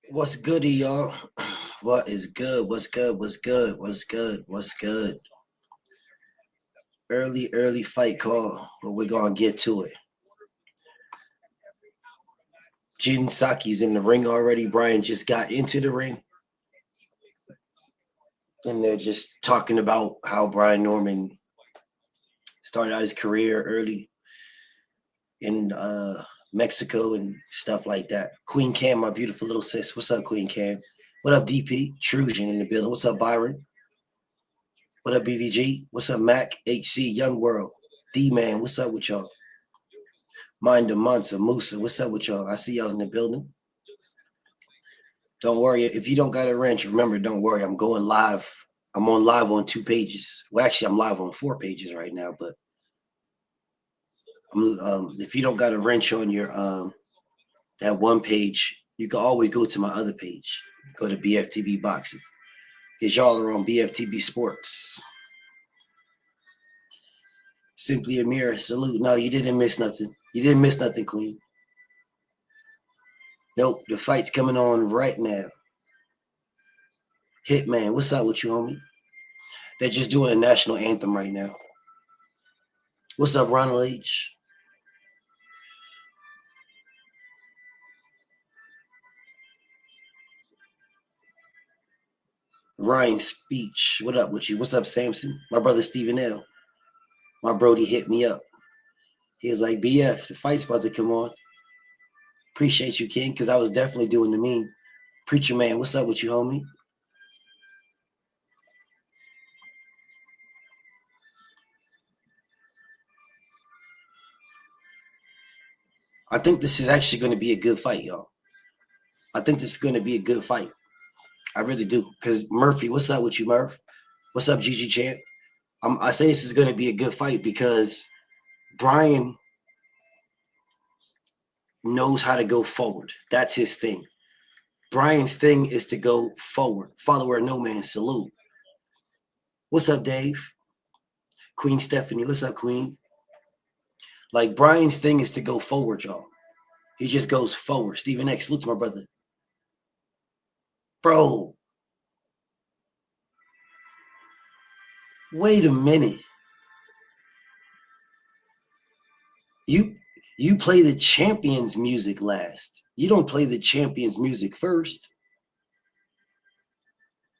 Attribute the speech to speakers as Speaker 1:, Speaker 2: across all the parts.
Speaker 1: What's goody, y'all? What is good? What's good? What's good? What's good? What's good? Early fight call, but we're gonna get to it. Saki's in the ring already. Brian just got into the ring, and they're just talking about how Brian Norman started out his career early in Mexico and stuff like that. Queen Cam, my beautiful little sis. What's up, Queen Cam? What up, DP? Trusion in the building. What's up, Byron? What up, BVG? What's up, Mac? HC, Young World. D-Man, what's up with y'all? Mind the Monza, Musa, what's up with y'all? I see y'all in the building. Don't worry. If you don't got a wrench, remember, don't worry. I'm going live. I'm on live on 2 pages. Well, actually, I'm live on 4 pages right now, but if you don't got a wrench on your that one page, you can always go to my other page. Go to BFTB Boxing. Because y'all are on BFTB Sports. Simply Amira, salute. No, you didn't miss nothing. You didn't miss nothing, Queen. Nope, the fight's coming on right now. Hitman, what's up with you, homie? They're just doing a national anthem right now. What's up, Ronald H? Ryan Speech, what up with you? What's up, Samson? My brother Stephen L. My Brody hit me up. He was like, BF, the fight's about to come on. Appreciate you, King, because I was definitely doing the mean. Preacher man, what's up with you, homie? I think this is actually going to be a good fight, y'all. I think this is going to be a good fight. I really do. Because Murphy, what's up with you, Murph? What's up, GG Champ? I say this is going to be a good fight because Brian knows how to go forward. That's his thing. Brian's thing is to go forward. Follower no man, salute. What's up, Dave? Queen Stephanie, what's up, Queen? Like Brian's thing is to go forward, y'all. He just goes forward. Stephen X, salute to my brother. Bro, wait a minute. You play the champion's music last. You don't play the champion's music first.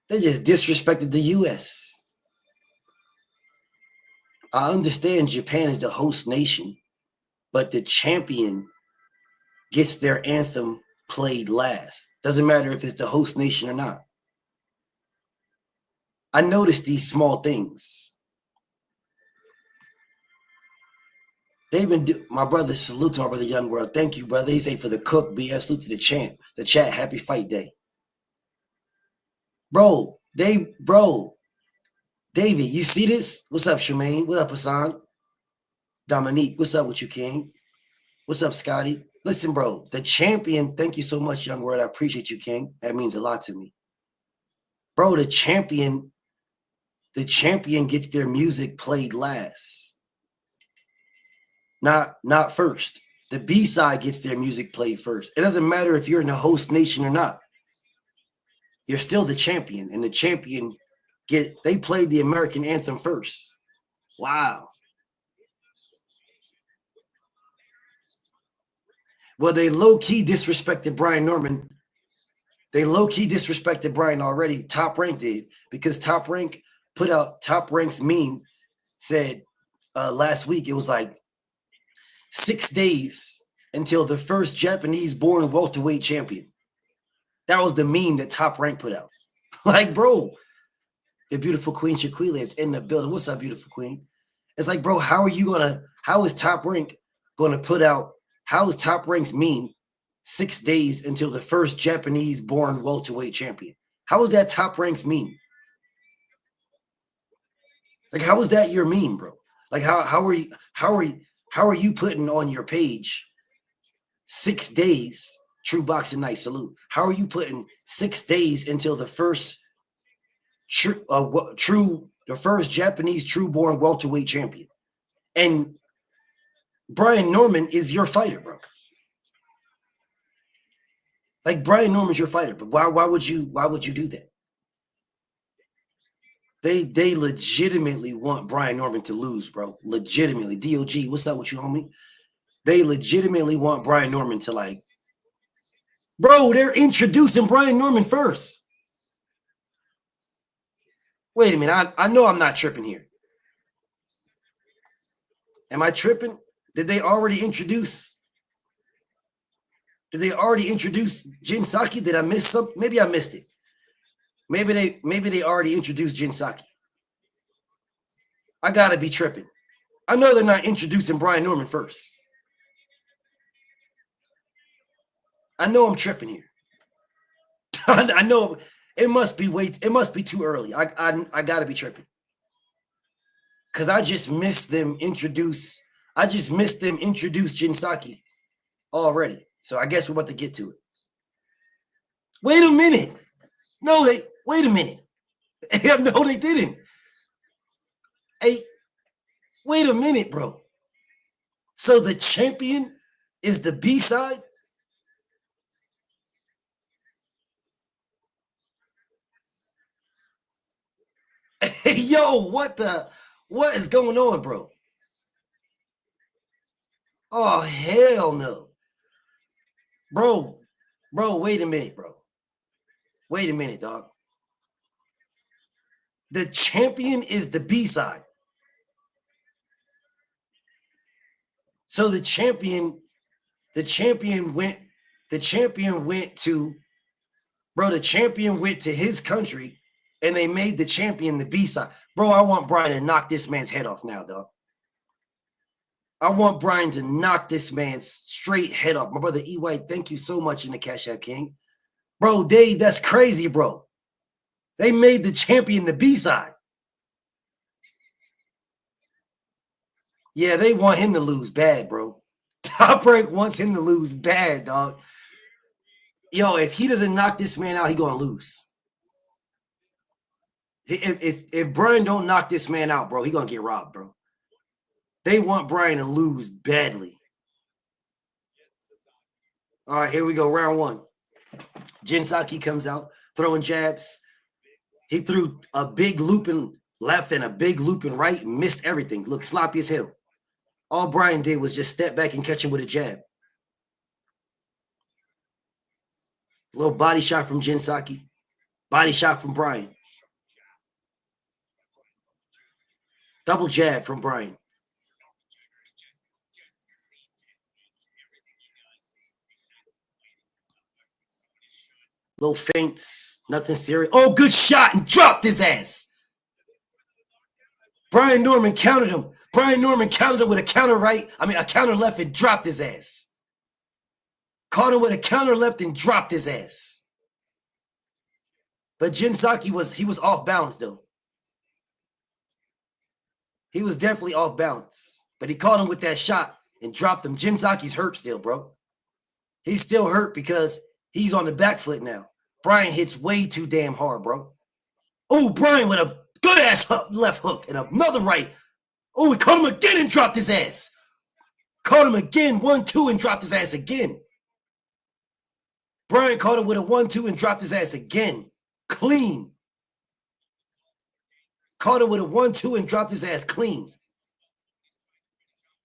Speaker 1: They just disrespected the US. I understand Japan is the host nation, but the champion gets their anthem played last. Doesn't matter if it's the host nation or not. I noticed these small things. They've been my brother, salute to my brother Young World. Thank you, brother. He say for the cook, BS, salute to the champ. The chat, happy fight day. Bro, David, you see this? What's up, Shemaine? What up, Hassan? Dominique, what's up with you, King? What's up, Scotty? Listen, bro, the champion, thank you so much, Young World. I appreciate you, King. That means a lot to me. Bro, the champion gets their music played last. Not first. The B side gets their music played first. It doesn't matter if you're in the host nation or not. You're still the champion, and the champion they played the American anthem first. Wow. Well, they low-key disrespected Brian Norman. They low-key disrespected Brian already. Top Rank did, because Top Rank put out Top Rank's meme, said last week, it was like 6 days until the first Japanese-born welterweight champion. That was the meme that Top Rank put out. Like, bro, the beautiful Queen Shaquila is in the building. What's up, beautiful Queen? It's like, bro, how is Top Rank going to put out, how is Top Rank's meme 6 days until the first Japanese-born welterweight champion? How is that Top Rank's meme? Like, how is that your meme, bro? Like, how are you putting on your page 6 days, True Boxing Night salute? How are you putting 6 days until the first the first Japanese true-born welterweight champion? And Brian Norman is your fighter, bro. Like Brian Norman's your fighter, but why would you do that? They legitimately want Brian Norman to lose, bro. Legitimately. DOG, what's up with you, homie? They legitimately want Brian Norman to, like, bro, they're introducing Brian Norman first. Wait a minute. I know I'm not tripping here. Am I tripping? Did they already introduce? Did they already introduce Jin Saki? Did I miss something? Maybe I missed it. Maybe they already introduced Jin Saki. I gotta be tripping. I know they're not introducing Brian Norman first. I know I'm tripping here. I know it must be too early. I gotta be tripping. Cause I just missed them introduce Jin Saki already. So I guess we're about to get to it. Wait a minute. No, wait a minute. No, they didn't. Hey, wait a minute, bro. So the champion is the B side? Yo, what is going on, bro? Oh, hell no. Bro, wait a minute, bro. Wait a minute, dog. The champion is the B side. So the champion went to his country and they made the champion the B side. Bro, I want Brian to knock this man's head off now, dog. I want Brian to knock this man's straight head off. My brother E. White, thank you so much in the Cash App King. Bro, Dave, that's crazy, bro. They made the champion the B side. Yeah, they want him to lose bad, bro. Top Rank wants him to lose bad, dog. Yo, if he doesn't knock this man out, he gonna lose. If Brian don't knock this man out, bro, he gonna get robbed, bro. They want Brian to lose badly. All right, here we go. Round one. Jin Saki comes out, throwing jabs. He threw a big looping left and a big looping right, missed everything. Looked sloppy as hell. All Brian did was just step back and catch him with a jab. A little body shot from Jin Saki. Body shot from Brian. Double jab from Brian. Little feints, nothing serious. Oh, good shot, and dropped his ass. Brian Norman countered him. Brian Norman countered him with a counter left and dropped his ass. Caught him with a counter left and dropped his ass. But Jin Saki was off balance, though. He was definitely off balance. But he caught him with that shot and dropped him. Jin Saki's hurt still, bro. He's still hurt because he's on the back foot now. Brian hits way too damn hard, bro. Oh, Brian with a good-ass left hook and another right. Oh, he caught him again and dropped his ass. Caught him again, 1-2, and dropped his ass again. Brian caught him with a 1-2 and dropped his ass again. Clean. Caught him with a 1-2 and dropped his ass clean.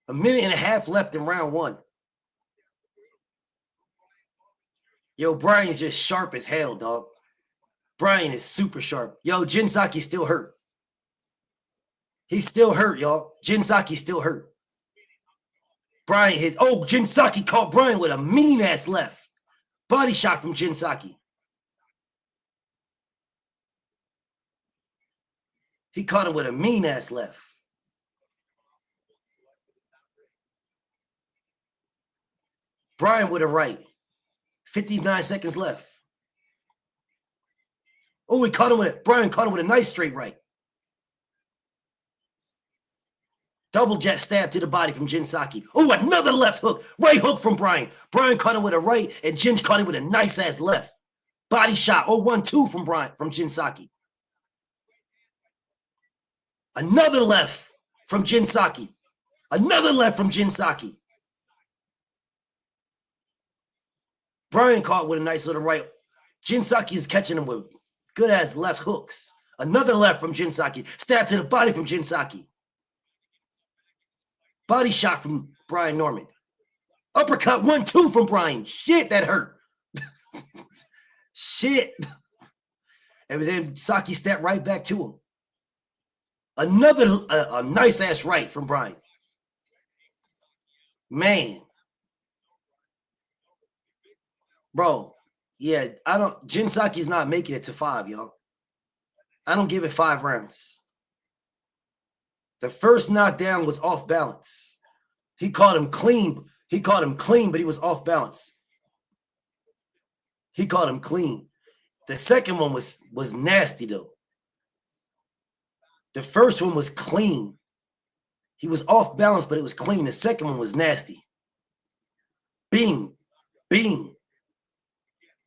Speaker 1: A minute and a half left in round one. Yo, Brian's just sharp as hell, dog. Brian is super sharp. Yo, Jin Saki's still hurt. He's still hurt, y'all. Jin Saki's still hurt. Brian hit. Oh, Jin Saki caught Brian with a mean-ass left. Body shot from Jin Saki. He caught him with a mean-ass left. Brian with a right. 59 seconds left. Oh, he caught him with it. Brian caught him with a nice straight right. Double jet stab to the body from Jin Saki. Oh, another left hook. Right hook from Brian. Brian caught him with a right, and Jin caught him with a nice-ass left. Body shot. Oh, 1-2 from Jin Saki. Another left from Jin Saki. Another left from Jin Saki. Brian caught with a nice little right. Sasaki is catching him with good-ass left hooks. Another left from Sasaki. Stab to the body from Sasaki. Body shot from Brian Norman. Uppercut 1-2 from Brian. Shit, that hurt. Shit. And then Saki stepped right back to him. Another a nice-ass right from Brian. Man. Bro, yeah, Saki's not making it to 5, y'all. I don't give it 5 rounds. The first knockdown was off balance. He caught him clean. He caught him clean, but he was off balance. He caught him clean. The second one was nasty, though. The first one was clean. He was off balance, but it was clean. The second one was nasty. Bing. Bing.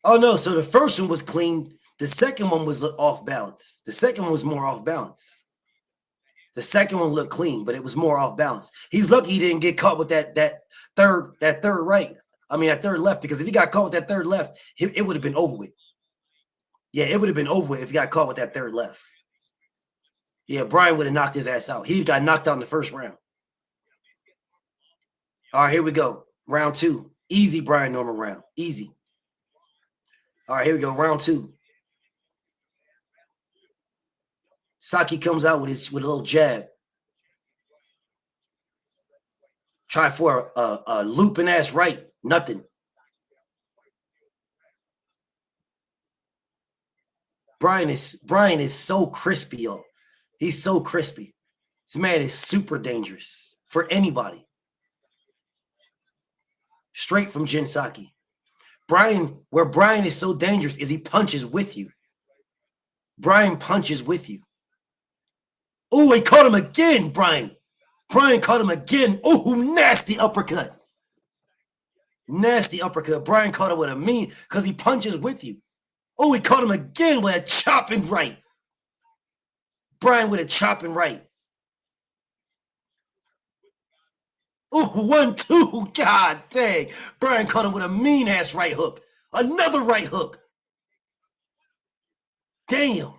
Speaker 1: Oh, no. So the first one was clean. The second one was off balance. The second one was more off balance. The second one looked clean, but it was more off balance. He's lucky he didn't get caught with that third right. I mean, that third left, because if he got caught with that third left, it would have been over with. Yeah, it would have been over with if he got caught with that third left. Yeah, Brian would have knocked his ass out. He got knocked out in the first round. All right, here we go. Round 2. Easy Brian Norman round. Easy. All right, here we go. Round 2. Saki comes out with a little jab. Try for a looping ass right. Nothing. Brian is so crispy, yo. He's so crispy. This man is super dangerous for anybody. Straight from Saki. Where Brian is so dangerous is he punches with you. Brian punches with you. Oh, he caught him again, Brian. Brian caught him again. Oh, nasty uppercut. Nasty uppercut. Brian caught him with a mean, because he punches with you. Oh, he caught him again with a chopping right. Brian with a chopping right. Oh, 1-2. God dang. Brian caught him with a mean-ass right hook. Another right hook. Damn.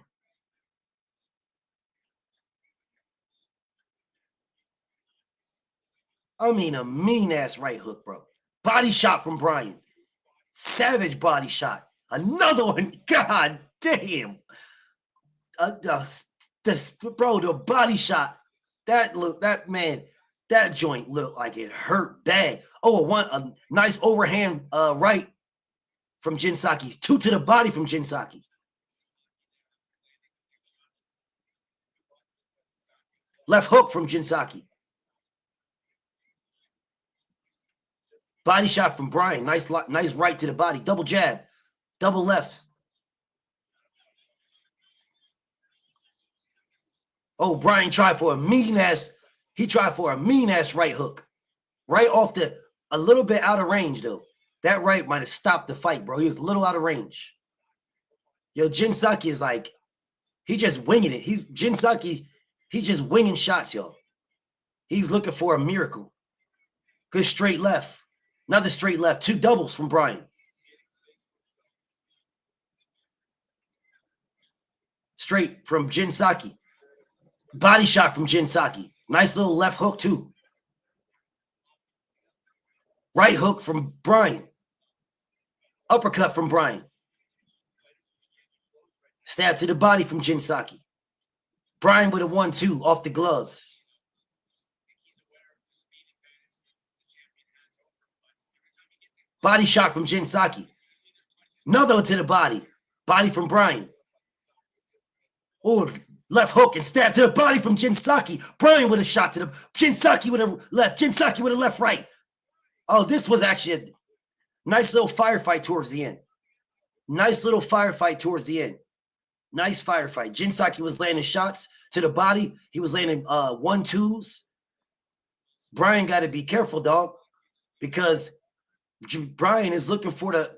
Speaker 1: I mean, a mean-ass right hook, bro. Body shot from Brian. Savage body shot. Another one. God damn. Bro, the body shot. That joint looked like it hurt bad. Oh, a nice overhand right from Saki. 2 to the body from Saki. Left hook from Saki. Body shot from Brian. Nice right to the body. Double jab. Double left. Oh, Brian tried for a mean-ass. He tried for a mean-ass right hook. Right off a little bit out of range, though. That right might have stopped the fight, bro. He was a little out of range. Yo, Saki is like, he just winging it. Saki, he's just winging shots, yo. He's looking for a miracle. Good straight left. Another straight left. 2 doubles from Brian. Straight from Saki. Body shot from Saki. Nice little left hook, too. Right hook from Brian. Uppercut from Brian. Stab to the body from Saki. Brian with a 1-2 off the gloves. Body shot from Saki. Another one to the body. Body from Brian. Oh, left hook and stab to the body from Saki. Brian with a shot to the Saki with a left. Saki with a left right. Oh, this was actually a nice little firefight towards the end. Nice little firefight towards the end. Nice firefight. Saki was landing shots to the body. He was landing 1-2s. Brian got to be careful, dog, because Brian is looking for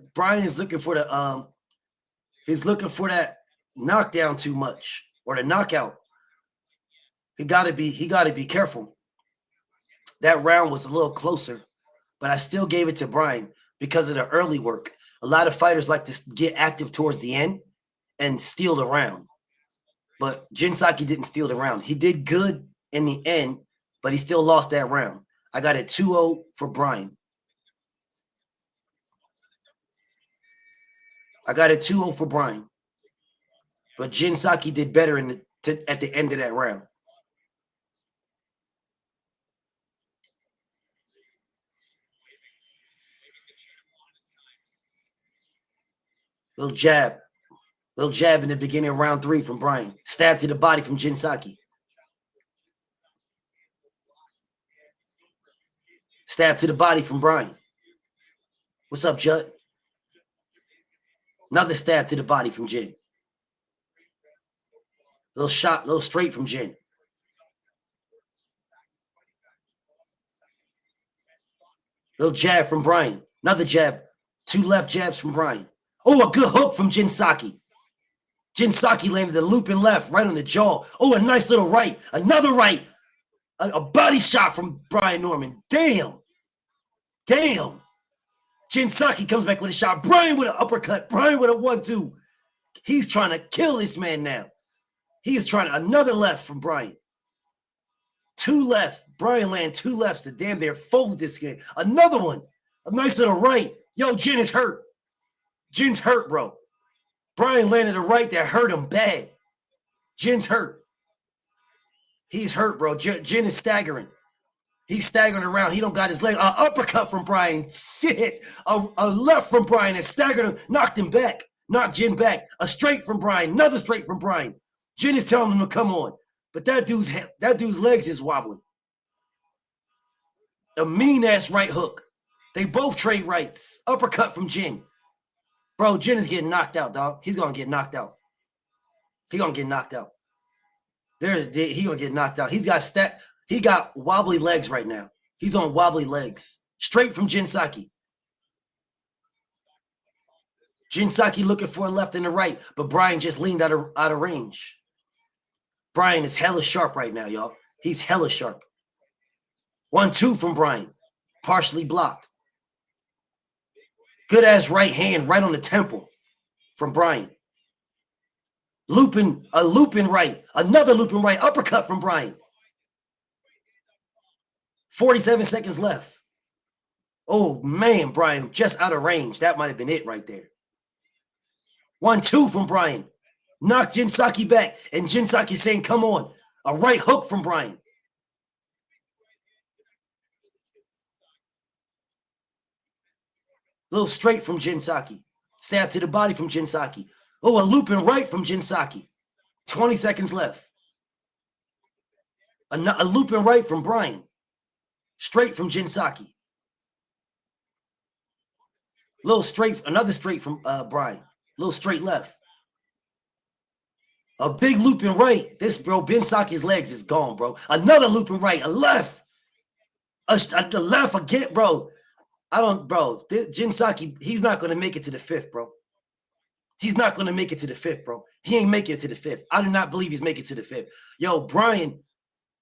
Speaker 1: he's looking for that knockdown too much, or the knockout. He got to be careful. That round was a little closer, but I still gave it to Brian because of the early work. A lot of fighters like to get active towards the end and steal the round. But Jin Saki didn't steal the round. He did good in the end, but he still lost that round. I got it 2-0 for Brian. I got it 2-0 for Brian. But Jin Saki did better at the end of that round. Little jab in the beginning of round 3 from Brian. Stab to the body from Jin Saki. Stab to the body from Brian. What's up, Judd? Another stab to the body from Jin. Little shot, little straight from Jin. Little jab from Brian. Another jab. 2 left jabs from Brian. Oh, a good hook from Jin Saki. Jin Saki landed a looping left right on the jaw. Oh, a nice little right. Another right. A body shot from Brian Norman. Damn. Jin Saki comes back with a shot. Brian with an uppercut. Brian with a 1-2. He's trying to kill this man now. He is trying another left from Brian. 2 lefts. Brian landed 2 lefts to damn near fold this game. Another one. A nice little right. Yo, Jin is hurt. Jin's hurt, bro. Brian landed a right that hurt him bad. Jin's hurt. He's hurt, bro. Jin is staggering. He's staggering around. He don't got his leg. An uppercut from Brian. Shit. A left from Brian that staggered him. Knocked him back. Knocked Jin back. A straight from Brian. Another straight from Brian. Jin is telling him to come on. But that dude's legs is wobbling. A mean-ass right hook. They both trade rights. Uppercut from Jin. Bro, Jin is getting knocked out, dog. He's going to get knocked out. He's going to get knocked out. He's going to get knocked out. He got wobbly legs right now. He's on wobbly legs. Straight from Jin Saki. Jin Saki looking for a left and a right, but Brian just leaned out of range. Brian is hella sharp right now, y'all. He's hella sharp. 1-2 from Brian. Partially blocked. Good ass right hand right on the temple from Brian. A looping right. Another looping right. Uppercut from Brian. 47 seconds left. Oh, man, Brian, just out of range. That might have been it right there. 1-2 from Brian. Knocked Jin Saki back. And Jin Saki saying, come on. A right hook from Brian. Little straight from Jin Saki. Stab to the body from Jin Saki. Oh, a looping right from Jin Saki. 20 seconds left. A looping right from Brian. Straight from Jin Saki. Little straight, another straight from Brian. Little straight left. A big looping right. This, bro, Jin Saki's legs is gone, bro. Another looping right. A left. The left again, bro. Jin Saki, he's not going to make it to the 5th, bro. He's not going to make it to the 5th, bro. He ain't making it to the 5th. I do not believe he's making it to the 5th. Yo, Brian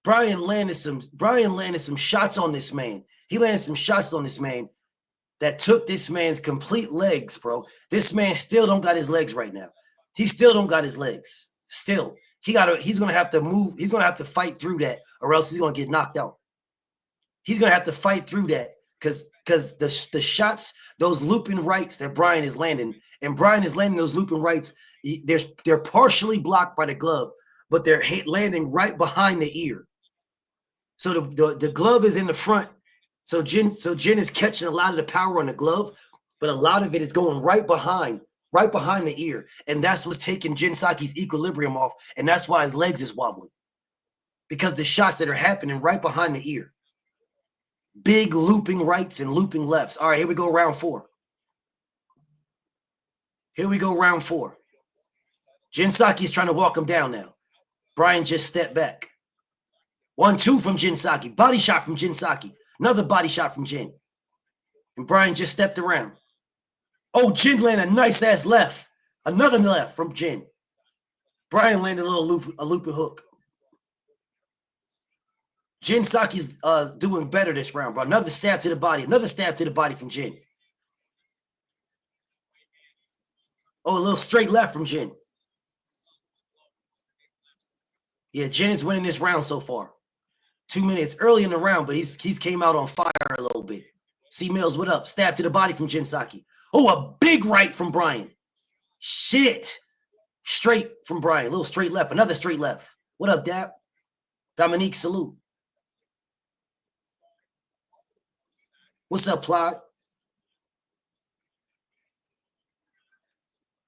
Speaker 1: landed some shots on this man. He landed some shots on this man that took this man's complete legs, bro. This man still don't got his legs right now. He still don't got his legs. Still. He's going to have to move. He's going to have to fight through that or else he's going to get knocked out. He's going to have to fight through that because the shots, those looping rights that Brian is landing, and Brian is landing those looping rights, they're partially blocked by the glove, but they're landing right behind the ear. So the glove is in the front. So Jin is catching a lot of the power on the glove, but a lot of it is going right behind the ear. And that's what's taking Jin Saki's equilibrium off. And that's why his legs is wobbling. Because the shots that are happening right behind the ear. Big looping rights and looping lefts. All right, here we go, round 4. Jin Saki's trying to walk him down now. Brian just stepped back. 1-2 from Jin Saki. Body shot from Jin Saki. Another body shot from Jin. And Brian just stepped around. Oh, Jin landed a nice-ass left. Another left from Jin. Brian landed a looping hook. Jin Saki's doing better this round, bro. Another stab to the body. Another stab to the body from Jin. Oh, a little straight left from Jin. Yeah, Jin is winning this round so far. 2 minutes early in the round, but he's came out on fire a little bit. C Mills, what up? Stab to the body from Jin Sasaki. Oh, a big right from Brian. Shit. Straight from Brian. A little straight left. Another straight left. What up, Dap? Dominique, salute. What's up, Plot?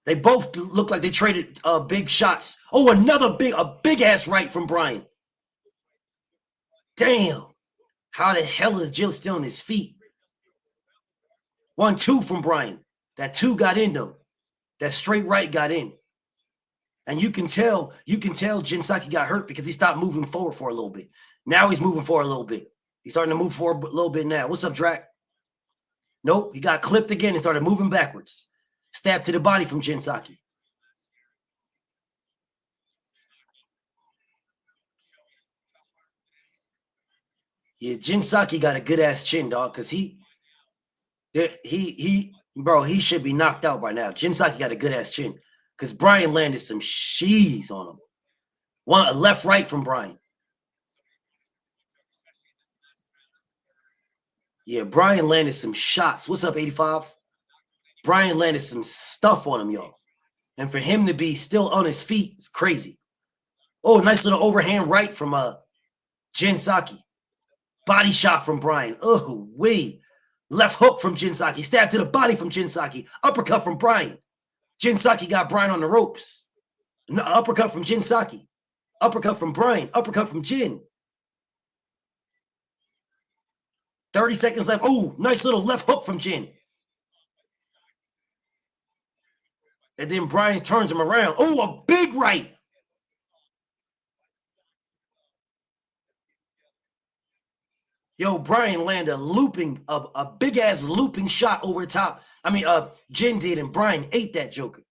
Speaker 1: They both look like they traded big shots. Oh, another big ass right from Brian. Damn. How the hell is Jill still on his feet? 1-2 from Brian. That 2 got in though. That straight right got in. And you can tell Jin Sasaki got hurt because he stopped moving forward for a little bit. Now he's moving forward a little bit. He's starting to move forward a little bit now. What's up, Drac? Nope, he got clipped again and started moving backwards. Stab to the body from Jin Sasaki. Yeah, Jin Sasaki got a good ass chin, dog, because he should be knocked out by now. Jin Sasaki got a good ass chin because Brian landed some shees on him. A left right from Brian. Yeah, Brian landed some shots. What's up, 85? Brian landed some stuff on him, y'all. And for him to be still on his feet is crazy. Oh, nice little overhand right from Jin Sasaki. Body shot from Brian. Oh, wait. Left hook from Jin Sasaki. Stab to the body from Jin Sasaki. Uppercut from Brian. Jin Sasaki got Brian on the ropes. No, uppercut from Jin Sasaki. Uppercut from Brian. Uppercut from Jin. 30 seconds left. Oh, nice little left hook from Jin. And then Brian turns him around. Oh, a big right. Yo, Brian landed a big-ass looping shot over the top. I mean, Jin did, and Brian ate that joker.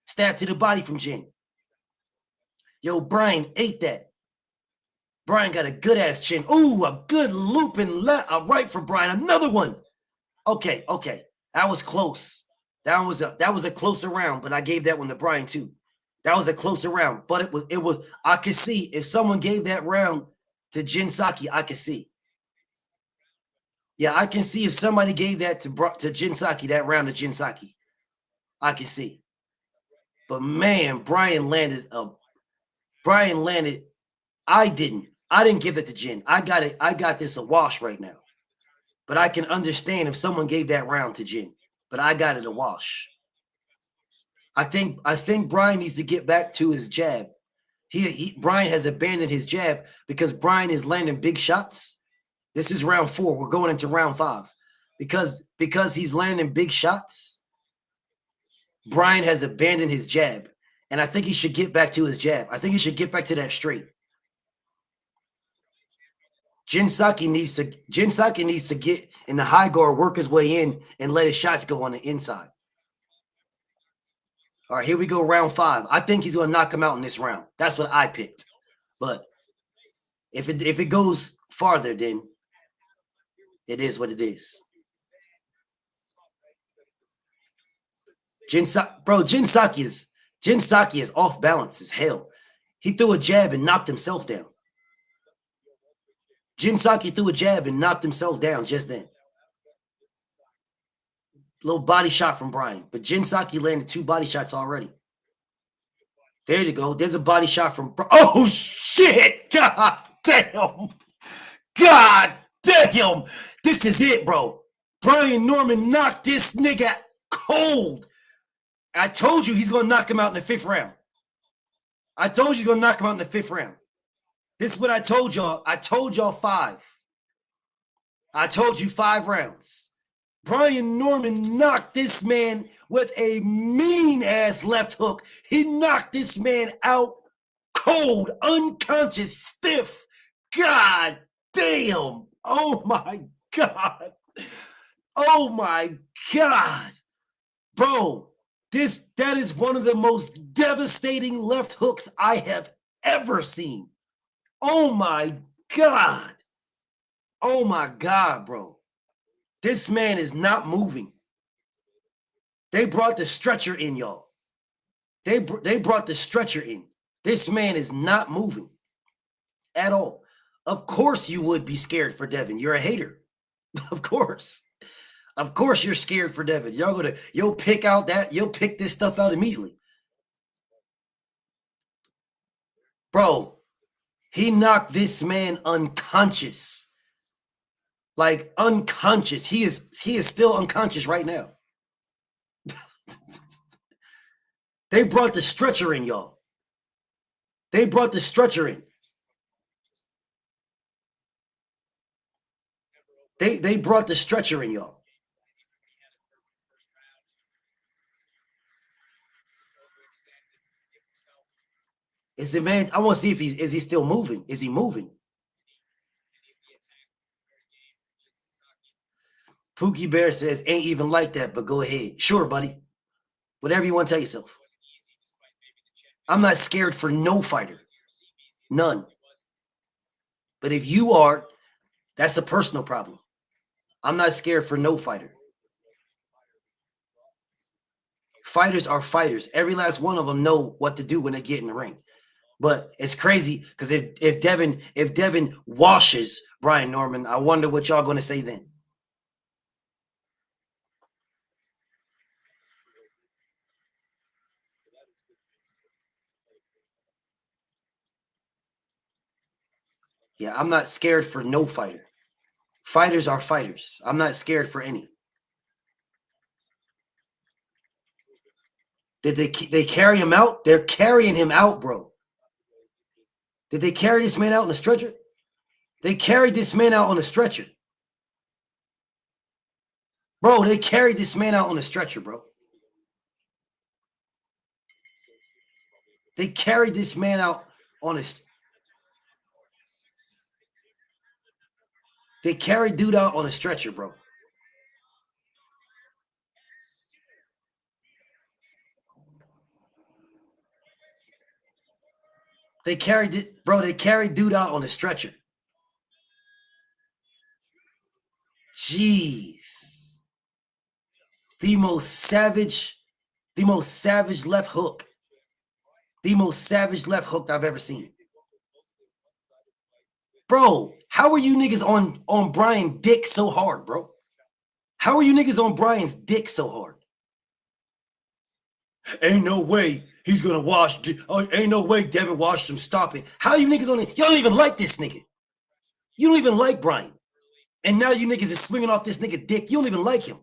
Speaker 1: Stab to the body from Jin. Yo, Brian ate that. Brian got a good-ass chin. Ooh, a good looping left, right for Brian. Another one. Okay. That was close. That was a closer round, but I gave that one to Brian too. That was a closer round, but it was. I could see if someone gave that round to Jin Sasaki, I could see. Yeah, I can see if somebody gave that to Jin Sasaki, that round to Jin Sasaki. I can see. But man, Brian landed. I didn't give it to Jin. I got this a wash right now. But I can understand if someone gave that round to Jin. But I got it a wash. I think Brian needs to get back to his jab. Brian has abandoned his jab because Brian is landing big shots. This is round 4. We're going into round 5. Because he's landing big shots, Brian has abandoned his jab. And I think he should get back to his jab. I think he should get back to that straight. Jin Sasaki needs to get in the high guard, work his way in, and let his shots go on the inside. All right, here we go, round 5. I think he's going to knock him out in this round. That's what I picked. But if it goes farther, then it is what it is. Jin Sasaki is off balance as hell. He threw a jab and knocked himself down. Jin Sasaki threw a jab and knocked himself down just then. Little body shot from Brian, but Jin Sasaki landed 2 body shots already. There you go. There's a body shot from. Oh shit! God damn! God damn! This is it, bro. Brian Norman knocked this nigga cold. I told you he's gonna knock him out in the 5th round. I told you he's gonna knock him out in the 5th round. This is what I told y'all. I told y'all 5. I told you 5 rounds. Brian Norman knocked this man with a mean-ass left hook. He knocked this man out cold, unconscious, stiff. God damn. Oh, my God. Oh, my God. Bro, that is one of the most devastating left hooks I have ever seen. Oh, my God. Oh, my God, bro. This man is not moving. They brought the stretcher in, y'all. They brought the stretcher in. This man is not moving at all. Of course you would be scared for Devin. You're a hater. Of course. Of course you're scared for Devin. You'll pick this stuff out immediately. Bro, he knocked this man unconscious. Like unconscious. He is still unconscious right now. They brought the stretcher in, y'all. They brought the stretcher in. They brought the stretcher in, y'all. Is the man? I want to see if is he still moving? Is he moving? Pookie Bear says, ain't even like that, but go ahead. Sure, buddy. Whatever you want to tell yourself. I'm not scared for no fighter. None. But if you are, that's a personal problem. I'm not scared for no fighter. Fighters are fighters. Every last one of them know what to do when they get in the ring. But it's crazy because if Devin washes Brian Norman, I wonder what y'all going to say then. Yeah, I'm not scared for no fighter. Fighters are fighters. I'm not scared for any. Did they carry him out? They're carrying him out, bro. Did they carry this man out on a stretcher? They carried this man out on a stretcher. Bro, they carried this man out on a stretcher, bro. They carried this man out on a... They carried dude out on a stretcher, bro. They carried it, bro. They carried dude out on a stretcher. Jeez. The most savage left hook. The most savage left hook I've ever seen. Bro, how are you niggas on Brian dick so hard, bro? How are you niggas on Brian's dick so hard? Ain't no way he's gonna wash. Ain't no way Devin washed him. Stop it. How are you niggas on it? Y'all don't even like this nigga. You don't even like Brian. And now you niggas is swinging off this nigga dick. You don't even like him.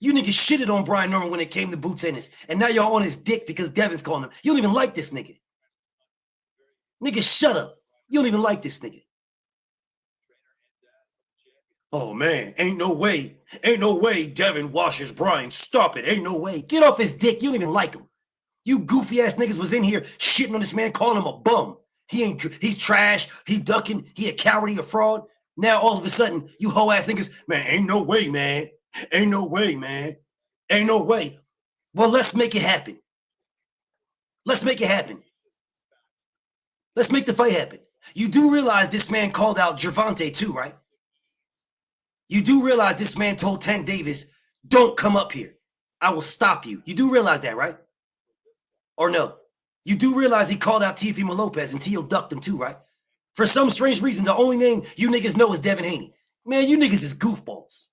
Speaker 1: You niggas shitted on Brian Norman when it came to Boots Ennis. And now y'all on his dick because Devin's calling him. You don't even like this nigga. Nigga, shut up. You don't even like this nigga. Oh, man, ain't no way Devin washes Brian. Stop it. Ain't no way. Get off his dick. You don't even like him. You goofy-ass niggas was in here shitting on this man, calling him a bum. He's trash. He ducking. He a coward. He a fraud. Now, all of a sudden, you hoe-ass niggas, man, ain't no way, man. Ain't no way, man. Ain't no way. Well, let's make it happen. Let's make it happen. Let's make the fight happen. You do realize this man called out Gervonta too, right? You do realize this man told Tank Davis, don't come up here. I will stop you. You do realize that, right? Or no? You do realize he called out Teofimo Lopez and Tio ducked him too, right? For some strange reason, the only name you niggas know is Devin Haney. Man, you niggas is goofballs.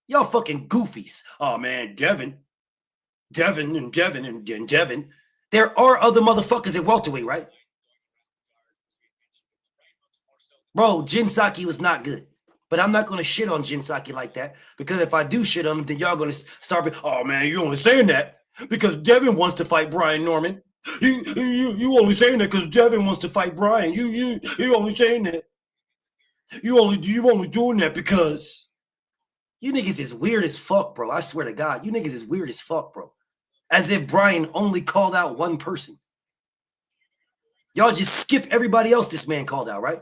Speaker 1: Y'all fucking goofies. Oh, man, Devin. There are other motherfuckers at welterweight, right? Bro, Jin Saki was not good. But I'm not going to shit on Jin Saki like that, because if I do shit on him, then y'all going to start, oh, man, you only saying that because Devin wants to fight Brian Norman. You only saying that because Devin wants to fight Brian. You only saying that. You only doing that because you niggas is weird as fuck, bro. I swear to God, you niggas is weird as fuck, bro. As if Brian only called out one person. Y'all just skip everybody else this man called out, right?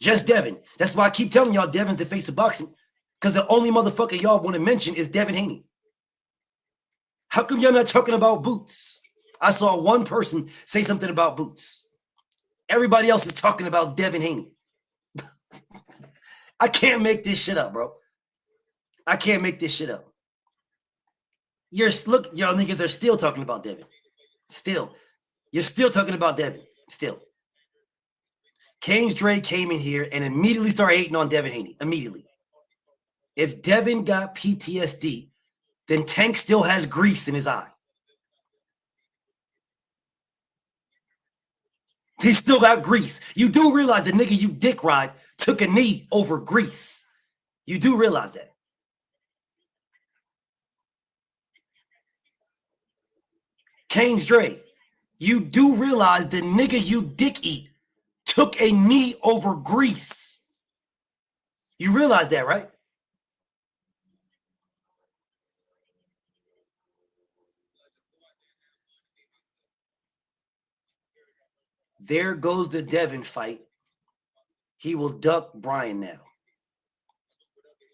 Speaker 1: Just Devin. That's why I keep telling y'all Devin's the face of boxing, because the only motherfucker y'all want to mention is Devin Haney. How come y'all not talking about Boots? I saw one person say something about Boots. Everybody else is talking about Devin Haney. I can't make this shit up, bro. I can't make this shit up. Look, y'all niggas are still talking about Devin. Still. You're still talking about Devin. Still. Kane's Dre came in here and immediately started hating on Devin Haney. Immediately. If Devin got PTSD, then Tank still has grease in his eye. He still got grease. You do realize the nigga you dick ride took a knee over grease. You do realize that. Kane's Dre, you do realize the nigga you dick eat took a knee over grease. You realize that, right? There goes the Devin fight. He will duck Brian now.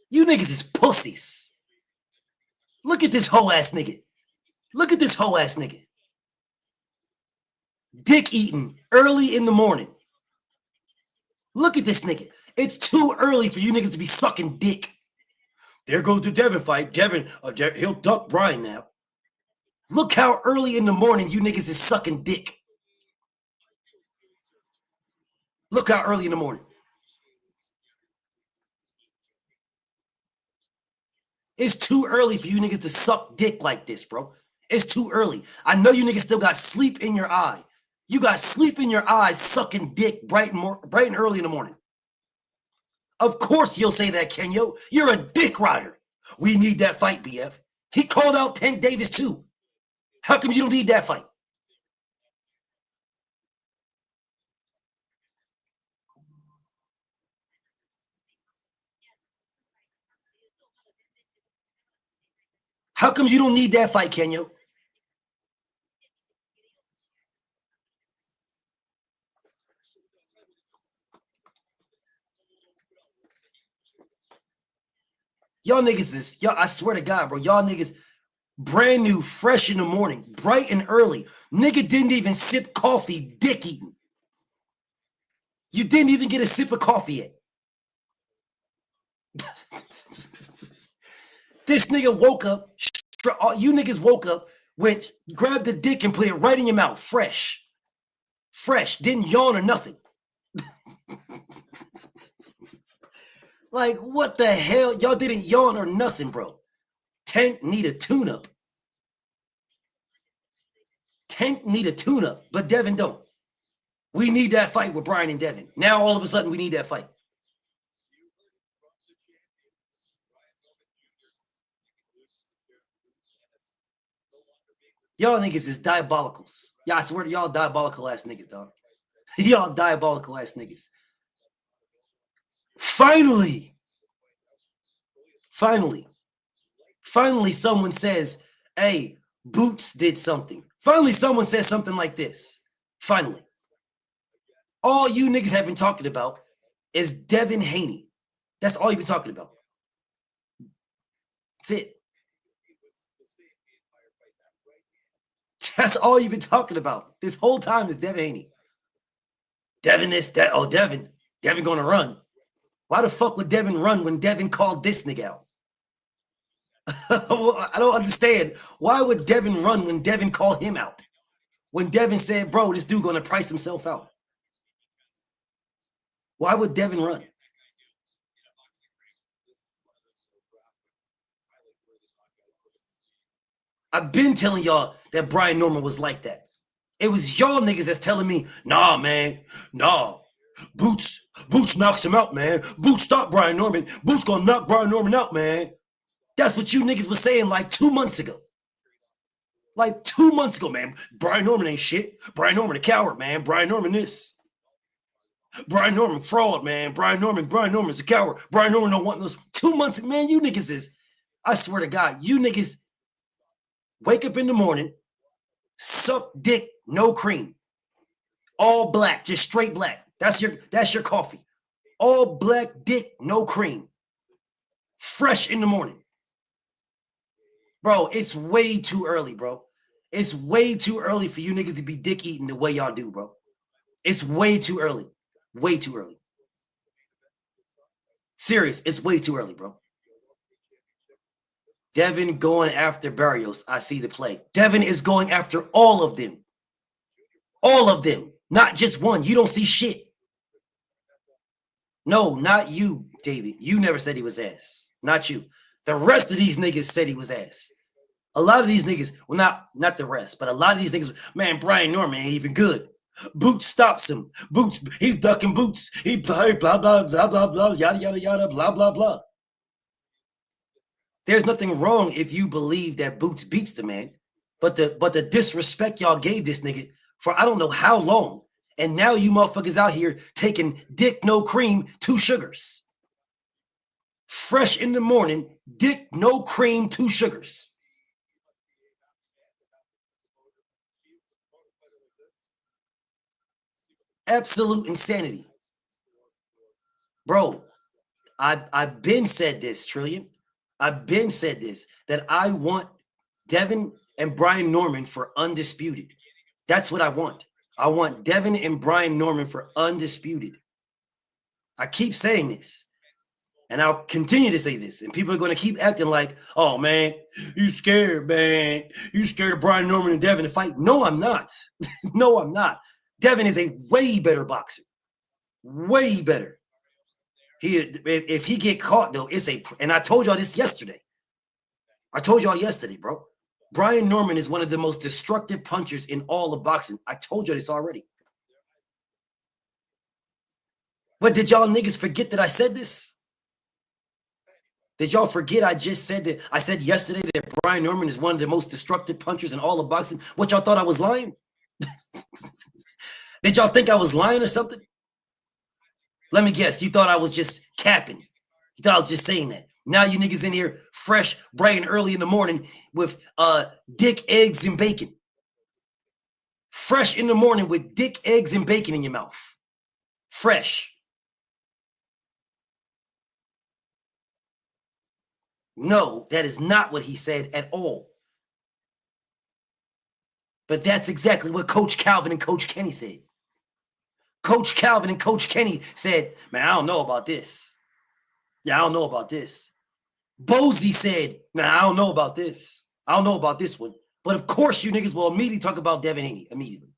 Speaker 1: You niggas is pussies. Look at this hoe ass nigga. Look at this hoe ass nigga. Dick eating early in the morning. Look at this nigga. It's too early for you niggas to be sucking dick. There goes the Devin fight. Devin, he'll duck Brian now. Look how early in the morning you niggas is sucking dick. Look how early in the morning. It's too early for you niggas to suck dick like this, bro. It's too early. I know you niggas still got sleep in your eye. You got sleep in your eyes sucking dick bright and early in the morning. Of course you'll say that, Kenyo. You're a dick rider. We need that fight, BF. He called out Tank Davis too. How come you don't need that fight? How come you don't need that fight, Kenyo? Y'all niggas is, y'all, I swear to God, bro, y'all niggas brand new, fresh in the morning, bright and early. Nigga didn't even sip coffee, dick eating. You didn't even get a sip of coffee yet. This nigga woke up, you niggas woke up, went, grabbed the dick and put it right in your mouth, fresh. Fresh, didn't yawn or nothing. Like, what the hell? Y'all didn't yawn or nothing, bro. Tank need a tune-up. Tank need a tune-up, but Devin don't. We need that fight with Brian and Devin. Now, all of a sudden, we need that fight. Y'all niggas is diabolicals. Yeah, I swear to y'all diabolical ass niggas, dog. Y'all diabolical ass niggas. Finally, someone says, hey, Boots did something. Finally, someone says something like this. Finally. All you niggas have been talking about is Devin Haney. That's all you've been talking about. That's it. That's all you've been talking about this whole time is Devin Haney. Devin this, that. Oh, Devin gonna run. Why the fuck would Devin run when Devin called this nigga out? I don't understand. Why would Devin run when Devin called him out? When Devin said, bro, this dude gonna price himself out. Why would Devin run? I've been telling y'all that Brian Norman was like that. It was y'all niggas that's telling me, nah, man, nah. Boots knocks him out, man. Boots stop Brian Norman. Boots gonna knock Brian Norman out, man. That's what you niggas was saying like 2 months ago. Like 2 months ago, man. Brian Norman ain't shit. Brian Norman a coward, man. Brian Norman this. Brian Norman fraud, man. Brian Norman's a coward. Brian Norman don't want those. 2 months, man, you niggas is, I swear to God, you niggas wake up in the morning, suck dick, no cream. All black, just straight black. That's your coffee. All black dick, no cream. Fresh in the morning. Bro, it's way too early, bro. It's way too early for you niggas to be dick eating the way y'all do, bro. It's way too early. Way too early. Serious, it's way too early, bro. Devin going after Barrios. I see the play. Devin is going after all of them. All of them, not just one. You don't see shit. No, not you, David. You never said he was ass. Not you. The rest of these niggas said he was ass. A lot of these niggas, well, not the rest, but a lot of these niggas, man, Brian Norman ain't even good. Boots stops him. Boots, he's ducking Boots. He blah, blah, blah, blah, blah, blah, yada, yada, yada, blah, blah, blah. There's nothing wrong if you believe that Boots beats the man, but the disrespect y'all gave this nigga for I don't know how long, and now you motherfuckers out here taking dick no cream 2 sugars. Fresh in the morning, dick no cream 2 sugars. Absolute insanity. Bro, I've been said this, Trillion. I've been said this, that I want Devin and Brian Norman for undisputed. That's what I want. I want Devin and Brian Norman for undisputed. I keep saying this, and I'll continue to say this, and people are going to keep acting like, oh, man, you scared, man. You scared of Brian Norman and Devin to fight. No, I'm not. No, I'm not. Devin is a way better boxer. Way better. If he get caught, though, and I told y'all this yesterday. I told y'all yesterday, bro. Brian Norman is one of the most destructive punchers in all of boxing. I told you this already. But did y'all niggas forget that I said this? Did y'all forget I just said that? I said yesterday that Brian Norman is one of the most destructive punchers in all of boxing. What, y'all thought I was lying? Did y'all think I was lying or something? Let me guess. You thought I was just capping. You thought I was just saying that. Now you niggas in here fresh, bright and early in the morning with dick, eggs, and bacon. Fresh in the morning with dick, eggs, and bacon in your mouth. Fresh. No, that is not what he said at all. But that's exactly what Coach Calvin and Coach Kenny said. Coach Calvin and Coach Kenny said, man, I don't know about this. Yeah, I don't know about this. Bozy said, man, I don't know about this. I don't know about this one. But of course, you niggas will immediately talk about Devin Haney. Immediately.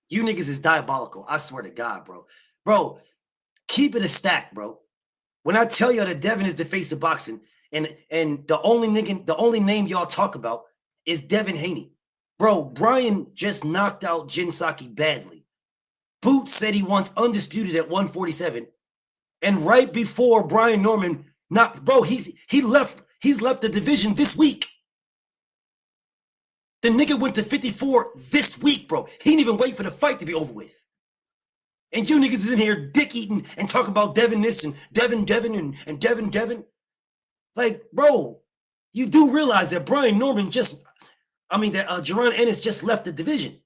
Speaker 1: You niggas is diabolical. I swear to God, bro. Bro, keep it a stack, bro. When I tell you that Devin is the face of boxing, and the only name y'all talk about is Devin Haney. Bro, Brian just knocked out Sasaki badly. Boots said he wants undisputed at 147. And right before Brian Norman knocked, bro, he's left the division this week. The nigga went to 54 this week, bro. He didn't even wait for the fight to be over with. And you niggas is in here dick eating and talk about Devin this and Devin and Devin. Like, bro, you do realize that Brian Norman that Jaron Ennis just left the division.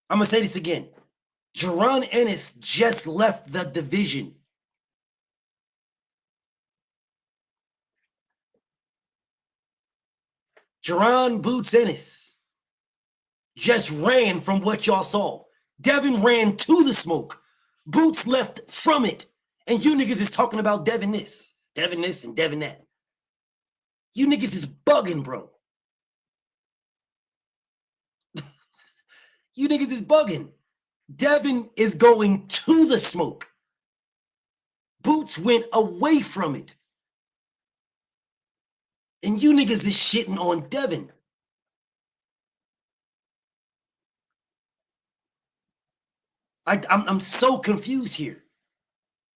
Speaker 1: I'm going to say this again. Jaron Ennis just left the division. Jaron Boots Ennis just ran from what y'all saw. Devin ran to the smoke. Boots left from it. And you niggas is talking about Devin this, and Devin that. You niggas is bugging, bro. You niggas is bugging. Devin is going to the smoke. Boots went away from it. And you niggas is shitting on Devin. I'm so confused here.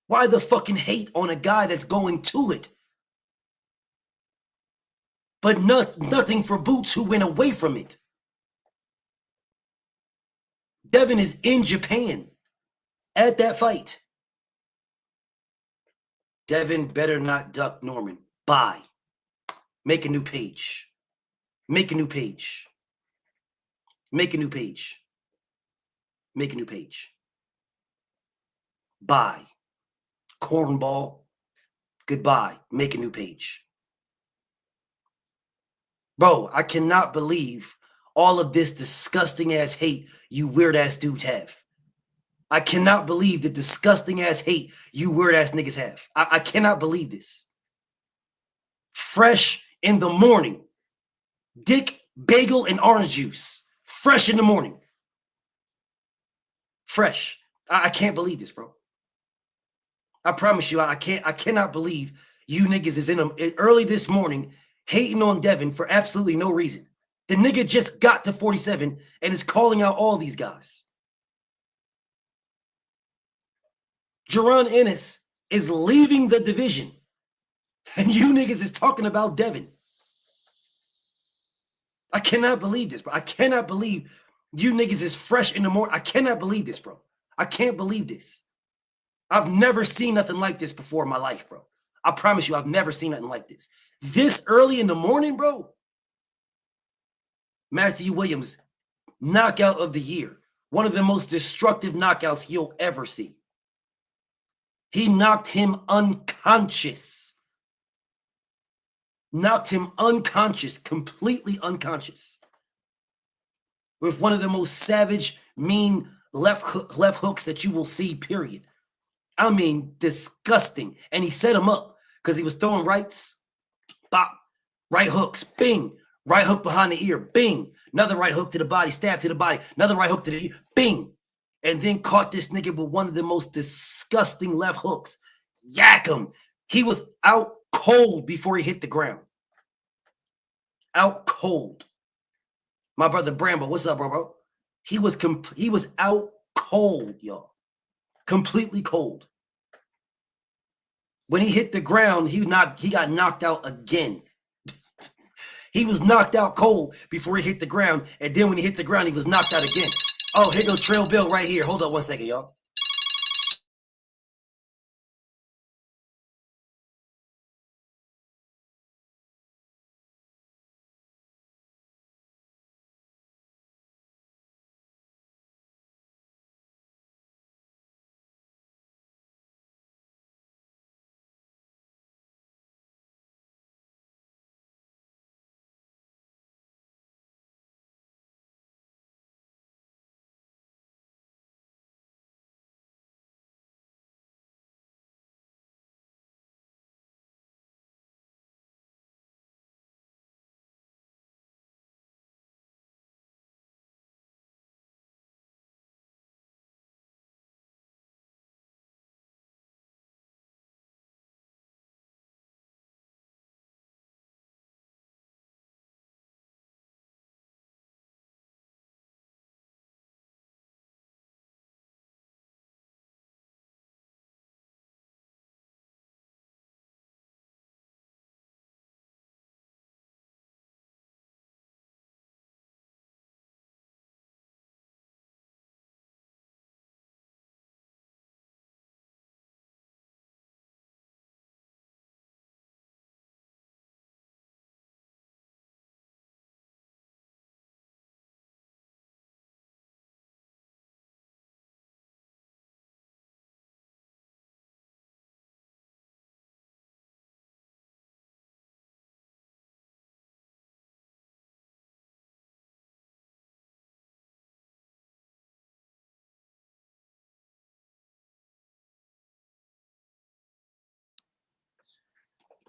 Speaker 1: Why the fucking hate on a guy that's going to it? But nothing for Boots who went away from it. Devin is in Japan at that fight. Devin better not duck Norman. Bye. Make a new page. Make a new page. Make a new page. Make a new page. Bye. Cornball. Goodbye. Make a new page. Bro, I cannot believe all of this disgusting ass hate you weird ass dudes have. I cannot believe the disgusting ass hate you weird ass niggas have. I cannot believe this. Fresh in the morning. Dick, bagel, and orange juice. Fresh in the morning. Fresh. I can't believe this, bro. I promise you, I cannot believe you niggas is in them early this morning hating on Devin for absolutely no reason. The nigga just got to 47 and is calling out all these guys. Jaron Ennis is leaving the division. And you niggas is talking about Devin. I cannot believe this, bro. I cannot believe you niggas is fresh in the morning. I cannot believe this, bro. I can't believe this. I've never seen nothing like this before in my life, bro. I promise you, I've never seen nothing like this. This early in the morning, bro. Matthew Williams, knockout of the year. One of the most destructive knockouts you'll ever see. He knocked him unconscious. Knocked him unconscious, completely unconscious. With one of the most savage, mean left hooks that you will see, period. I mean, disgusting. And he set him up because he was throwing rights. Bop. Right hooks. Bing. Right hook behind the ear. Bing. Another right hook to the body. Stab to the body. Another right hook to the ear. Bing. And then caught this nigga with one of the most disgusting left hooks. Yak him. He was out cold before he hit the ground. Out cold. My brother Brambo, what's up, bro? He was out cold, y'all. Completely cold. When he hit the ground, he got knocked out again. He was knocked out cold before he hit the ground, and then when he hit the ground, he was knocked out again. Oh, here go Trail Bill right here. Hold up 1 second, y'all.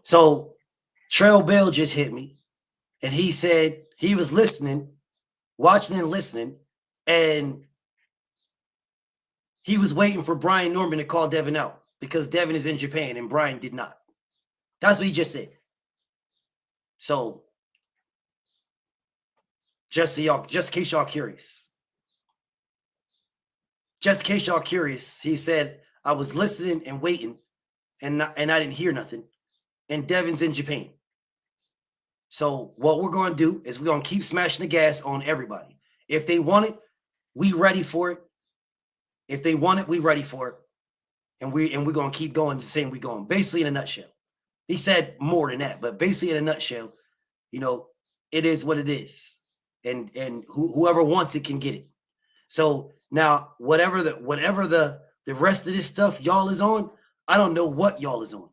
Speaker 1: So Trail Bill just hit me, and he said he was listening, watching and listening, and he was waiting for Brian Norman to call Devin out because Devin is in Japan and Brian did not. That's what he just said. So just in case y'all curious. Just in case y'all curious, he said, I was listening and waiting, and I didn't hear nothing. And Devin's in Japan. So what we're going to do is we're going to keep smashing the gas on everybody. If they want it, we ready for it. If they want it, we ready for it. And we're going to keep going the same we going. Basically, in a nutshell. He said more than that, but basically in a nutshell, it is what it is. And whoever wants it can get it. So now whatever the rest of this stuff y'all is on, I don't know what y'all is on.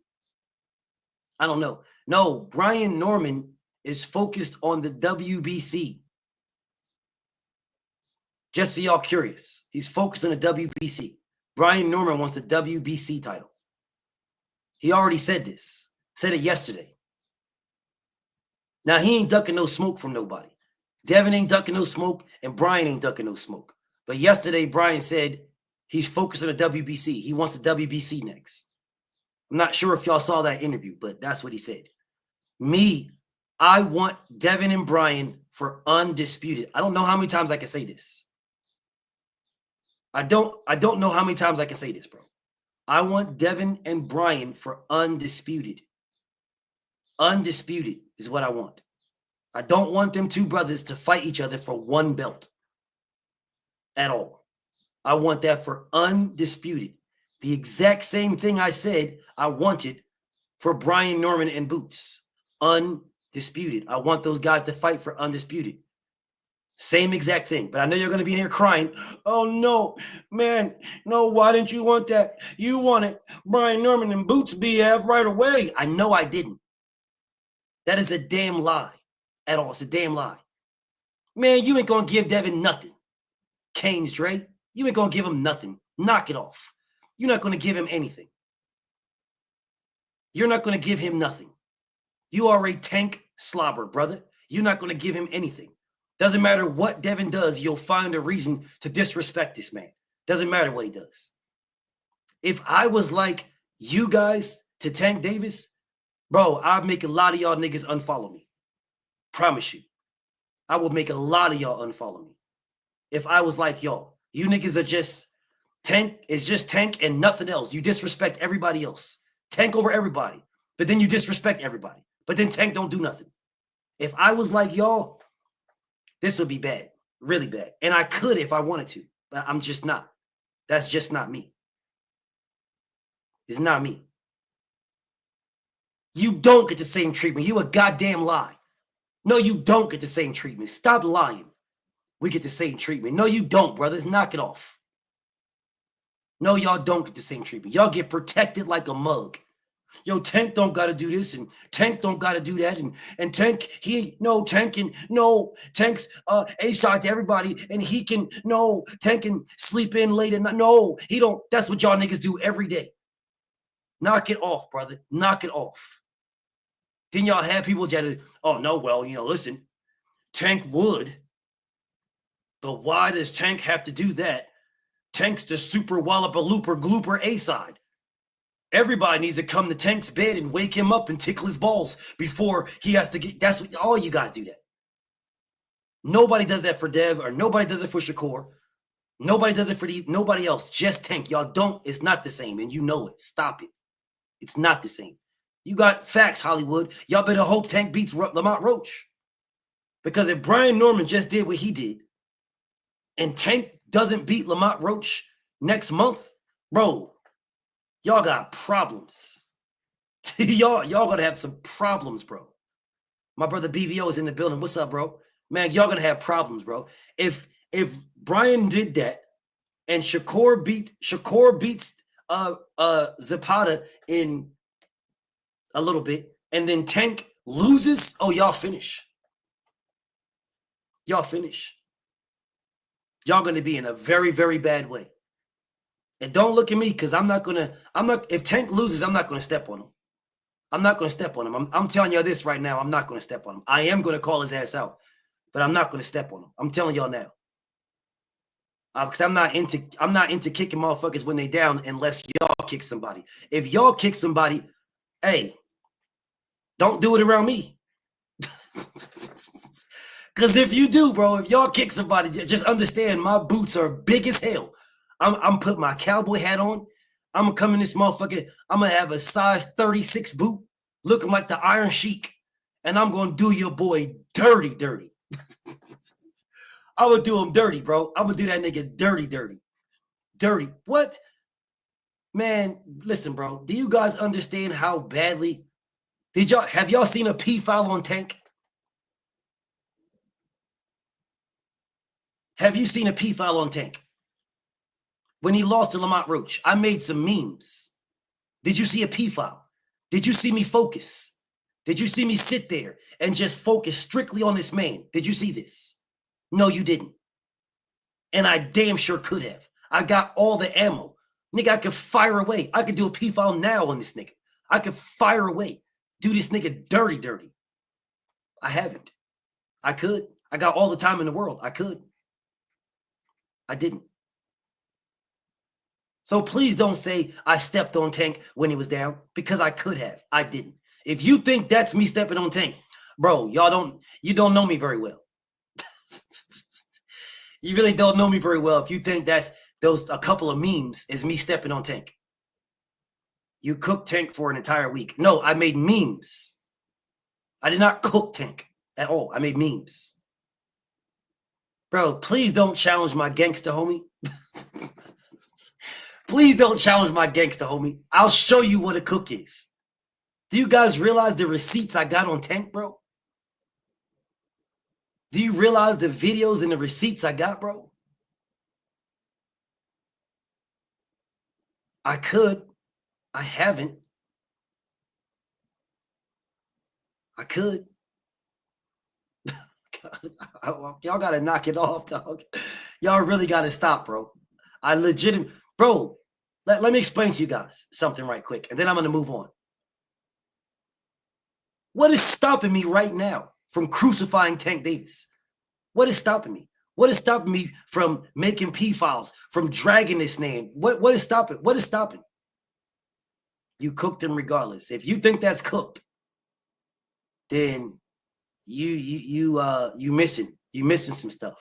Speaker 1: I don't know. No, Brian Norman is focused on the WBC. Just so y'all curious, he's focused on the WBC. Brian Norman wants the WBC title. He already said this. Said it yesterday. Now, he ain't ducking no smoke from nobody. Devin ain't ducking no smoke, and Brian ain't ducking no smoke. But yesterday, Brian said he's focused on the WBC. He wants the WBC next. I'm not sure if y'all saw that interview, but that's what he said. Me, I want Devin and Brian for undisputed. I don't know how many times I can say this. I don't know how many times I can say this, bro. I want Devin and Brian for undisputed. Undisputed is what I want. I don't want them two brothers to fight each other for one belt at all. I want that for undisputed. The exact same thing I said I wanted for Brian Norman and Boots. Undisputed. I want those guys to fight for undisputed. Same exact thing. But I know you're going to be in here crying. Oh, no, man. No, why didn't you want that? You wanted Brian Norman and Boots BF right away. I know I didn't. That is a damn lie at all. It's a damn lie. Man, you ain't going to give Devin nothing. Canes, Dre. You ain't going to give him nothing. Knock it off. You're not going to give him anything. You're not going to give him nothing. You are a tank slobber, brother. You're not going to give him anything. Doesn't matter what Devin does, you'll find a reason to disrespect this man. Doesn't matter what he does. If I was like you guys to Tank Davis, bro, I'd make a lot of y'all niggas unfollow me. Promise you. I would make a lot of y'all unfollow me. If I was like y'all. You niggas are just Tank is just Tank and nothing else. You disrespect everybody else. Tank over everybody. But then you disrespect everybody. But then Tank don't do nothing. If I was like y'all, this would be bad. Really bad. And I could if I wanted to. But I'm just not. That's just not me. It's not me. You don't get the same treatment. You a goddamn lie. No, you don't get the same treatment. Stop lying. We get the same treatment. No, you don't, brothers. Knock it off. No, y'all don't get the same treatment. Y'all get protected like a mug. Yo, Tank don't got to do this, and Tank don't got to do that, and Tank, Tank's A-side to everybody, and he can, no, Tank can sleep in late at night. No, he don't. That's what y'all niggas do every day. Knock it off, brother. Knock it off. Then y'all have people that, oh, no, well, listen, Tank would, but why does Tank have to do that? Tank's the super wallop-a-looper glooper A-side. Everybody needs to come to Tank's bed and wake him up and tickle his balls before he has to get. That's what all you guys do that. Nobody does that for Dev, or nobody does it for Shakur. Nobody does it for nobody else. Just Tank. Y'all don't. It's not the same, and you know it. Stop it. It's not the same. You got facts, Hollywood. Y'all better hope Tank beats Lamont Roach. Because if Brian Norman just did what he did, and Tank doesn't beat Lamont Roach next month, bro, y'all got problems. y'all gonna have some problems, bro. My brother BVO is in the building. What's up, bro? Man, y'all gonna have problems, bro. If Brian did that and Shakur beats Zapata in a little bit, and then Tank loses, oh, y'all finish. Y'all finish. Y'all gonna be in a very, very bad way. And don't look at me, because if Tank loses, I'm not gonna step on him. I'm not gonna step on him. I'm telling y'all this right now. I'm not gonna step on him. I am gonna call his ass out, but I'm not gonna step on him. I'm telling y'all now. Because I'm not into kicking motherfuckers when they down unless y'all kick somebody. If y'all kick somebody, hey, don't do it around me. Because if you do, bro, if y'all kick somebody, just understand my boots are big as hell. I'm putting my cowboy hat on. I'm going to come in this motherfucker. I'm going to have a size 36 boot looking like the Iron Sheik. And I'm going to do your boy dirty. I'm going to do him dirty, bro. I'm going to do that nigga dirty. What? Man, listen, bro. Do you guys understand how badly? Have y'all seen a P file on Tank? Have you seen a P file on Tank? When he lost to Lamont Roach, I made some memes. Did you see a P file? Did you see me focus? Did you see me sit there and just focus strictly on this man? Did you see this? No, you didn't. And I damn sure could have. I got all the ammo. Nigga, I could fire away. I could do a P-file now on this nigga. I could fire away. Do this nigga dirty. I haven't. I could. I got all the time in the world. I could. I didn't. So please don't say I stepped on Tank when he was down, because I could have. I didn't. If you think that's me stepping on Tank, bro, you don't know me very well. You really don't know me very well if you think that's a couple of memes is me stepping on Tank. You cooked Tank for an entire week. No, I made memes. I did not cook Tank at all. I made memes. Bro, please don't challenge my gangster homie. Please don't challenge my gangster homie. I'll show you what a cook is. Do you guys realize the receipts I got on Tank, bro? Do you realize the videos and the receipts I got, bro? I could. I haven't. I could. Y'all got to knock it off, dog. Y'all really got to stop, bro. I legitimately, bro, let me explain to you guys something right quick, and then I'm going to move on. What is stopping me right now from crucifying Tank Davis? What is stopping me? What is stopping me from making P-files, from dragging this name? What is stopping? What is stopping? You cooked him regardless. If you think that's cooked, then you missing some stuff.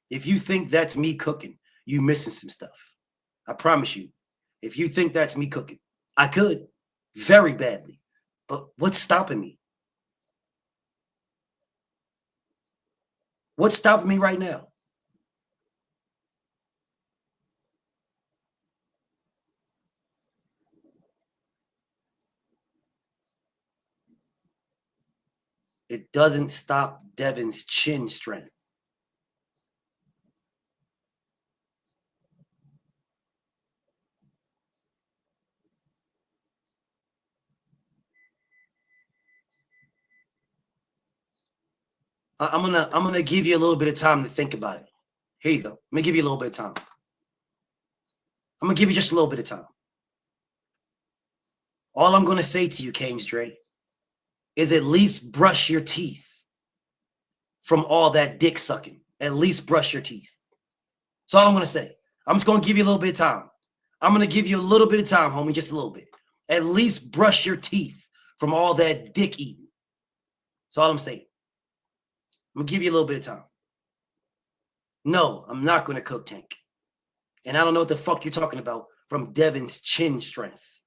Speaker 1: If you think that's me cooking, you missing some stuff. I promise you. If you think that's me cooking, I could very badly. But what's stopping me? What's stopping me right now? It doesn't stop Devin's chin strength. I'm gonna give you a little bit of time to think about it. Here you go. Let me give you a little bit of time. I'm gonna give you just a little bit of time. All I'm gonna say to you, Kames Dre, is at least brush your teeth from all that dick sucking. At least brush your teeth. That's all I'm gonna say. I'm just gonna give you a little bit of time. I'm gonna give you a little bit of time, homie, just a little bit. At least brush your teeth from all that dick eating. That's all I'm saying. I'm gonna give you a little bit of time. No, I'm not gonna cook Tank. And I don't know what the fuck you're talking about from Devin's chin strength.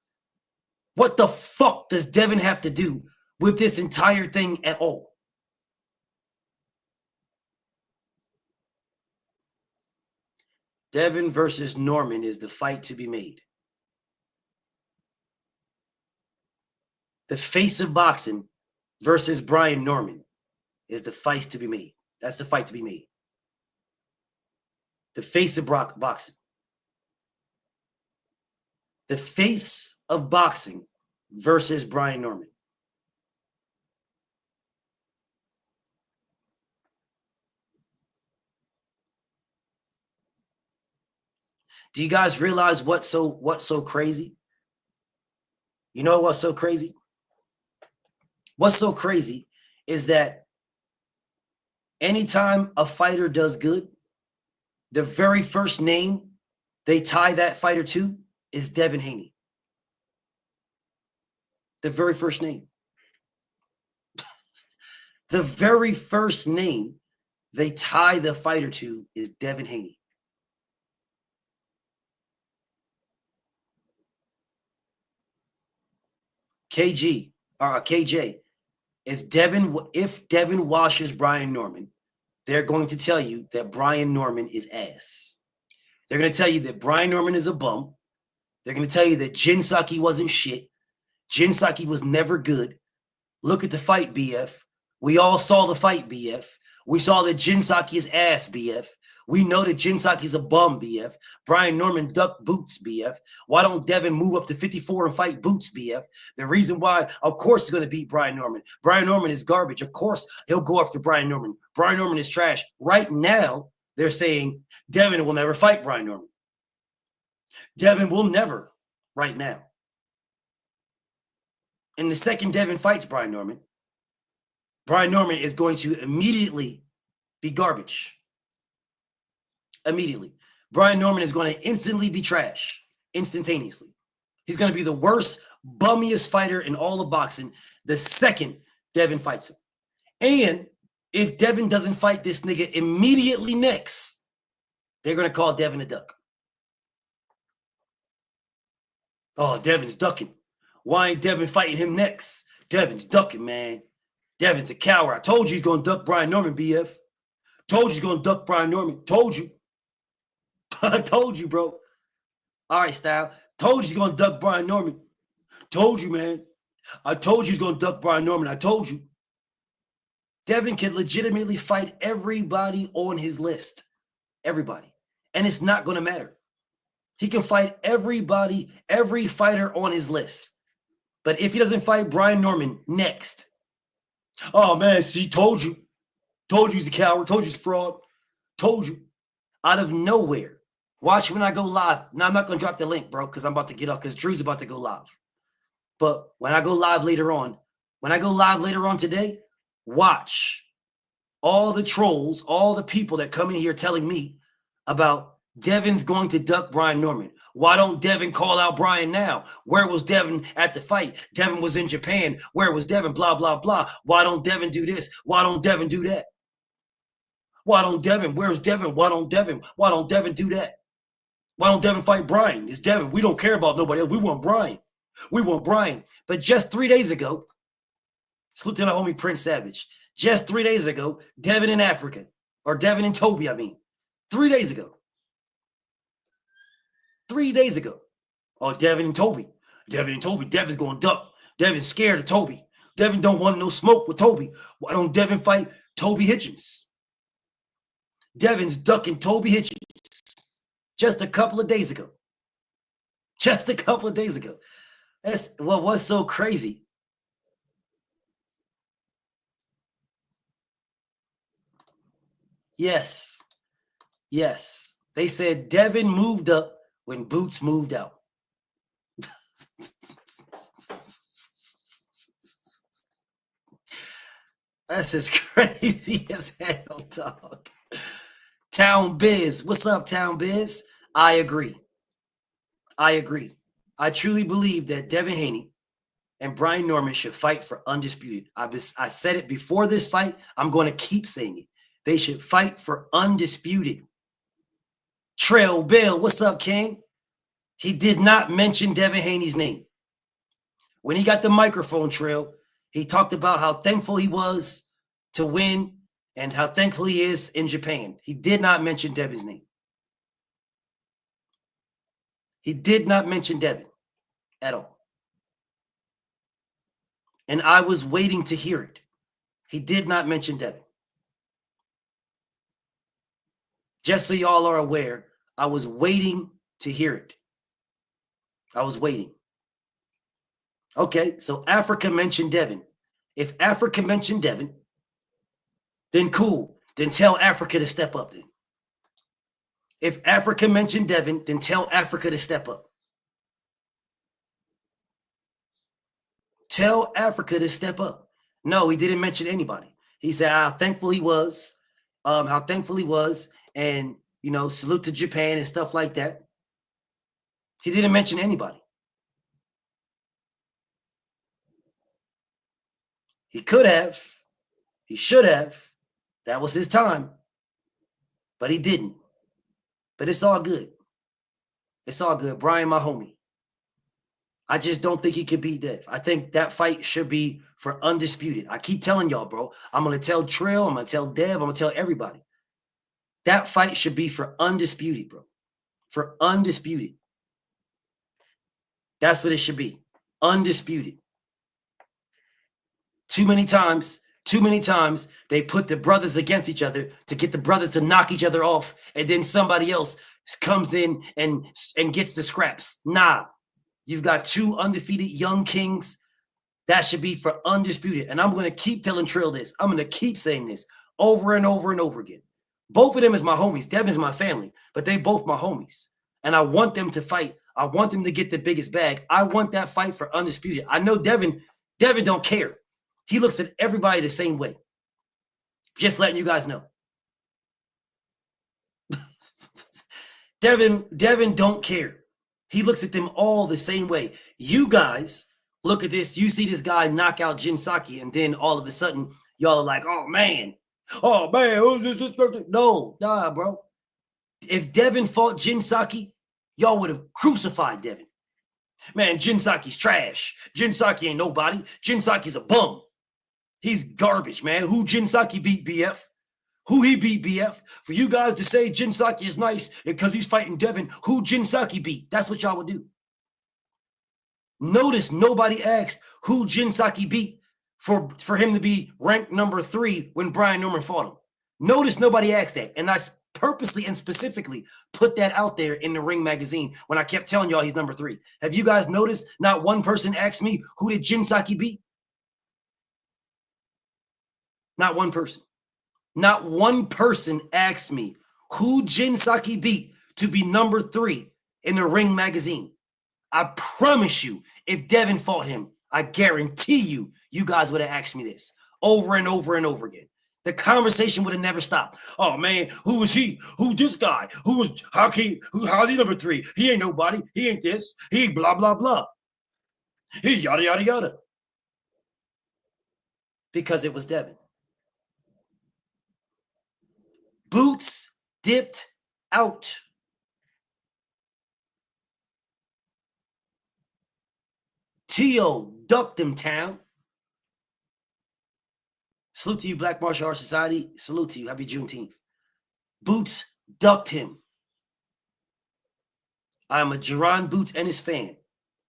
Speaker 1: What the fuck does Devin have to do with this entire thing at all? Devin versus Norman is the fight to be made. The face of boxing versus Brian Norman is the fight to be made. That's the fight to be made. The face of boxing. The face of boxing versus Brian Norman. Do you guys realize what's so crazy? You know what's so crazy? What's so crazy is that anytime a fighter does good, the very first name they tie that fighter to is Devin Haney. The very first name. The very first name they tie the fighter to is Devin Haney. KJ, if Devin washes Brian Norman, they're going to tell you that Brian Norman is ass. They're going to tell you that Brian Norman is a bum. They're going to tell you that Jin Saki wasn't shit. Jin Saki was never good. Look at the fight, BF. We all saw the fight, BF. We saw that Jin Saki is ass, BF. We know that Jin Saki's a bum, BF. Brian Norman ducked Boots, BF. Why don't Devin move up to 54 and fight Boots, BF? The reason why, of course, he's going to beat Brian Norman. Brian Norman is garbage. Of course, he'll go after Brian Norman. Brian Norman is trash. Right now, they're saying Devin will never fight Brian Norman. Devin will never right now. And the second Devin fights Brian Norman is going to immediately be garbage. Immediately. Brian Norman is going to instantly be trash. Instantaneously. He's going to be the worst, bummiest fighter in all of boxing the second Devin fights him. And if Devin doesn't fight this nigga immediately next, they're going to call Devin a duck. Oh, Devin's ducking. Why ain't Devin fighting him next? Devin's ducking, man. Devin's a coward. I told you he's going to duck Brian Norman, BF. Told you he's going to duck Brian Norman. Told you. I told you, bro. All right, Style. Told you he's going to duck Brian Norman. Told you, man. I told you he's going to duck Brian Norman. I told you. Devin can legitimately fight everybody on his list. Everybody. And it's not going to matter. He can fight everybody, every fighter on his list. But if he doesn't fight Brian Norman next, oh, man, see, told you. Told you he's a coward. Told you he's a fraud. Told you. Out of nowhere. Watch when I go live. Now, I'm not going to drop the link, bro, because I'm about to get off, because Drew's about to go live. But when I go live later on, today, watch all the trolls, all the people that come in here telling me about Devin's going to duck Brian Norman. Why don't Devin call out Brian now? Where was Devin at the fight? Devin was in Japan. Where was Devin? Blah, blah, blah. Why don't Devin do this? Why don't Devin do that? Why don't Devin? Where's Devin? Why don't Devin? Why don't Devin do that? Why don't Devin fight Brian? It's Devin. We don't care about nobody else. We want Brian. We want Brian. But just 3 days ago, salute to the homie Prince Savage. Just 3 days ago, Devin in Africa, or Devin and Toby, 3 days ago. 3 days ago. Oh, Devin and Toby. Devin's going to duck. Devin's scared of Toby. Devin don't want no smoke with Toby. Why don't Devin fight Toby Hitchens? Devin's ducking Toby Hitchens just a couple of days ago. Just a couple of days ago. That's what was so crazy. Yes. Yes. They said Devin moved up when Boots moved out. That's as crazy as hell, dog. Town Biz. What's up, Town Biz? I agree. I truly believe that Devin Haney and Brian Norman should fight for undisputed. I said it before this fight. I'm going to keep saying it. They should fight for undisputed. Trail Bill. What's up, King? He did not mention Devin Haney's name. When he got the microphone, Trail, he talked about how thankful he was to win and how thankful he is in Japan. He did not mention Devin's name. He did not mention Devin at all. And I was waiting to hear it. He did not mention Devin. Just so y'all are aware, I was waiting to hear it. I was waiting. Okay, so Africa mentioned Devin. If Africa mentioned Devin, then cool. Then tell Africa to step up then. If Africa mentioned Devin, then tell Africa to step up. Tell Africa to step up. No, he didn't mention anybody. He said how thankful he was, and, you know, salute to Japan and stuff like that. He didn't mention anybody. He could have. He should have. That was his time. But he didn't. But it's all good. It's all good. Brian, my homie. I just don't think he could beat Dev. I think that fight should be for undisputed. I keep telling y'all, bro. I'm going to tell Trill. I'm going to tell Dev. I'm going to tell everybody. That fight should be for undisputed, bro. For undisputed. That's what it should be. Undisputed. Too many times, they put the brothers against each other to get the brothers to knock each other off, and then somebody else comes in and gets the scraps. Nah. You've got two undefeated young kings. That should be for undisputed. And I'm going to keep telling Trill this. I'm going to keep saying this over and over and over again. Both of them is my homies. Devin's my family, but they both my homies. And I want them to fight. I want them to get the biggest bag. I want that fight for undisputed. I know Devin don't care. He looks at everybody the same way. Just letting you guys know. Devin don't care. He looks at them all the same way. You guys look at this. You see this guy knock out Jin Saki, and then all of a sudden, y'all are like, oh, man, who's this? No, nah, bro. If Devin fought Jin Saki, y'all would have crucified Devin. Man, Jin Saki's trash. Jin Saki ain't nobody. Jin Saki's a bum. He's garbage, man. Who Jin Saki beat, BF? Who he beat, BF? For you guys to say Jin Saki is nice because he's fighting Devin, who Jin Saki beat? That's what y'all would do. Notice nobody asked who Jin Saki beat for him to be ranked number 3 when Brian Norman fought him. Notice nobody asked that. And I purposely and specifically put that out there in the Ring magazine when I kept telling y'all he's number 3. Have you guys noticed not one person asked me who did Jin Saki beat? Not one person. Not one person asked me who Jin Saki beat to be number 3 in the Ring magazine. I promise you, if Devin fought him, I guarantee you, you guys would have asked me this over and over and over again. The conversation would have never stopped. Oh man, who is he? Who's this guy? How's he number 3? He ain't nobody. He ain't this. He ain't blah, blah, blah. He yada, yada, yada. Because it was Devin. Boots dipped out. T.O. ducked him, town. Salute to you, Black Martial Arts Society. Salute to you. Happy Juneteenth. Boots ducked him. I am a Jerron Boots Ennis fan,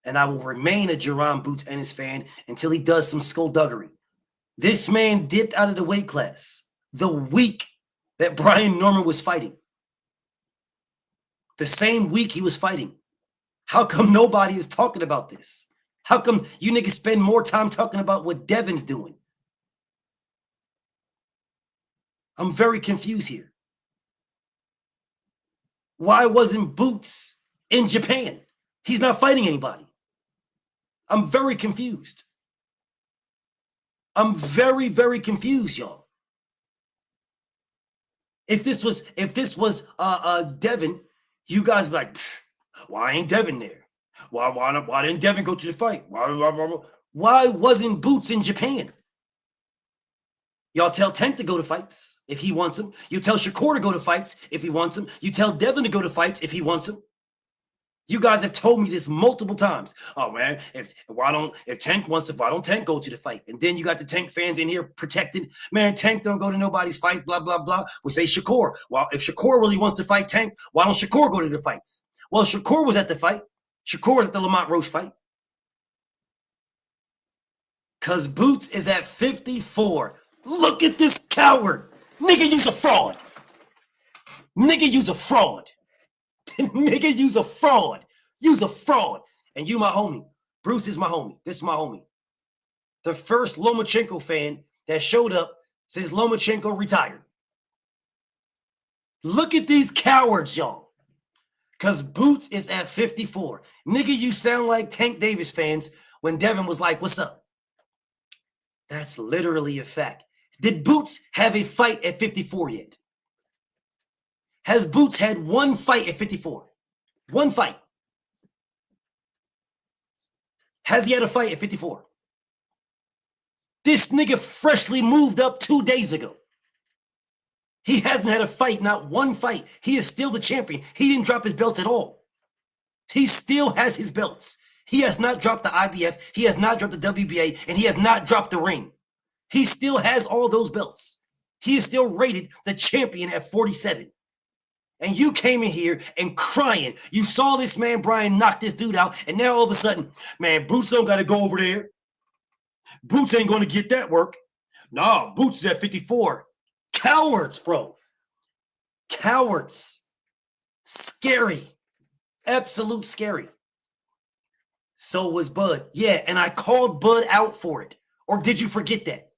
Speaker 1: and I will remain a Jerron Boots Ennis fan until he does some skullduggery. This man dipped out of the weight class the week that Brian Norman was fighting. The same week he was fighting. How come nobody is talking about this? How come you niggas spend more time talking about what Devin's doing? I'm very confused here. Why wasn't Boots in Japan? He's not fighting anybody. I'm very confused. I'm very, very confused, y'all. If this was Devin, you guys be like, why ain't Devin there? Why didn't Devin go to the fight? Why wasn't Boots in Japan? Y'all tell Tank to go to fights if he wants them. You tell Shakur to go to fights if he wants them. You tell Devin to go to fights if he wants them. You guys have told me this multiple times. Oh man, if Tank wants to, why don't Tank go to the fight? And then you got the Tank fans in here protected. Man, Tank don't go to nobody's fight, blah, blah, blah. We say Shakur. Well, if Shakur really wants to fight Tank, why don't Shakur go to the fights? Well, Shakur was at the fight. Shakur was at the Lamont Roche fight. Because Boots is at 54. Look at this coward. Nigga, you's a fraud. Nigga, you's a fraud. Nigga, you's a fraud. You's a fraud. And you my homie. Bruce is my homie. This is my homie. The first Lomachenko fan that showed up since Lomachenko retired. Look at these cowards, y'all. Because Boots is at 54. Nigga, you sound like Tank Davis fans when Devin was like, what's up? That's literally a fact. Did Boots have a fight at 54 yet? Has Boots had one fight at 54? One fight. Has he had a fight at 54? This nigga freshly moved up 2 days ago. He hasn't had a fight, not one fight. He is still the champion. He didn't drop his belts at all. He still has his belts. He has not dropped the IBF. He has not dropped the WBA, and he has not dropped the ring. He still has all those belts. He is still rated the champion at 47. And you came in here and crying. You saw this man, Brian, knock this dude out, and now all of a sudden, man, Boots don't got to go over there. Boots ain't going to get that work. Nah, Boots is at 54. Cowards, bro. Cowards. Scary. Absolute scary. So was Bud. Yeah, and I called Bud out for it. Or did you forget that?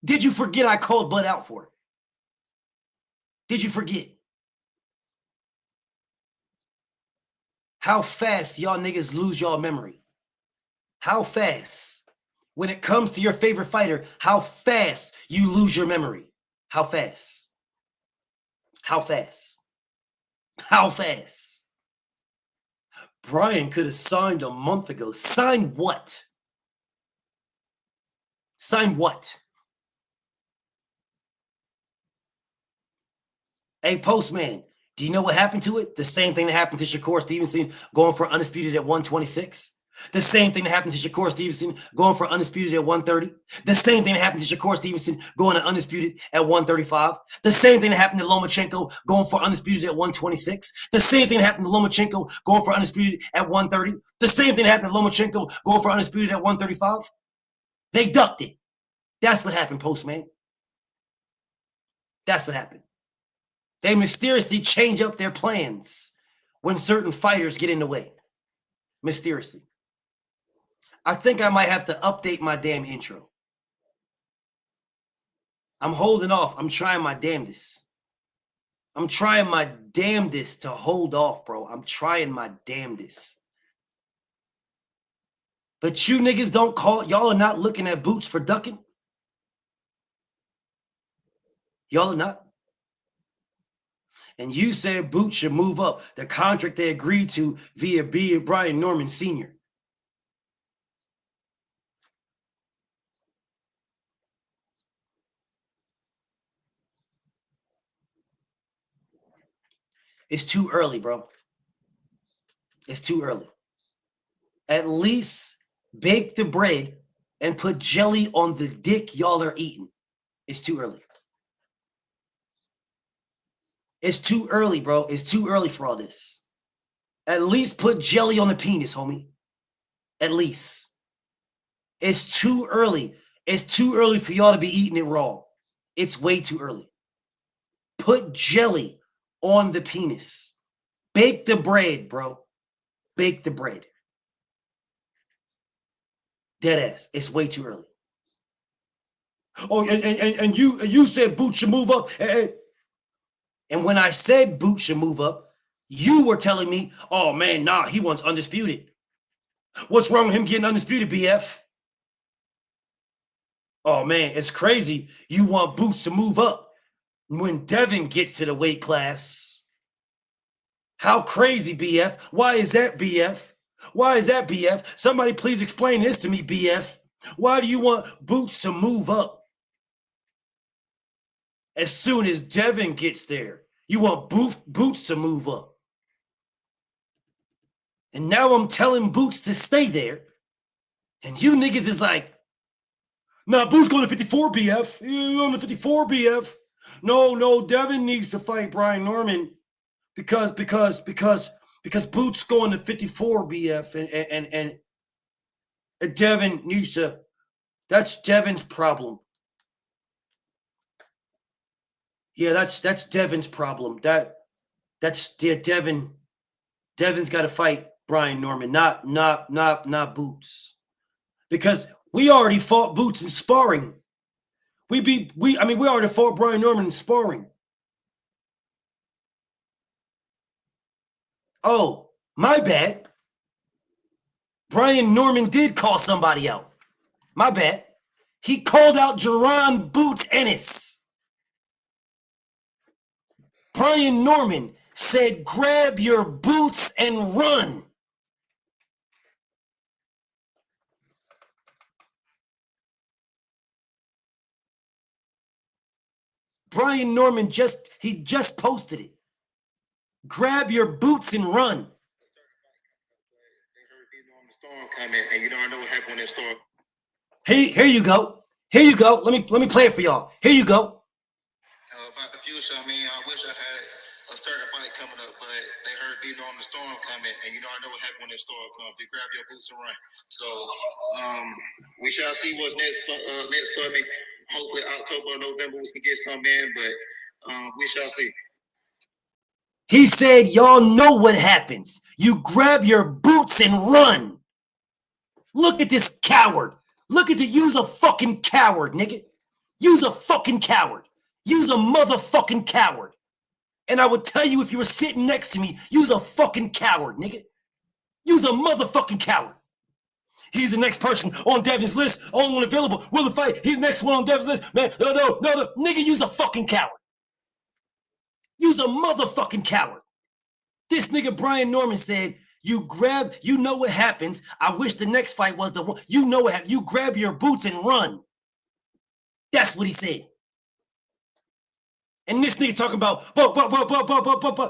Speaker 1: Did you forget I called Bud out for it? Did you forget? How fast y'all niggas lose y'all memory? How fast? When it comes to your favorite fighter, how fast you lose your memory? How fast? How fast? How fast? Brian could have signed a month ago. Sign what? Sign what? Hey, Postman, do you know what happened to it? The same thing that happened to Shakur Stevenson going for undisputed at 126. The same thing that happened to Shakur Stevenson going for undisputed at 130. The same thing that happened to Shakur Stevenson going to undisputed at 135. The same thing that happened to Lomachenko going for undisputed at 126. The same thing that happened to Lomachenko going for undisputed at 130. The same thing that happened to Lomachenko going for undisputed at 135. They ducked it. That's what happened, Postman. That's what happened. They mysteriously change up their plans when certain fighters get in the way. Mysteriously. I think I might have to update my damn intro. I'm holding off. I'm trying my damnedest. I'm trying my damnedest to hold off, bro. I'm trying my damnedest. But you niggas don't call. Y'all are not looking at Boots for ducking. Y'all are not. And you said Boots should move up the contract they agreed to via Brian Norman Sr. It's too early, bro. It's too early. At least bake the bread and put jelly on the dick y'all are eating. It's too early. It's too early, bro. It's too early for all this. At least put jelly on the penis, homie. At least. It's too early. It's too early for y'all to be eating it raw. It's way too early. Put jelly on the penis. Bake the bread, bro. Bake the bread. Deadass. It's way too early. Oh, and you said Boots should move up. And when I said Boots should move up, you were telling me, oh man, nah, he wants undisputed. What's wrong with him getting undisputed, BF? Oh man, it's crazy. You want Boots to move up when Devin gets to the weight class. How crazy, BF? Why is that, BF? Why is that, BF? Somebody please explain this to me, BF. Why do you want Boots to move up? As soon as Devin gets there, you want Boots to move up. And now I'm telling Boots to stay there. And you niggas is like, nah, Boots going to 54, BF. You're going to 54, BF. No, Devin needs to fight Brian Norman because Boots going to 54, BF, and Devin needs to. That's Devin's problem. Yeah, that's Devin's problem. That's Devin's got to fight Brian Norman, not Boots, because we already fought Boots in sparring. We already fought Brian Norman in sparring. Oh, my bad. Brian Norman did call somebody out. My bad. He called out Jerron Boots Ennis. Brian Norman said, grab your boots and run. Brian Norman just posted it. Grab your boots and run. And you don't know what happened when that storm. Here you go. Here you go. Let me play it for y'all. Here you go.
Speaker 2: About the future, I mean, I wish I had a certain fight coming up, but they heard beating on the storm coming, and you know I know what happened when that storm comes. You grab your boots and run. So we shall see what's next for me. Hopefully October or November we can get some in, but we shall see.
Speaker 1: He said, y'all know what happens. You grab your boots and run. Look at this coward. Look at the use a fucking coward, nigga. Use a fucking coward. Use a motherfucking coward. And I would tell you if you were sitting next to me, you's a fucking coward, nigga. You's a motherfucking coward. He's the next person on Devin's list. Only one available. Will the fight. He's the next one on Devin's list. Man, no. Nigga, you's a fucking coward. You's a motherfucking coward. This nigga Brian Norman said, you know what happens. I wish the next fight was the one. You know what happens. You grab your boots and run. That's what he said. And this nigga talking about,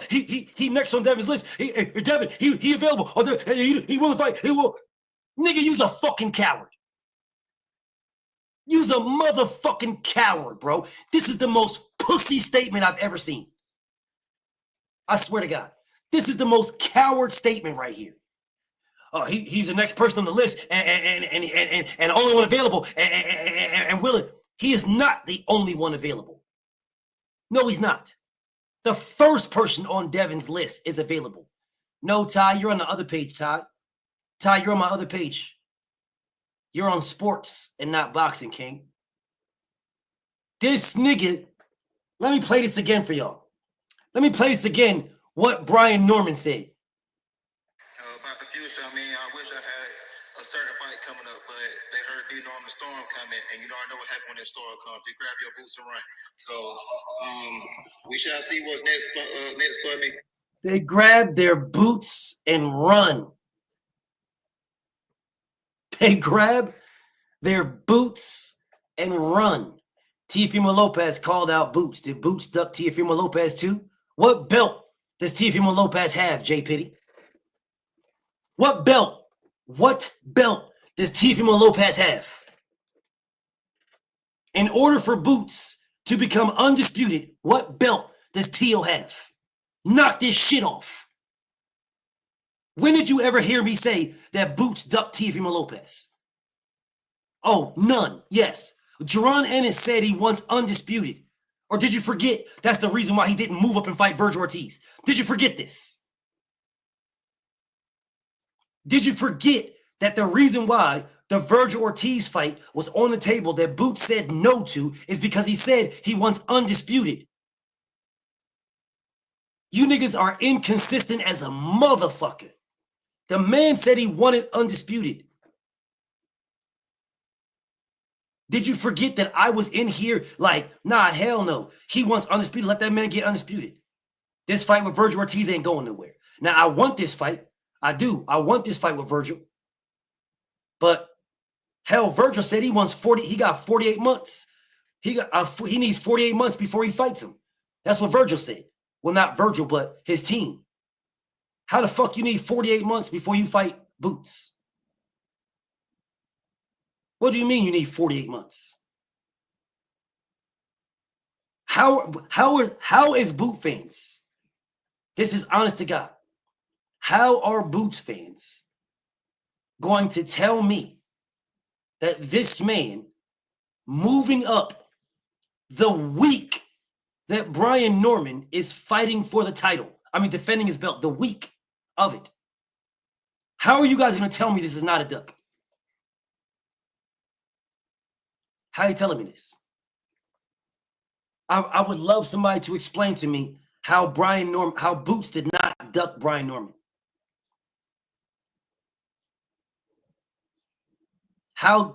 Speaker 1: he next on Devin's list. Devin, he available. Or he will fight. He will. Nigga, you's a fucking coward. You's a motherfucking coward, bro. This is the most pussy statement I've ever seen. I swear to God. This is the most coward statement right here. He's the next person on the list and only one available. And will it? He is not the only one available. No, he's not. The first person on Devin's list is available. No, Ty, you're on the other page, Ty. Ty, you're on my other page. You're on sports and not boxing, King. This nigga, let me play this again for y'all. Let me play this again, what Brian Norman said.
Speaker 2: About the future, I wish I had a certain fight coming up, but they heard beating on the storm coming, and I know what happened when that storm comes. You grab your boots and run. So we shall see what's next for me.
Speaker 1: They grab their boots and run. They grab their boots and run. Teofimo Lopez called out Boots. Did Boots duck Teofimo Lopez too? What belt does Teofimo Lopez have, J. Pitty? What belt does Teofimo Lopez have? In order for Boots to become undisputed, what belt does Teo have? Knock this shit off. When did you ever hear me say that Boots ducked Teofimo Lopez? Oh, none. Yes. Jerron Ennis said he wants undisputed. Or did you forget that's the reason why he didn't move up and fight Virgil Ortiz? Did you forget this? Did you forget that the reason why the Virgil Ortiz fight was on the table that Boots said no to is because he said he wants undisputed? You niggas are inconsistent as a motherfucker. The man said he wanted undisputed. Did you forget that I was in here like, nah, hell no. He wants undisputed. Let that man get undisputed. This fight with Virgil Ortiz ain't going nowhere. Now, I want this fight. I do. I want this fight with Virgil. But hell, Virgil said he wants 40. He got 48 months. He needs 48 months before he fights him. That's what Virgil said. Well, not Virgil, but his team. How the fuck you need 48 months before you fight Boots? What do you mean you need 48 months? How is Boot fans? This is honest to God. How are Boots fans going to tell me that this man moving up the week that Brian Norman is fighting for the title, defending his belt, the week of it? How are you guys going to tell me this is not a duck? How are you telling me this? I would love somebody to explain to me how Boots did not duck Brian Norman.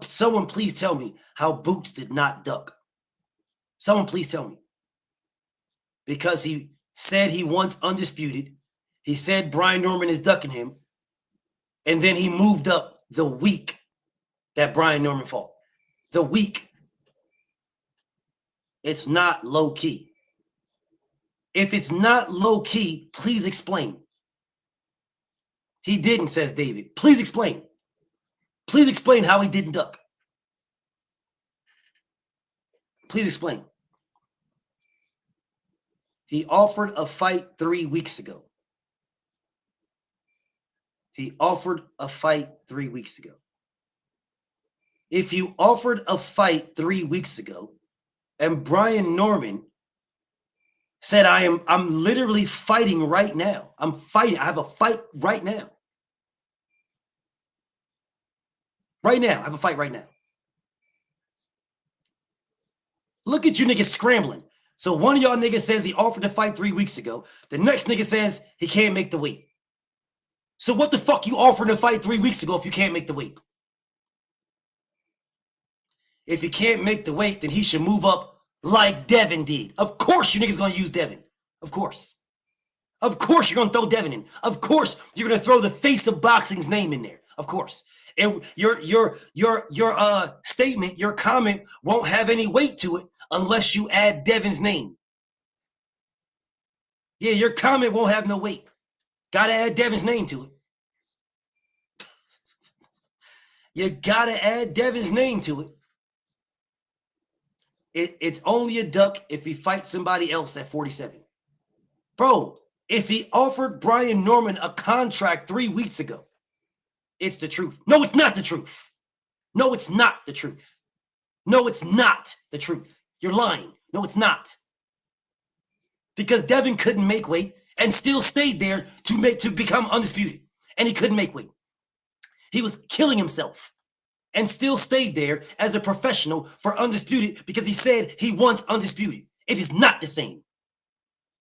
Speaker 1: Someone please tell me how Boots did not duck. Someone please tell me. Because he said he wants undisputed. He said Brian Norman is ducking him. And then he moved up the week that Brian Norman fought. The week. It's not low key. If it's not low key, please explain. He didn't, says David. Please explain. Please explain how he didn't duck. Please explain. He offered a fight 3 weeks ago. He offered a fight 3 weeks ago. If you offered a fight 3 weeks ago, and Brian Norman said, I'm literally fighting right now. I'm fighting. I have a fight right now. Right now. I have a fight right now. Look at you niggas scrambling. So one of y'all niggas says he offered to fight 3 weeks ago. The next nigga says he can't make the weight. So what the fuck you offering to fight 3 weeks ago if you can't make the weight? If he can't make the weight, then he should move up like Devin did. Of course you niggas gonna use Devin. Of course. Of course you're gonna throw Devin in. Of course you're gonna throw the face of boxing's name in there. Of course. And your statement, your comment won't have any weight to it unless you add Devin's name. Yeah, your comment won't have no weight. Gotta add Devin's name to it. You gotta add Devin's name to it. It's only a duck if he fights somebody else at 47. Bro, if he offered Brian Norman a contract 3 weeks ago, it's the truth. No, it's not the truth. No, it's not the truth. No, it's not the truth. You're lying. No, it's not. Because Devin couldn't make weight and still stayed there to become undisputed. And he couldn't make weight. He was killing himself and still stayed there as a professional for undisputed because he said he wants undisputed. It is not the same.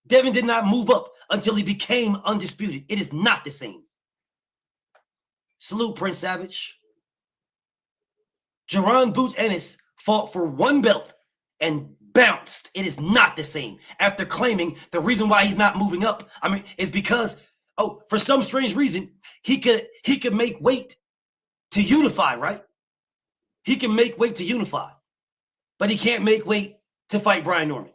Speaker 1: Devin did not move up until he became undisputed. It is not the same. Salute, Prince Savage. Jaron Boots Ennis fought for one belt and bounced. It is not the same. After claiming the reason why he's not moving up, is because, for some strange reason, he could make weight to unify, right? He can make weight to unify, but he can't make weight to fight Brian Norman.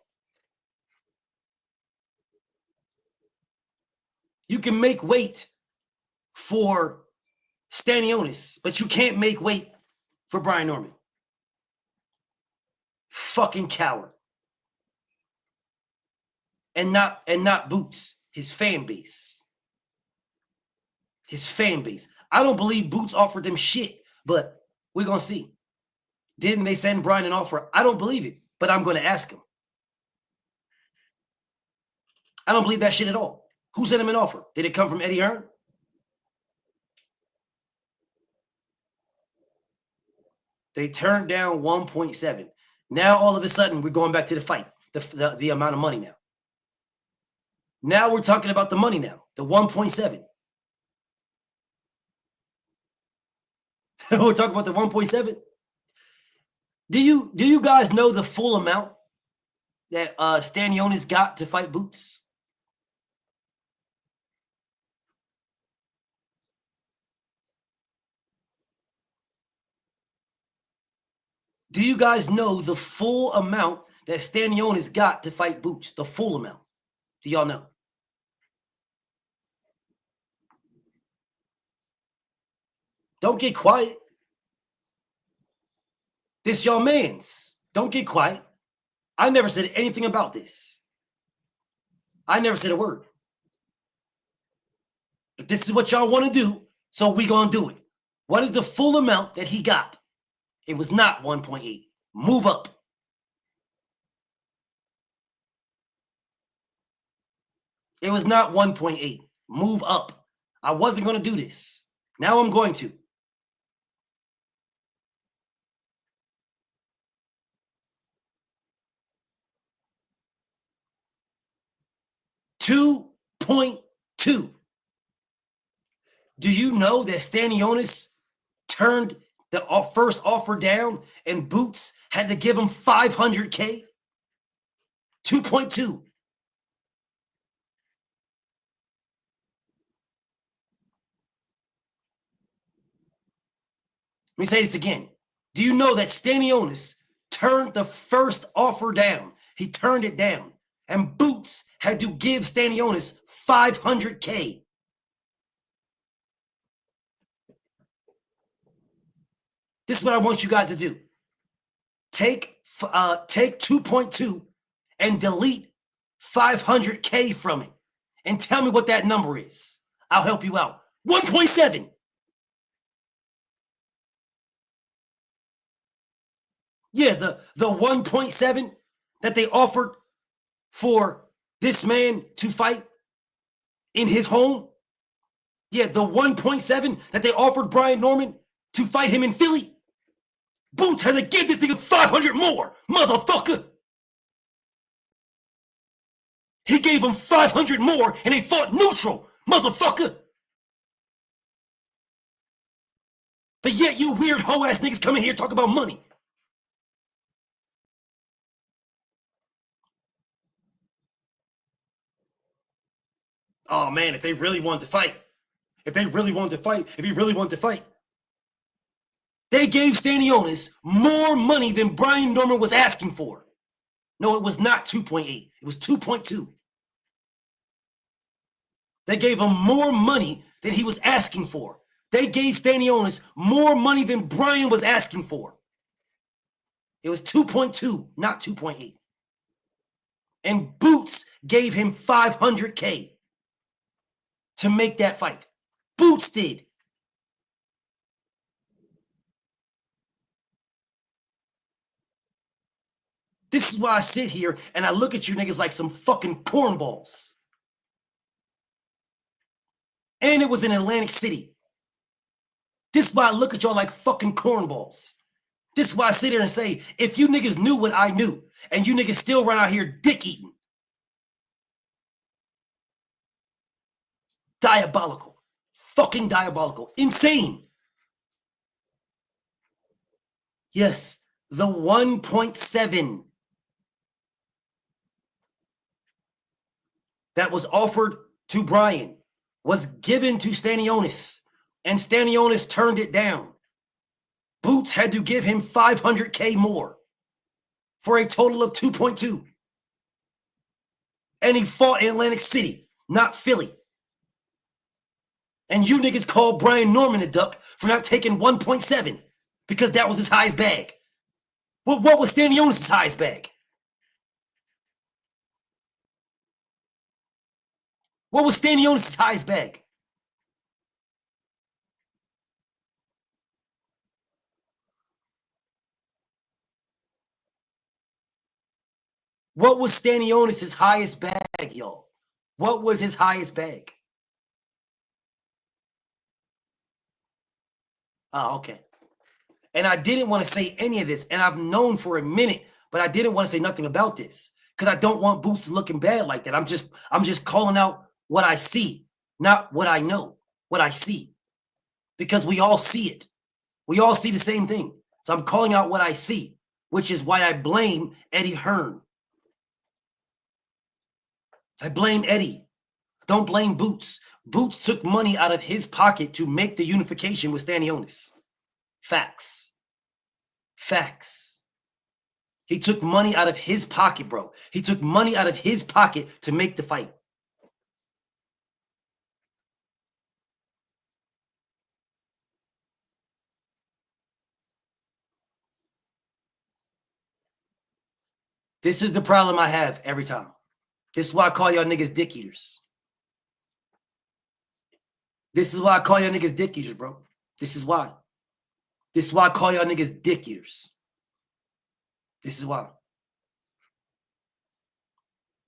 Speaker 1: You can make weight for Stanionis, but you can't make weight for Brian Norman. Fucking coward. And not Boots, his fan base. His fan base. I don't believe Boots offered them shit, but we're going to see. Didn't they send Brian an offer? I don't believe it, but I'm going to ask him. I don't believe that shit at all. Who sent him an offer? Did it come from Eddie Hearn? They turned down 1.7. Now, all of a sudden, we're going back to the fight, the amount of money now. Now we're talking about the money now, the 1.7. We're talking about the 1.7. Do you guys know the full amount that Stanionis got to fight Boots? Do you guys know the full amount that Stanionis got to fight Boots? The full amount. Do y'all know? Don't get quiet. This y'all man's. Don't get quiet. I never said anything about this. I never said a word. But this is what y'all want to do, so we gonna do it. What is the full amount that he got? It was not 1.8. Move up. It was not 1.8. Move up. I wasn't going to do this. Now I'm going to. $2.2. Do you know that Stanionis turned the first offer down and Boots had to give him $500K? 2.2. Let me say this again. Do you know that Stanionis turned the first offer down? He turned it down. And Boots had to give Stanionis $500K. This is what I want you guys to do. Take 2.2 and delete 500K from it. And tell me what that number is. I'll help you out. 1.7. Yeah, the 1.7 that they offered for this man to fight in his home. Yeah, the 1.7 that they offered Brian Norman to fight him in Philly. Boots had to give this nigga 500 more, motherfucker. He gave him 500 more and they fought neutral, motherfucker. But yet you weird hoe-ass niggas come in here talk about money. Oh man, if they really wanted to fight, if he really wanted to fight, they gave Stanionis more money than Brian Norman was asking for. No, it was not 2.8. It was 2.2. They gave him more money than he was asking for. They gave Stanionis more money than Brian was asking for. It was 2.2, not 2.8. And Boots gave him $500K to make that fight. Boots did. This is why I sit here and I look at you niggas like some fucking cornballs. And it was in Atlantic City. This is why I look at y'all like fucking cornballs. This is why I sit here and say, if you niggas knew what I knew, and you niggas still run out here dick eating. Diabolical. Fucking diabolical. Insane. Yes, the 1.7 that was offered to Brian was given to Stanionis, and Stanionis turned it down. Boots had to give him $500K more for a total of 2.2. And he fought in Atlantic City, not Philly. And you niggas called Brian Norman a duck for not taking 1.7 because that was his highest bag. What was Stanionis' highest bag? What was Stanionis' highest bag? What was Stanionis' highest bag, y'all? What was his highest bag? Oh, okay. And I didn't want to say any of this, and I've known for a minute, but I didn't want to say nothing about this because I don't want Boots looking bad like that. I'm just calling out what I see, not what I know, what I see, because we all see it. We all see the same thing. So I'm calling out what I see, which is why I blame Eddie Hearn. I blame Eddie. Don't blame Boots. Boots took money out of his pocket to make the unification with Stanionis. Facts. Facts. He took money out of his pocket, bro. He took money out of his pocket to make the fight. This is the problem I have every time. This is why I call y'all niggas dick eaters. This is why I call y'all niggas dick eaters, bro. This is why. This is why I call y'all niggas dick eaters. This is why.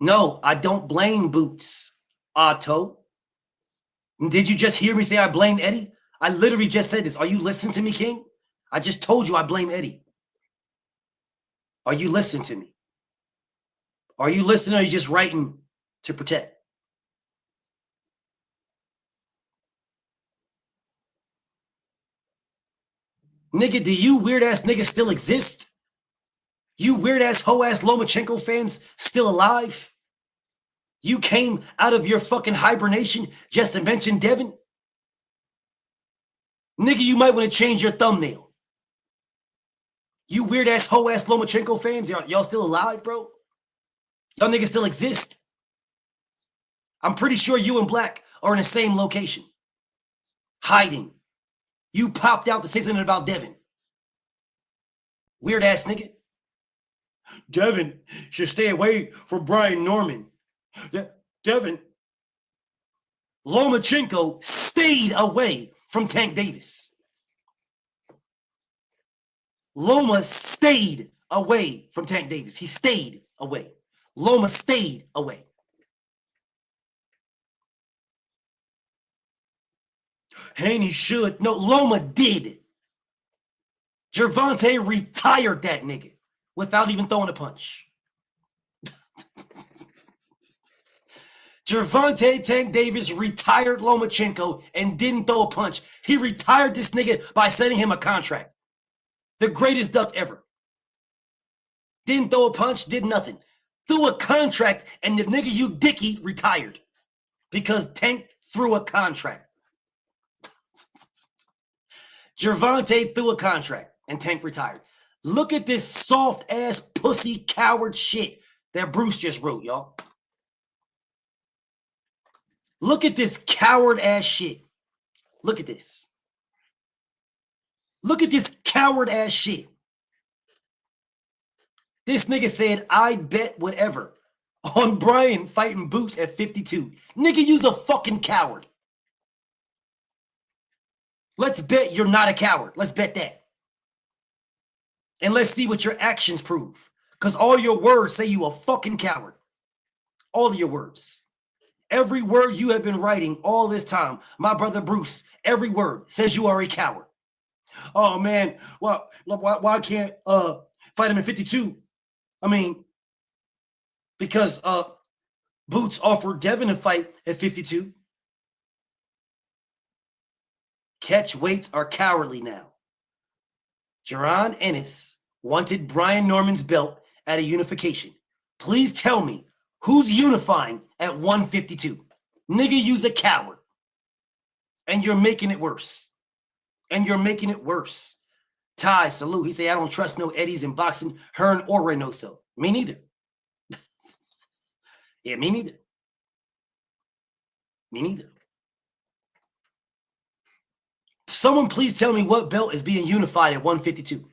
Speaker 1: No, I don't blame Boots, Otto. Did you just hear me say I blame Eddie? I literally just said this. Are you listening to me, King? I just told you I blame Eddie. Are you listening to me? Are you listening or are you just writing to protect? Nigga, do you weird-ass niggas still exist? You weird-ass, hoe-ass Lomachenko fans still alive? You came out of your fucking hibernation just to mention Devin? Nigga, you might want to change your thumbnail. You weird-ass, hoe-ass Lomachenko fans, y'all still alive, bro? Y'all niggas still exist? I'm pretty sure you and Black are in the same location. Hiding. You popped out to say something about Devin. Weird-ass nigga. Devin should stay away from Brian Norman. Devin. Lomachenko stayed away from Tank Davis. Loma stayed away from Tank Davis. He stayed away. Loma stayed away. Haney should. No, Loma did. Gervonta retired that nigga without even throwing a punch. Gervonta Tank Davis retired Lomachenko and didn't throw a punch. He retired this nigga by sending him a contract. The greatest duck ever. Didn't throw a punch, did nothing. Threw a contract, and the nigga you dicky retired because Tank threw a contract. Gervonta threw a contract, and Tank retired. Look at this soft-ass pussy coward shit that Bruce just wrote, y'all. Look at this coward-ass shit. Look at this. Look at this coward-ass shit. This nigga said, I'd bet whatever on Brian fighting Boots at 52. Nigga, you's a fucking coward. Let's bet you're not a coward. Let's bet that. And let's see what your actions prove. Because all your words say you a fucking coward. All of your words. Every word you have been writing all this time, my brother Bruce, every word says you are a coward. Oh, man, well, why can't fight him at 52? I mean, because Boots offered Devin a fight at 52. Catch weights are cowardly now. Jaron Ennis wanted Brian Norman's belt at a unification. Please tell me who's unifying at 152. Nigga, you's a coward. And you're making it worse. And you're making it worse. Ty, salute. He say, I don't trust no Eddies in boxing, Hearn or Reynoso. Me neither. Yeah, me neither. Me neither. Someone please tell me what belt is being unified at 152.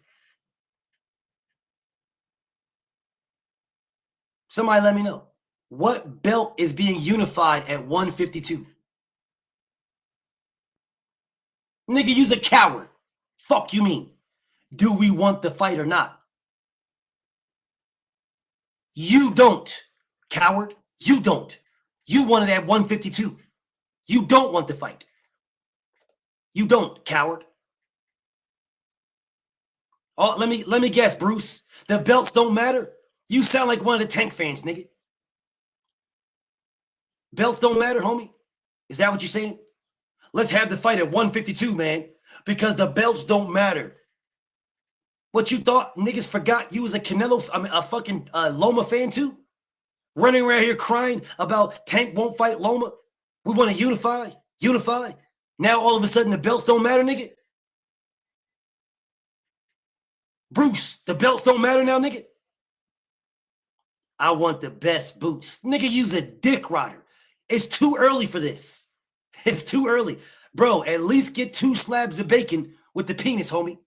Speaker 1: Somebody let me know. What belt is being unified at 152? Nigga, you's a coward. Fuck you mean? Do we want the fight or not? You don't, coward. You don't. You wanted at 152. You don't want the fight. You don't, coward. Oh, let me guess, Bruce. The belts don't matter. You sound like one of the Tank fans, nigga. Belts don't matter, homie. Is that what you're saying? Let's have the fight at 152, man, because the belts don't matter. What you thought niggas forgot you was a Canelo, a fucking Loma fan too? Running around here crying about Tank won't fight Loma. We want to unify. Now all of a sudden the belts don't matter, nigga. Bruce, the belts don't matter now, nigga. I want the best Boots. Nigga, use a dick rider. It's too early for this. It's too early. Bro, at least get 2 slabs of bacon with the penis, homie.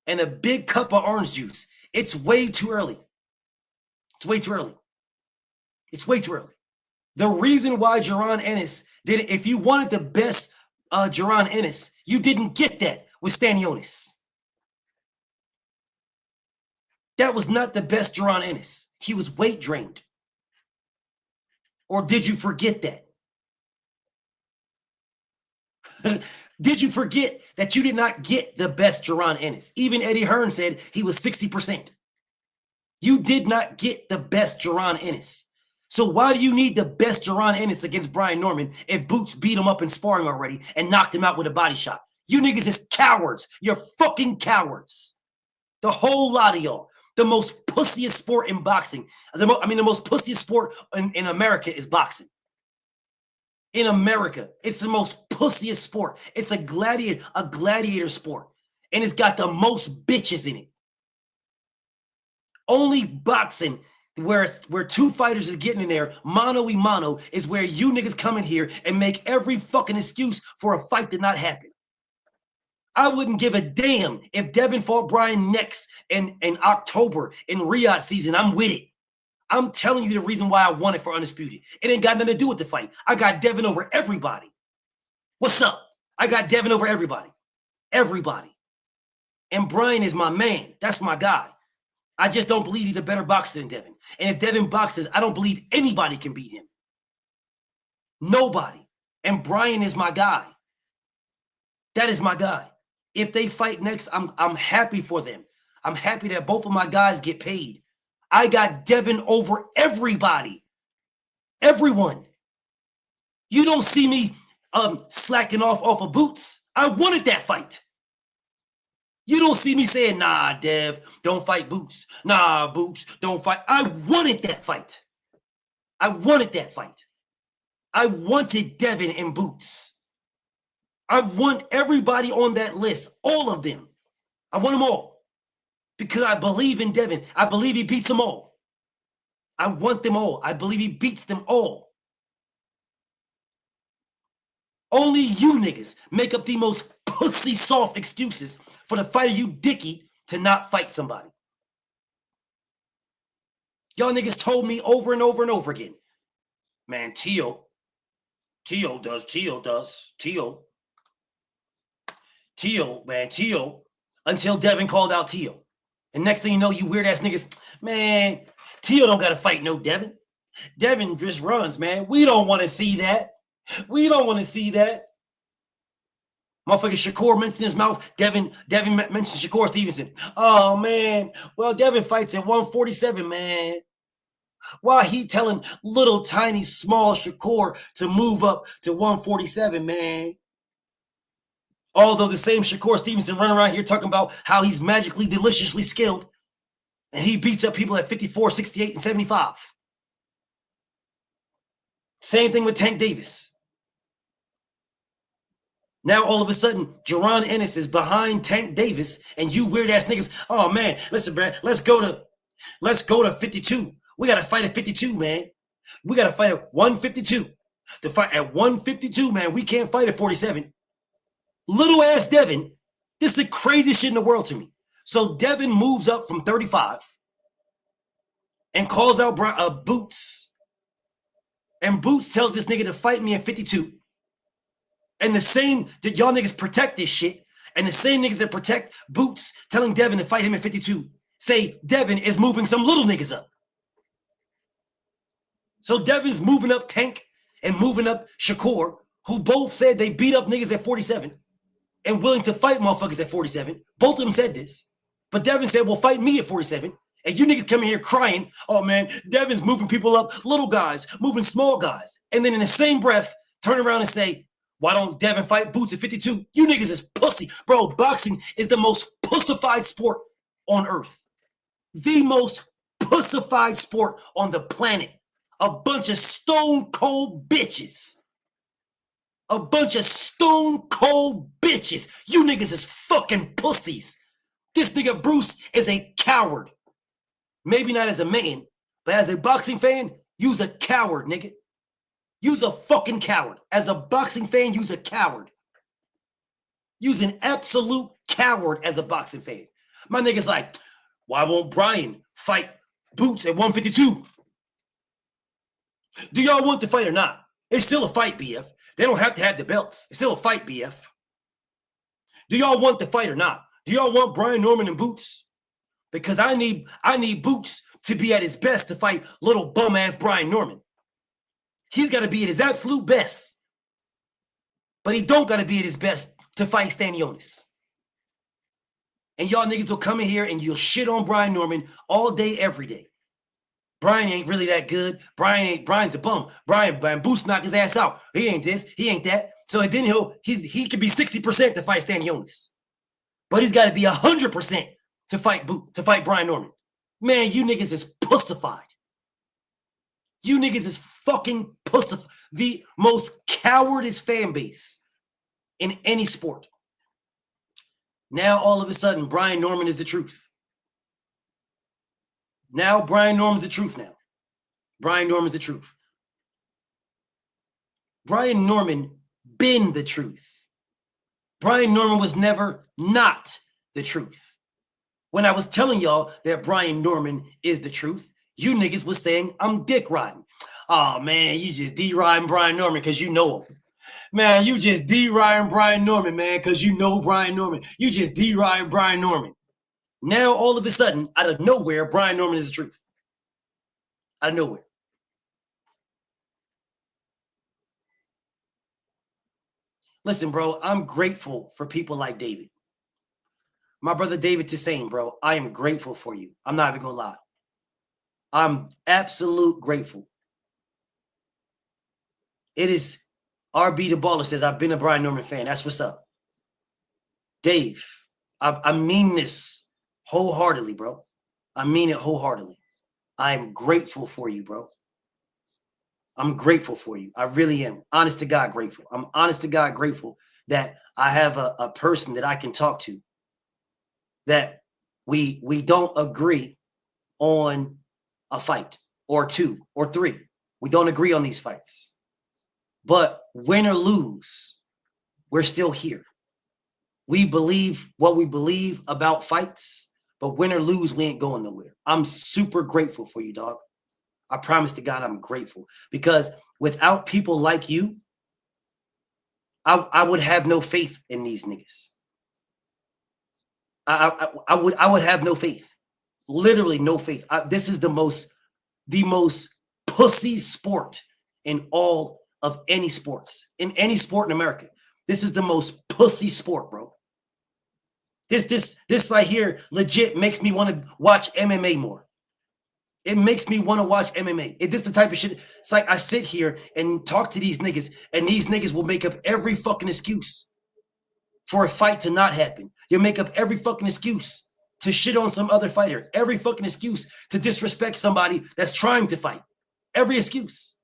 Speaker 1: And a big cup of orange juice. It's way too early. It's way too early. It's way too early. The reason why Jaron Ennis did it, if you wanted the best Jaron Ennis, you didn't get that with Stanionis. That was not the best Jaron Ennis. He was weight drained. Or did you forget that? Did you forget that you did not get the best Jaron Ennis? Even Eddie Hearn said he was 60%. You did not get the best Jaron Ennis. So why do you need the best Jaron Ennis against Brian Norman if Boots beat him up in sparring already and knocked him out with a body shot? You niggas is cowards. You're fucking cowards. The whole lot of y'all. The most pussiest sport in boxing. The most pussiest sport in America is boxing. In America, it's the most pussiest sport. It's a gladiator sport. And it's got the most bitches in it. Only boxing where 2 fighters is getting in there, mano y mano, is where you niggas come in here and make every fucking excuse for a fight to not happen. I wouldn't give a damn if Devin fought Brian next in October in Riyadh season. I'm with it. I'm telling you the reason why I want it for Undisputed. It ain't got nothing to do with the fight. I got Devin over everybody. What's up? I got Devin over everybody. Everybody. And Brian is my man. That's my guy. I just don't believe he's a better boxer than Devin. And if Devin boxes, I don't believe anybody can beat him. Nobody. And Brian is my guy. That is my guy. If they fight next, I'm happy for them. I'm happy that both of my guys get paid. I got Devin over everybody. Everyone. You don't see me slacking off of Boots. I wanted that fight. You don't see me saying, nah, Dev, don't fight Boots. Nah, Boots, don't fight. I wanted that fight. I wanted that fight. I wanted Devin and Boots. I want everybody on that list, all of them. I want them all because I believe in Devin. I believe he beats them all. I want them all. I believe he beats them all. Only you niggas make up the most pussy soft excuses for the fighter you dicky to not fight somebody. Y'all niggas told me over and over and over again, man, Tio does. Tio, man, Tio, until Devin called out Tio. And next thing you know, you weird ass niggas, man, Tio don't got to fight no Devin. Devin just runs, man. We don't want to see that. We don't want to see that. Motherfucker Shakur mentioned his mouth. Devin mentioned Shakur Stevenson. Oh, man. Well, Devin fights at 147, man. Why he telling little, tiny, small Shakur to move up to 147, man? Although the same Shakur Stevenson running around here talking about how he's magically, deliciously skilled, and he beats up people at 54, 68, and 75. Same thing with Tank Davis. Now, all of a sudden, Jaron Ennis is behind Tank Davis, and you weird-ass niggas, oh, man, listen, man, let's go to 52. We got to fight at 52, man. We got to fight at 152. To fight at 152, man, we can't fight at 47. Little-ass Devin, this is the craziest shit in the world to me. So Devin moves up from 35 and calls out Boots. And Boots tells this nigga to fight me at 52. And the same that y'all niggas protect this shit, and the same niggas that protect Boots telling Devin to fight him at 52 say Devin is moving some little niggas up. So Devin's moving up Tank and moving up Shakur, who both said they beat up niggas at 47 and willing to fight motherfuckers at 47. Both of them said this. But Devin said, well, fight me at 47. And you niggas coming here crying, oh, man, Devin's moving people up, little guys, moving small guys. And then in the same breath, turn around and say, why don't Devin fight Boots at 52? You niggas is pussy. Bro, boxing is the most pussified sport on earth. The most pussified sport on the planet. A bunch of stone cold bitches. A bunch of stone cold bitches. You niggas is fucking pussies. This nigga Bruce is a coward. Maybe not as a man, but as a boxing fan, you's a coward, nigga. You's a fucking coward. As a boxing fan, you's a coward. You's an absolute coward as a boxing fan. My nigga's like, why won't Brian fight Boots at 152? Do y'all want the fight or not? It's still a fight, BF. They don't have to have the belts. It's still a fight, BF. Do y'all want the fight or not? Do y'all want Brian Norman and Boots? Because I need Boots to be at his best to fight little bum-ass Brian Norman. He's got to be at his absolute best. But he don't got to be at his best to fight Stanionis. And y'all niggas will come in here and you'll shit on Brian Norman all day, every day. Brian ain't really that good. Brian's a bum. Brian Boots knocked his ass out. He ain't this, he ain't that. So then he could be 60% to fight Stanionis. But he's got to be 100% to fight Brian Norman. Man, you niggas is pussified. You niggas is fucking pussified. The most cowardice fan base in any sport. Now, all of a sudden, Brian Norman is the truth. Now, Brian Norman's the truth now. Brian Norman's the truth. Brian Norman been the truth. Brian Norman was never not the truth. When I was telling y'all that Brian Norman is the truth, you niggas was saying I'm dick riding. Oh, man, you just D-riding Brian Norman because you know him. Man, you just D-riding Brian Norman, man, because you know Brian Norman. You just D-riding Brian Norman. Now, all of a sudden, out of nowhere, Brian Norman is the truth. Out of nowhere. Listen, bro, I'm grateful for people like David. My brother David Tisane, bro, I am grateful for you. I'm not even going to lie. I'm absolute grateful. It is RB the Baller says, I've been a Brian Norman fan. That's what's up. Dave, I mean this wholeheartedly, bro. I mean it wholeheartedly. I'm grateful for you, bro. I'm grateful for you. I really am. Honest to God, grateful. I'm honest to God grateful that I have a person that I can talk to, that we don't agree on a fight or two or three. We don't agree on these fights. But win or lose, we're still here. We believe what we believe about fights, but win or lose, we ain't going nowhere. I'm super grateful for you, dog. I promise to God I'm grateful, because without people like you, I would have no faith in these niggas. I would have no faith. Literally no faith. This is the most pussy sport in all of any sports, in any sport in America. This is the most pussy sport, bro. This right here legit makes me want to watch MMA more. It makes me want to watch MMA. This the type of shit. It's like I sit here and talk to these niggas, and these niggas will make up every fucking excuse for a fight to not happen. You'll make up every fucking excuse to shit on some other fighter. Every fucking excuse to disrespect somebody that's trying to fight. Every excuse.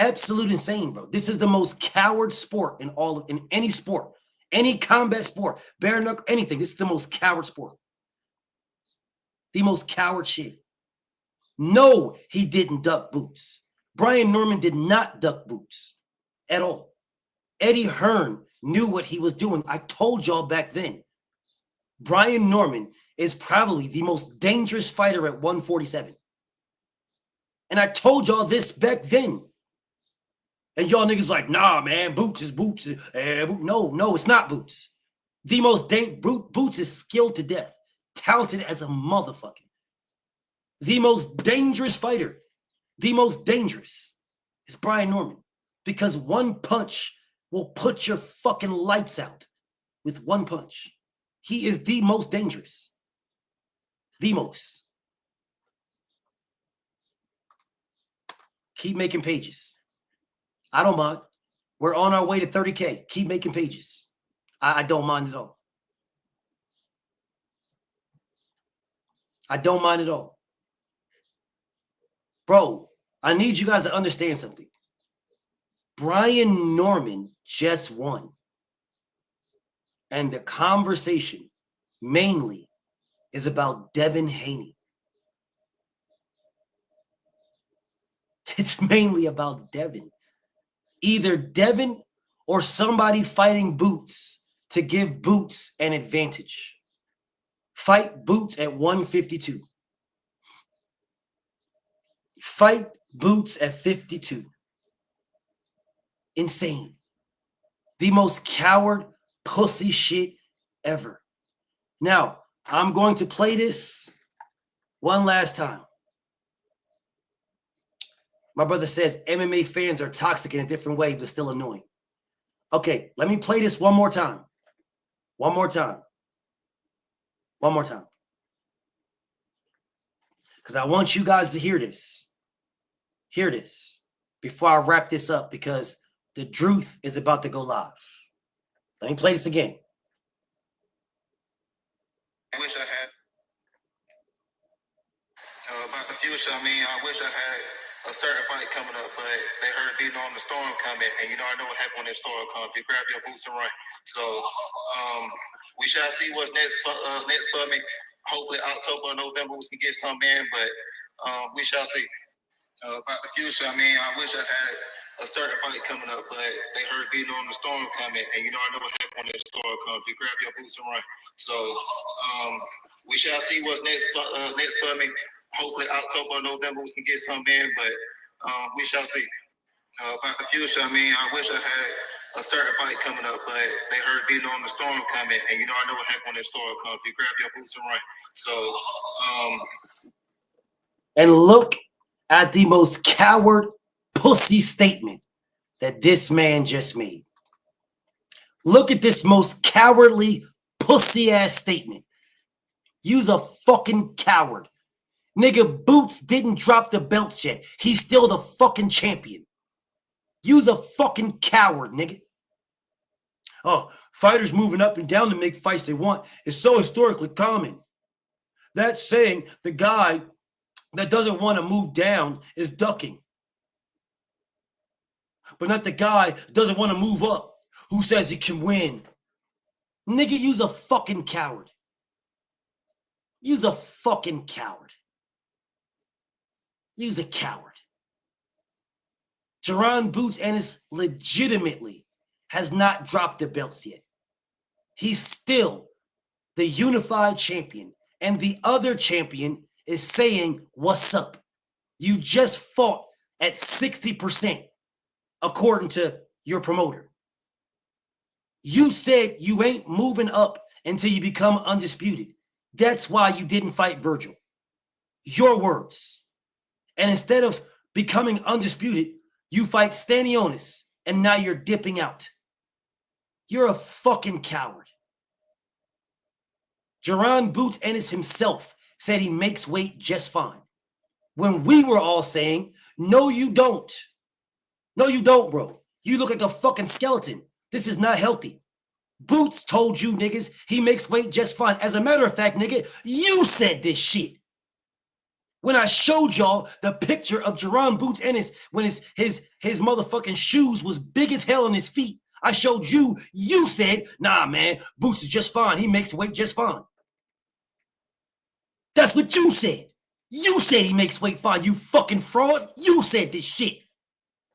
Speaker 1: Absolute insane, bro. This is the most coward sport in any sport, any combat sport, bare knuckle, anything. This is the most coward sport. The most coward shit. No, he didn't duck boots. Brian Norman did not duck boots at all. Eddie Hearn knew what he was doing. I told y'all back then. Brian Norman is probably the most dangerous fighter at 147. And I told y'all this back then. And y'all niggas like, nah, man, Boots is Boots. No, it's not Boots. The most Boots is skilled to death, talented as a motherfucker. The most dangerous fighter, the most dangerous is Brian Norman, because one punch will put your fucking lights out. With one punch. He is the most dangerous. The most. Keep making pages. I don't mind. We're on our way to 30K. Keep making pages. I don't mind at all. I don't mind at all. Bro, I need you guys to understand something. Brian Norman just won. And the conversation mainly is about Devin Haney. It's mainly about Devin. Either Devin or somebody fighting Boots to give Boots an advantage. Fight Boots at 152. Fight Boots at 52. Insane. The most coward pussy shit ever. Now, I'm going to play this one last time. My brother says MMA fans are toxic in a different way, but still annoying. Okay, let me play this one more time. One more time. One more time. Because I want you guys to hear this. Hear this before I wrap this up, because the truth is about to go live. Let me play this again.
Speaker 2: I wish I had about the future. I mean, I wish I had a certain fight coming up, but they heard beating on the storm coming, and you know I know what happened when that storm comes. You grab your boots and run. So we shall see what's next for me. Hopefully October or November we can get some in, but we shall see. About the future, I mean, I wish I had a certain fight coming up, but they heard beating on the storm coming, and you know I know what happened when that storm comes. You grab your boots and run. So we shall see what's next for me. Hopefully October or November we can get some in, but we shall see. About the future, I mean, I wish I had a certain fight coming up, but they heard beating on the storm coming, and you know I know what happened when that storm comes. You grab your boots and run. So
Speaker 1: and look at the most coward pussy statement that this man just made. Look at this most cowardly pussy ass statement. You's a fucking coward. Nigga, Boots didn't drop the belts yet. He's still the fucking champion. You's a fucking coward, nigga. Oh, fighters moving up and down to make fights they want is so historically common. That's saying the guy that doesn't want to move down is ducking. But not the guy that doesn't want to move up who says he can win. Nigga, you's a fucking coward. You's a fucking coward. You's a coward. Jaron Boots Ennis legitimately has not dropped the belts yet. He's still the unified champion. And the other champion is saying, what's up? You just fought at 60%, according to your promoter. You said you ain't moving up until you become undisputed. That's why you didn't fight Virgil. Your words. And instead of becoming undisputed, you fight Stanionis, and now you're dipping out. You're a fucking coward. Jaron Boots Ennis himself said he makes weight just fine. When we were all saying, no, you don't. No, you don't, bro. You look like a fucking skeleton. This is not healthy. Boots told you niggas he makes weight just fine. As a matter of fact, nigga, you said this shit. When I showed y'all the picture of Jaron Boots Ennis when his motherfucking shoes was big as hell on his feet, I showed you, you said, nah, man, Boots is just fine. He makes weight just fine. That's what you said. You said he makes weight fine, you fucking fraud. You said this shit.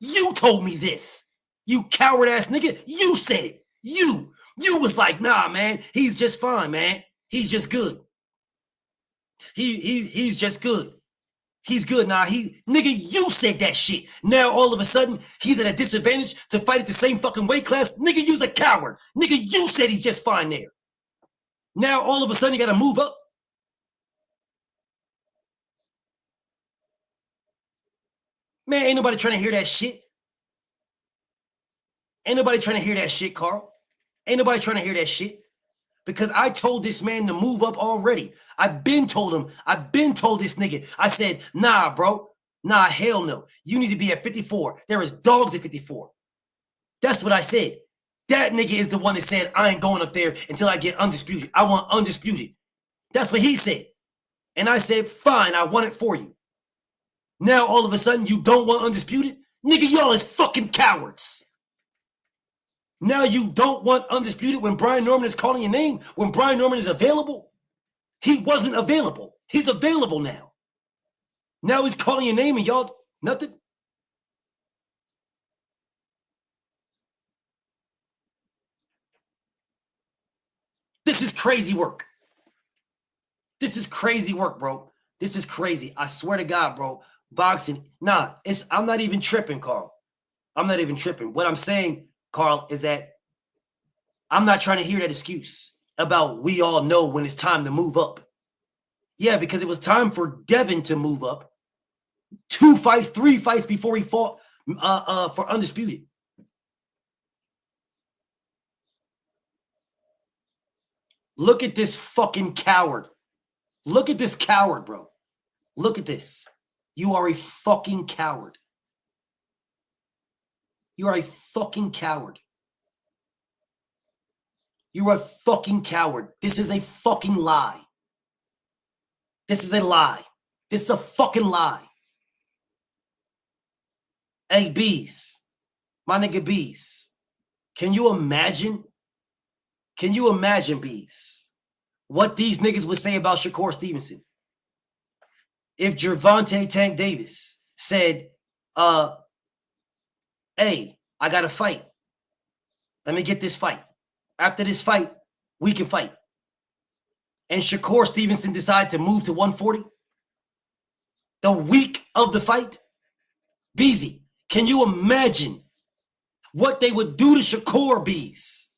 Speaker 1: You told me this. You coward ass nigga. You said it. You was like, nah, man, he's just fine, man. He's just good. He's just good. He's good. Nah, nigga, you said that shit. Now all of a sudden, he's at a disadvantage to fight at the same fucking weight class. Nigga, you's a coward. Nigga, you said he's just fine there. Now all of a sudden, you gotta move up. Man, ain't nobody trying to hear that shit. Ain't nobody trying to hear that shit, Carl. Ain't nobody trying to hear that shit. Because I told this man to move up already. I've been told this nigga. I said, nah, bro. Nah, hell no. You need to be at 54. There is dogs at 54. That's what I said. That nigga is the one that said, I ain't going up there until I get undisputed. I want undisputed. That's what he said. And I said, fine, I want it for you. Now, all of a sudden, you don't want undisputed? Nigga, y'all is fucking cowards. Now you don't want undisputed when Brian Norman is calling your name? When Brian Norman is available? He wasn't available. He's available now. Now he's calling your name and y'all, nothing? This is crazy work. This is crazy work, bro. This is crazy. I swear to God, bro. Boxing, nah, I'm not even tripping, Carl. I'm not even tripping. What I'm saying, Carl, is that I'm not trying to hear that excuse about we all know when it's time to move up. Yeah, because it was time for Devin to move up 2 fights, 3 fights before he fought for undisputed. Look at this fucking coward. Look at this coward, bro. Look at this. You are a fucking coward. You are a fucking coward. You are a fucking coward. This is a fucking lie. This is a lie. This is a fucking lie. Hey, Bees. My nigga Bees. Can you imagine? Can you imagine, Bees, what these niggas would say about Shakur Stevenson? If Gervonta Tank Davis said, hey, I got to fight. Let me get this fight. After this fight, we can fight. And Shakur Stevenson decided to move to 140 the week of the fight. Beezy, can you imagine what they would do to Shakur, Bees?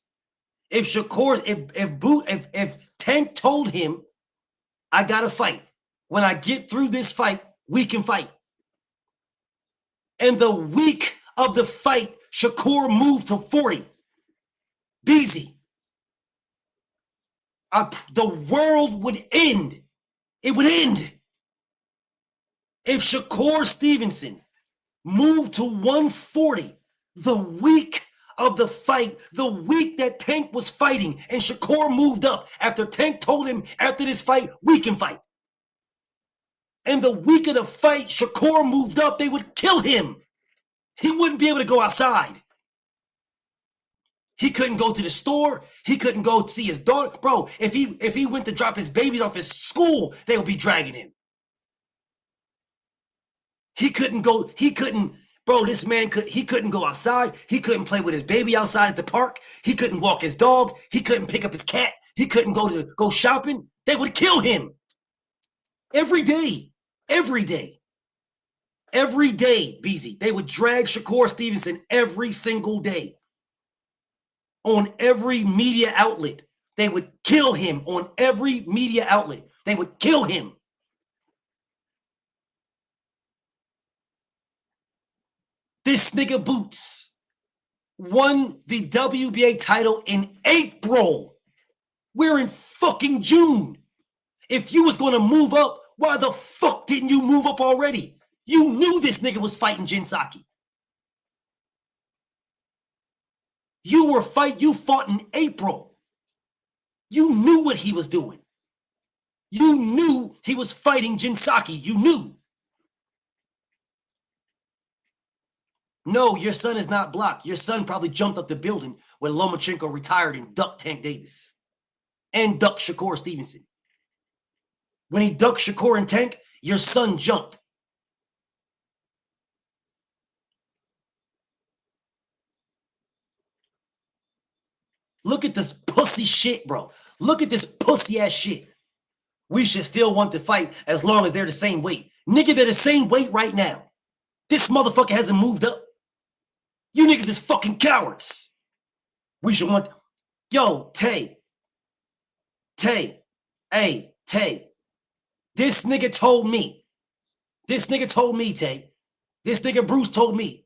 Speaker 1: If Shakur, if Tank told him, I gotta fight. When I get through this fight, we can fight. And the week of the fight, Shakur moved to 40. Beezy. The world would end. It would end. If Shakur Stevenson moved to 140 the week of the fight, the week that Tank was fighting, and Shakur moved up after Tank told him after this fight, we can fight. And the week of the fight, Shakur moved up, they would kill him. He wouldn't be able to go outside. He couldn't go to the store. He couldn't go see his daughter. Bro, if he went to drop his babies off his school, they would be dragging him. He couldn't go, this man couldn't go outside. He couldn't play with his baby outside at the park. He couldn't walk his dog. He couldn't pick up his cat. He couldn't go shopping. They would kill him. Every day, BZ. They would drag Shakur Stevenson every single day. On every media outlet. They would kill him on every media outlet. They would kill him. This nigga Boots won the WBA title in April. We're in fucking June. If you was going to move up, why the fuck didn't you move up already? You knew this nigga was fighting Sasaki. You fought in April. You knew what he was doing. You knew he was fighting Sasaki. You knew. No, your son is not blocked. Your son probably jumped up the building when Lomachenko retired and ducked Tank Davis and ducked Shakur Stevenson. When he ducked Shakur and Tank, your son jumped. Look at this pussy shit, bro. Look at this pussy ass shit. We should still want to fight as long as they're the same weight. Nigga, they're the same weight right now. This motherfucker hasn't moved up. You niggas is fucking cowards. We should want... Yo, Tay. Hey, Tay. This nigga told me, Tay. This nigga Bruce told me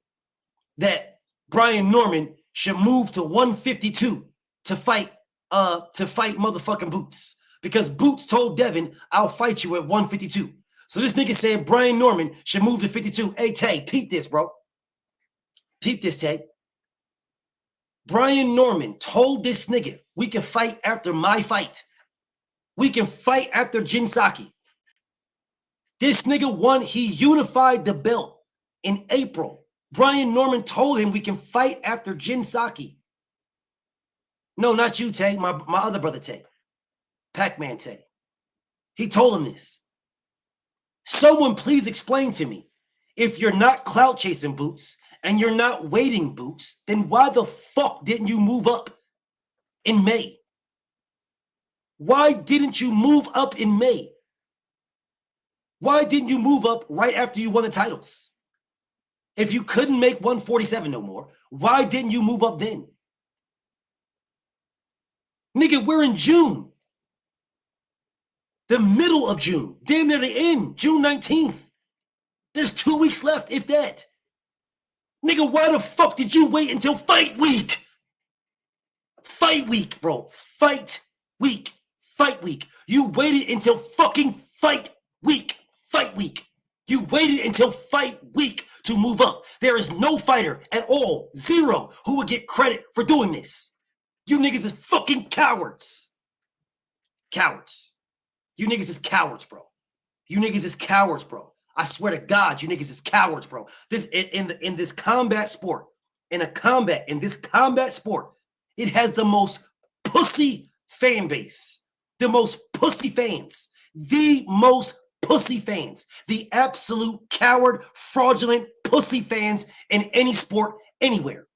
Speaker 1: that Brian Norman should move to 152 to fight motherfucking Boots. Because Boots told Devin, I'll fight you at 152. So this nigga said Brian Norman should move to 52. Hey, Tay, peep this, bro. Peep this, Tay. Brian Norman told this nigga, we can fight after my fight. We can fight after Sasaki. This nigga won, he unified the belt in April. Brian Norman told him we can fight after Sasaki. No, not you, Tay. My other brother, Tay. Pac-Man Tay. He told him this. Someone please explain to me, if you're not clout chasing Boots and you're not waiting Boots, then why the fuck didn't you move up in May? Why didn't you move up in May? Why didn't you move up right after you won the titles? If you couldn't make 147 no more, why didn't you move up then? Nigga, we're in June. The middle of June. Damn near the end. June 19th. There's 2 weeks left, if that. Nigga, why the fuck did you wait until fight week? Fight week, bro. Fight week. Fight week. You waited until fucking fight week. Fight week. You waited until fight week to move up. There is no fighter at all, zero, who would get credit for doing this. You niggas is fucking cowards. Cowards. You niggas is cowards, bro. You niggas is cowards, bro. I swear to God, you niggas is cowards, bro. This in this combat sport, in this combat sport, it has the most pussy fan base. The most pussy fans. The most pussy fans. The absolute coward, fraudulent pussy fans in any sport, anywhere.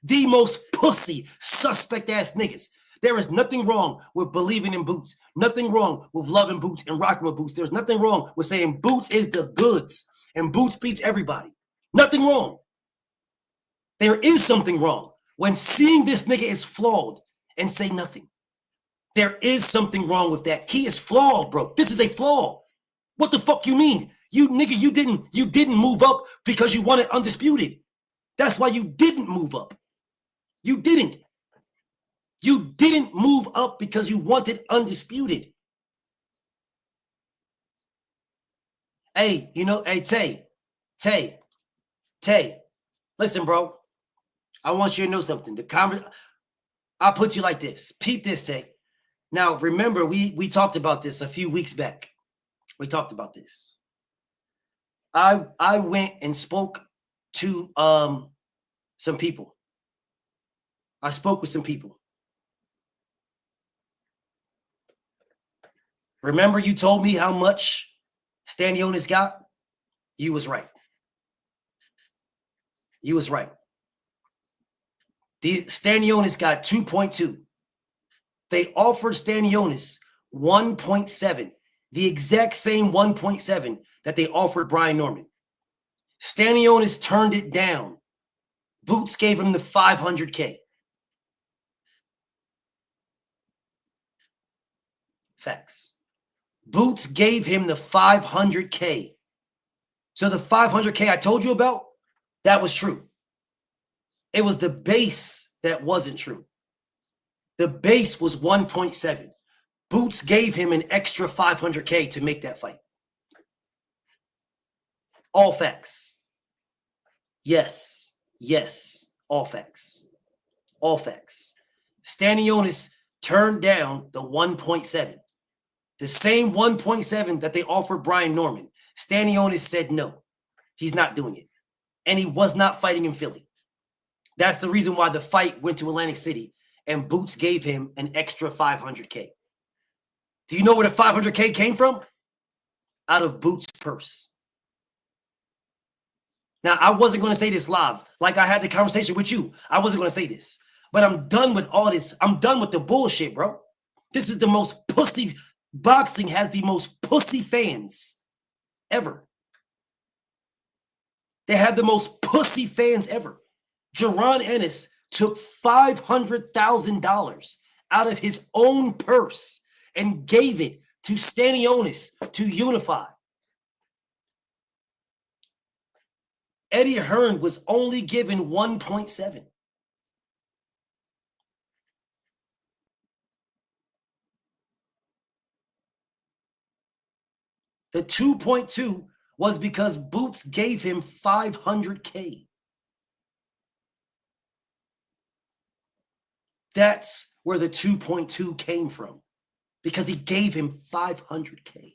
Speaker 1: The most pussy, suspect ass niggas. There is nothing wrong with believing in Boots. Nothing wrong with loving Boots and rocking with Boots. There's nothing wrong with saying Boots is the goods and Boots beats everybody. Nothing wrong. There is something wrong when seeing this nigga is flawed and say nothing. There is something wrong with that. He is flawed, bro. This is a flaw. What the fuck you mean? You nigga, you didn't move up because you wanted undisputed. That's why you didn't move up. You didn't. You didn't move up because you wanted undisputed. Hey, hey, Tay, listen, bro. I want you to know something. I'll put you like this. Peep this, Tay. Now, remember, we talked about this a few weeks back. We talked about this. I went and spoke to some people. I spoke with some people. Remember, you told me how much Stanionis got? You was right. You was right. Stanionis got 2.2. They offered Stanionis 1.7, the exact same 1.7 that they offered Brian Norman. Stanionis turned it down. Boots gave him the 500K. Facts. Boots gave him the 500K. So the 500K I told you about, that was true. It was the base that wasn't true. The base was 1.7. Boots gave him an extra 500K to make that fight. All facts. Yes. All facts. All facts. Stanionis turned down the 1.7. The same 1.7 that they offered Brian Norman. Stanionis said no. He's not doing it. And he was not fighting in Philly. That's the reason why the fight went to Atlantic City and Boots gave him an extra 500K. Do you know where the 500K came from? Out of Boots' purse. Now, I wasn't going to say this live. Like I had the conversation with you. I wasn't going to say this. But I'm done with all this. I'm done with the bullshit, bro. This is the most pussy. Boxing has the most pussy fans ever. They have the most pussy fans ever. Jaron Ennis took $500,000 out of his own purse and gave it to Stanionis to unify. Eddie Hearn was only given 1.7. The 2.2 was because Boots gave him 500K. That's where the 2.2 came from, because he gave him 500K.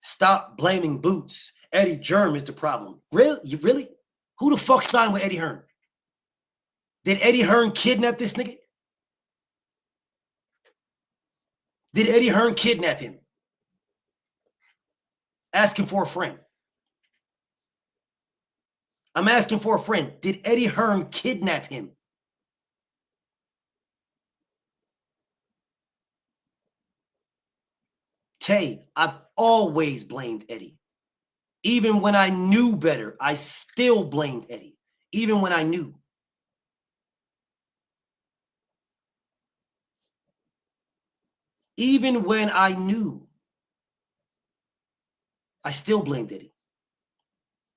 Speaker 1: Stop blaming Boots. Eddie Germ is the problem. Really? Who the fuck signed with Eddie Hearn? Did Eddie Hearn kidnap this nigga? Did Eddie Hearn kidnap him? Asking for a friend. I'm asking for a friend. Did Eddie Hearn kidnap him? Tay, I've always blamed Eddie. Even when I knew better, I still blamed Eddie. Even when I knew. Even when I knew, I still blamed Eddie.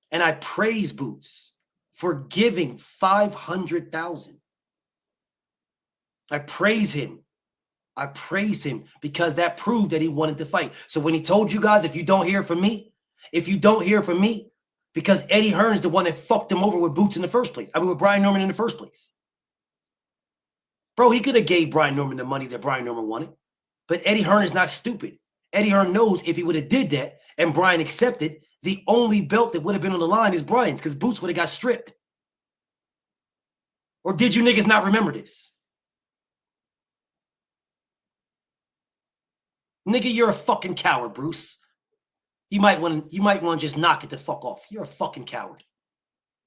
Speaker 1: And I praise Boots for giving 500,000. I praise him. I praise him because that proved that he wanted to fight. So when he told you guys, if you don't hear from me, because Eddie Hearn is the one that fucked him over with Boots in the first place. I mean, with Brian Norman in the first place. Bro, he could have gave Brian Norman the money that Brian Norman wanted. But Eddie Hearn is not stupid. Eddie Hearn knows if he would have did that and Brian accepted, the only belt that would have been on the line is Brian's, because Boots would have got stripped. Or did you niggas not remember this? Nigga, you're a fucking coward, Bruce. You might want to just knock it the fuck off. You're a fucking coward.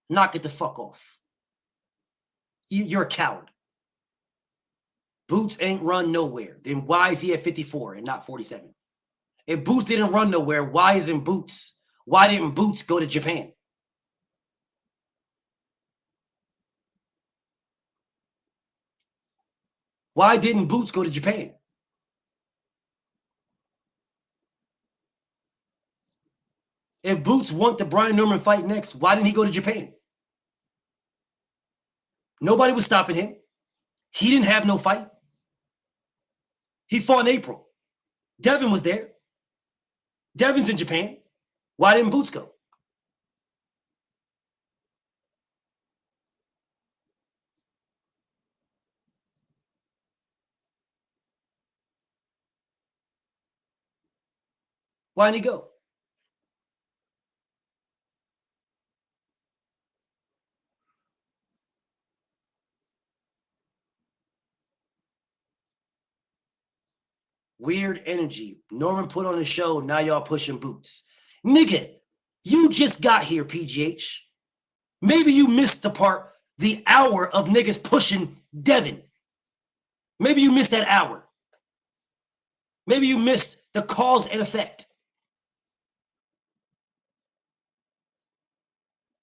Speaker 1: Knock it the fuck off. You're a coward. Boots ain't run nowhere. Then why is he at 54 and not 47? If Boots didn't run nowhere, why didn't Boots go to Japan? Why didn't Boots go to Japan? If Boots want the Brian Norman fight next, why didn't he go to Japan? Nobody was stopping him. He didn't have no fight. He fought in April. Devin was there. Devin's in Japan. Why didn't Boots go? Why didn't he go? Weird energy. Norman put on the show. Now y'all pushing Boots. Nigga, you just got here, PGH. Maybe you missed the hour of niggas pushing Devin. Maybe you missed that hour. Maybe you missed the cause and effect.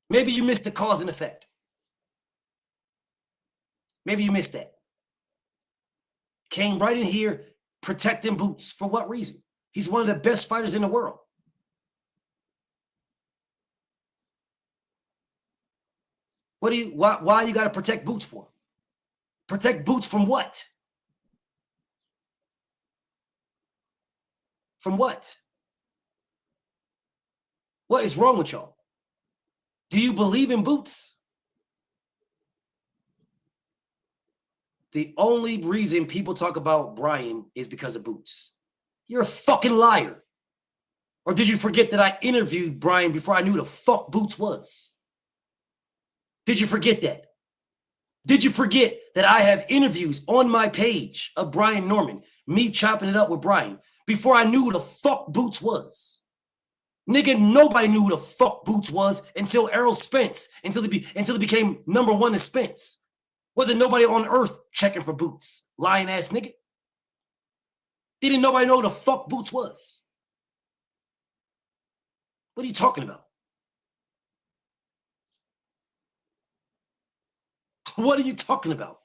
Speaker 1: Maybe you missed the cause and effect. Maybe you missed that. Came right in here protecting Boots. For what reason? He's one of the best fighters in the world. Why you got to protect Boots for? Protect Boots from what? From what? What is wrong with y'all? Do you believe in Boots? The only reason people talk about Brian is because of Boots. You're a fucking liar. Or did you forget that I interviewed Brian before I knew who the fuck Boots was? Did you forget that? Did you forget that I have interviews on my page of Brian Norman, me chopping it up with Brian, before I knew who the fuck Boots was? Nigga, nobody knew who the fuck Boots was until Errol Spence, until he became number one in Spence. Wasn't nobody on earth checking for Boots. Lying ass nigga. Didn't nobody know who the fuck Boots was? What are you talking about? What are you talking about?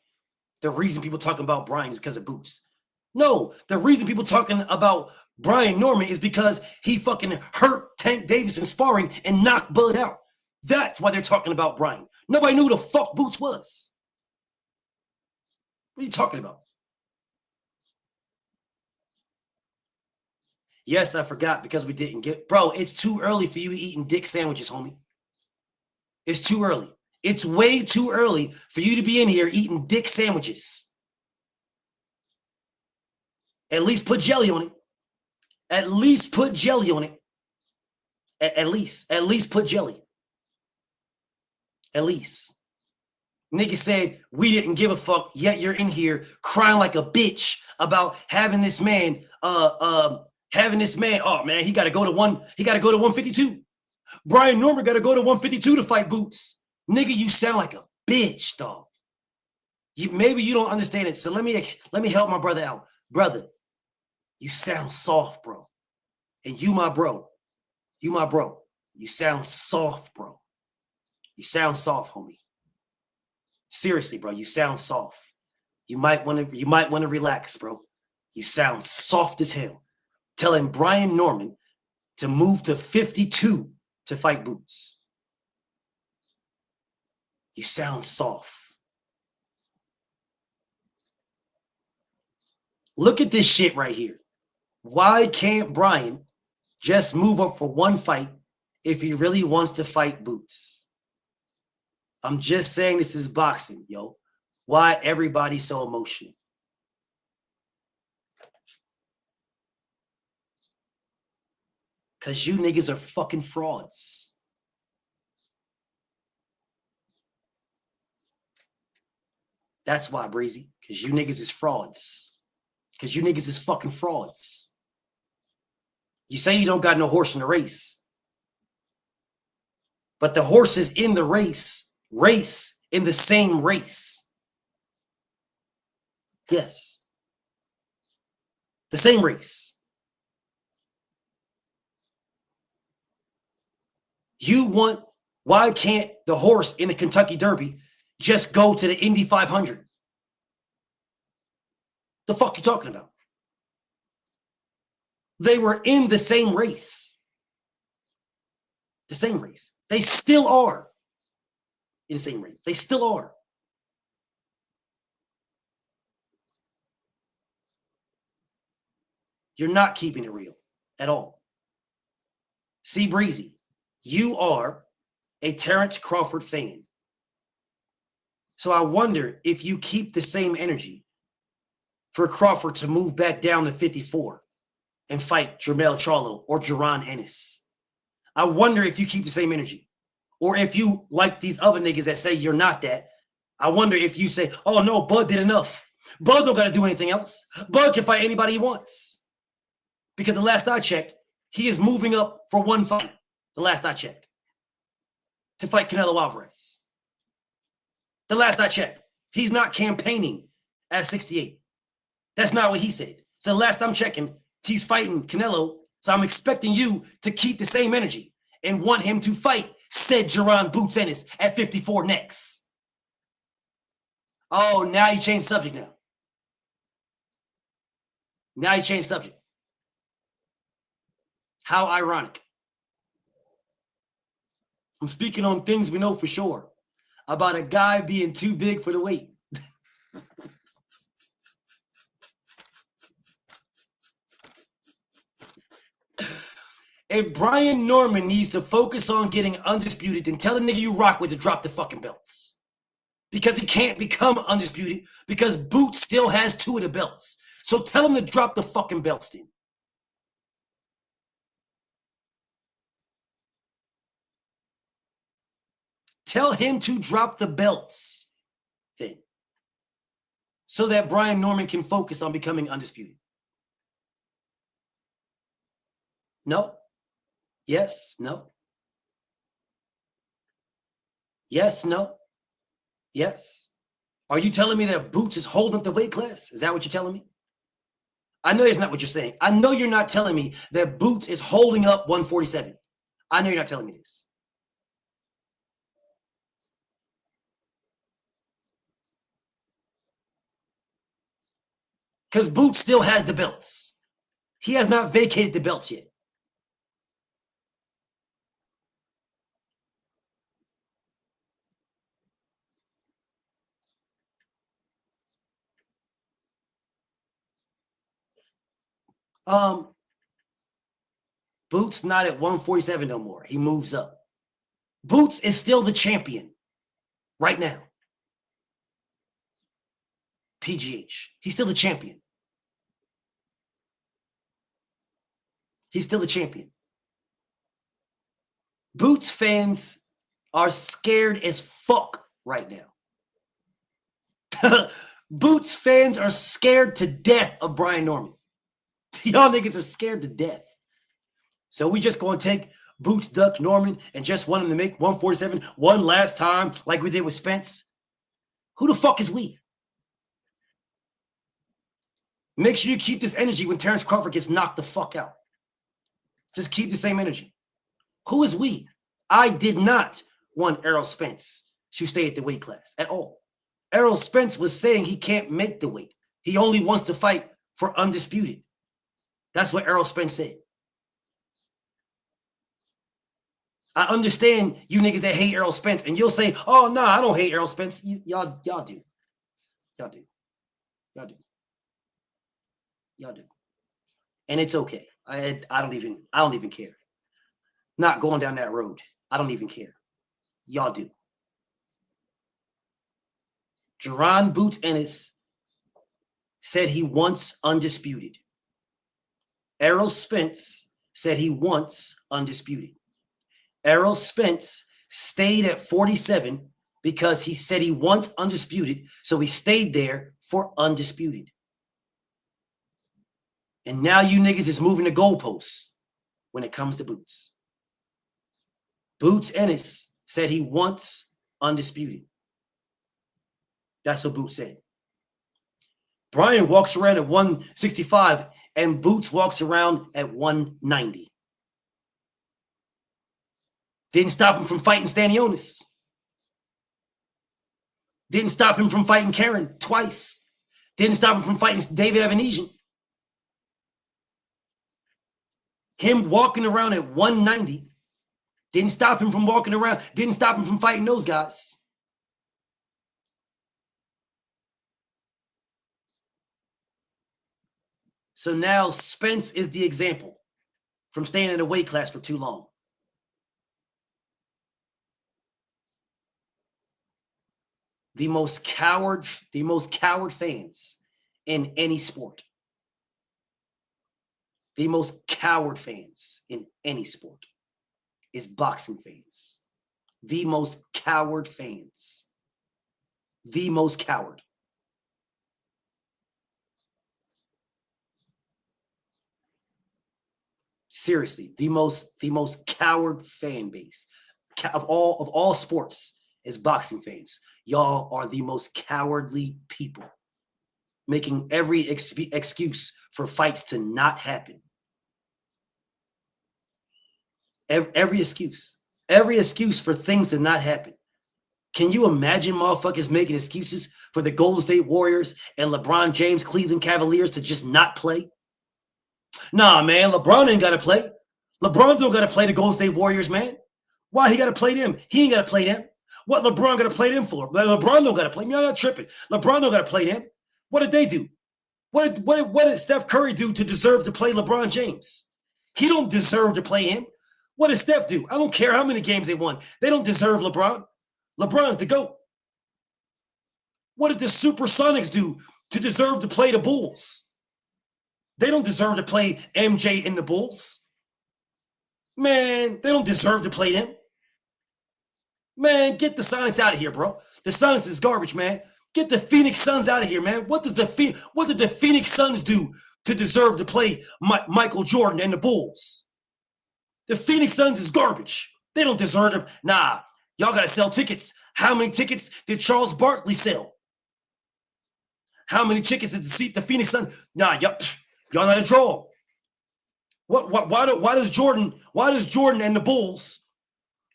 Speaker 1: The reason people talking about Brian is because of Boots. No, the reason people talking about Brian Norman is because he fucking hurt Tank Davis in sparring and knocked Bud out. That's why they're talking about Brian. Nobody knew who the fuck Boots was. What are you talking about? Yes, I forgot because we didn't get... Bro, it's too early for you eating dick sandwiches, homie. It's too early. It's way too early for you to be in here eating dick sandwiches. At least put jelly on it. At least put jelly on it. At least put jelly. At least. Nigga said, we didn't give a fuck, yet you're in here crying like a bitch about having this man, oh man, he gotta go to 152. Brian Norman gotta go to 152 to fight Boots. Nigga, you sound like a bitch, dog. Maybe you don't understand it. So let me help my brother out. Brother, you sound soft, bro. And you my bro. You sound soft, bro. You sound soft, homie. Seriously, bro, you sound soft. You might want to relax, bro. You sound soft as hell. Telling Brian Norman to move to 52 to fight Boots. You sound soft. Look at this shit right here. Why can't Brian just move up for one fight if he really wants to fight Boots? I'm just saying this is boxing, yo. Why everybody so emotional? Because you niggas are fucking frauds. That's why, Breezy. Because you niggas is frauds. Because you niggas is fucking frauds. You say you don't got no horse in the race. But the horses in the race in the same race. Yes. The same race. Why can't the horse in the Kentucky Derby just go to the Indy 500? The fuck you talking about? They were in the same race. The same race. They still are in the same race. They still are. You're not keeping it real at all. See, Breezy, you are a Terrence Crawford fan. So I wonder if you keep the same energy for Crawford to move back down to 54 and fight Jermell Charlo or Jaron Ennis. I wonder if you keep the same energy. Or if you, like these other niggas that say you're not that, I wonder if you say, oh no, Bud did enough. Bud don't got to do anything else. Bud can fight anybody he wants. Because the last I checked, he is moving up for one fight. The last I checked. To fight Canelo Alvarez. The last I checked. He's not campaigning at 68. That's not what he said. So the last I'm checking, he's fighting Canelo. So I'm expecting you to keep the same energy and want him to fight said Jaron Boots Ennis at 54 next. Oh, now you changed subject now. Now you changed subject. How ironic. I'm speaking on things we know for sure about a guy being too big for the weight. If Brian Norman needs to focus on getting undisputed, then tell the nigga you rock with to drop the fucking belts. Because he can't become undisputed because Boots still has 2 of the belts. So tell him to drop the fucking belts then. Tell him to drop the belts then. So that Brian Norman can focus on becoming undisputed. No. Yes. No. Yes. No. Yes. Are you telling me that Boots is holding up the weight class? Is that what you're telling me? I know that's not what you're saying. I know you're not telling me that Boots is holding up 147. I know you're not telling me this. Because Boots still has the belts. He has not vacated the belts yet. Boots not at 147 no more. He moves up. Boots is still the champion right now. PGH. He's still the champion. He's still the champion. Boots fans are scared as fuck right now. Boots fans are scared to death of Brian Norman. Y'all niggas are scared to death. So we just going to take Boots, Duck, Norman, and just want him to make 147 one last time like we did with Spence? Who the fuck is we? Make sure you keep this energy when Terrence Crawford gets knocked the fuck out. Just keep the same energy. Who is we? I did not want Errol Spence to stay at the weight class at all. Errol Spence was saying he can't make the weight. He only wants to fight for undisputed. That's what Errol Spence said. I understand you niggas that hate Errol Spence, and you'll say, oh, no, I don't hate Errol Spence. Y'all do. Y'all do. Y'all do. Y'all do. And it's okay. I don't even care. Not going down that road. I don't even care. Y'all do. Jaron Boots Ennis said he wants undisputed. Errol Spence said he wants undisputed. Errol Spence stayed at 47 because he said he wants undisputed, so he stayed there for undisputed. And now you niggas is moving the goalposts when it comes to Boots. Boots Ennis said he wants undisputed. That's what Boots said. Brian walks around at 165 and Boots walks around at 190. Didn't stop him from fighting Stanionis. Didn't stop him from fighting Karen twice. Didn't stop him from fighting David Evanesian. Him walking around at 190 didn't stop him from walking around, didn't stop him from fighting those guys. So now Spence is the example from staying in a weight class for too long. The most coward fans in any sport. The most coward fans in any sport is boxing fans. The most coward fans. The most coward. Seriously, the most coward fan base of all sports is boxing fans. Y'all are the most cowardly people, making every excuse for fights to not happen. Every excuse for things to not happen. Can you imagine motherfuckers making excuses for the Golden State Warriors and LeBron James Cleveland Cavaliers to just not play? Nah, man, LeBron ain't got to play. LeBron don't got to play the Golden State Warriors, man. Why he got to play them? He ain't got to play them. What LeBron got to play them for? LeBron don't got to play them. Y'all not tripping. LeBron don't got to play them. What did they do? What did Steph Curry do to deserve to play LeBron James? He don't deserve to play him. What did Steph do? I don't care how many games they won. They don't deserve LeBron. LeBron's the GOAT. What did the Supersonics do to deserve to play the Bulls? They don't deserve to play MJ in the Bulls. Man, they don't deserve to play them. Man, get the Sonics out of here, bro. The Sonics is garbage, man. Get the Phoenix Suns out of here, man. What did the Phoenix Suns do to deserve to play Michael Jordan and the Bulls? The Phoenix Suns is garbage. They don't deserve them. Nah, y'all got to sell tickets. How many tickets did Charles Barkley sell? How many tickets did the Phoenix Suns? Nah, y'all not a draw. Why does Jordan and the Bulls,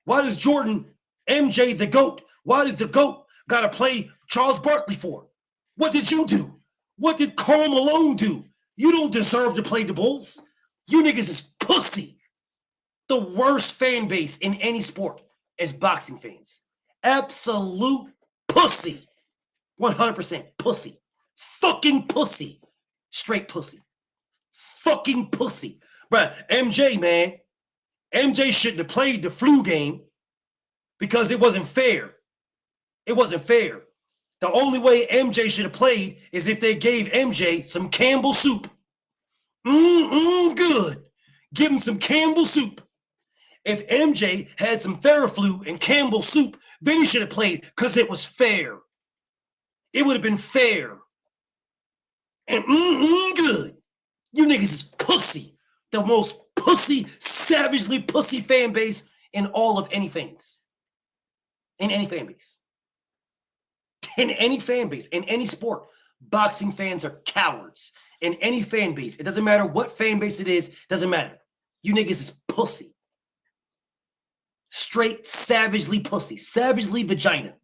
Speaker 1: why does Jordan, MJ, the GOAT, why does the GOAT got to play Charles Barkley for? What did you do? What did Karl Malone do? You don't deserve to play the Bulls. You niggas is pussy. The worst fan base in any sport is boxing fans. Absolute pussy. 100% pussy. Fucking pussy. Straight pussy. Fucking pussy. Bruh, MJ, man. MJ shouldn't have played the flu game because it wasn't fair. It wasn't fair. The only way MJ should have played is if they gave MJ some Campbell soup. Good. Give him some Campbell soup. If MJ had some Theraflu and Campbell soup, then he should have played because it was fair. It would have been fair. And good. You niggas is pussy. The most pussy, savagely pussy fan base in all of any fans. In any fan base. In any fan base. In any sport. Boxing fans are cowards. In any fan base. It doesn't matter what fan base it is. Doesn't matter. You niggas is pussy. Straight, savagely pussy. Savagely vagina.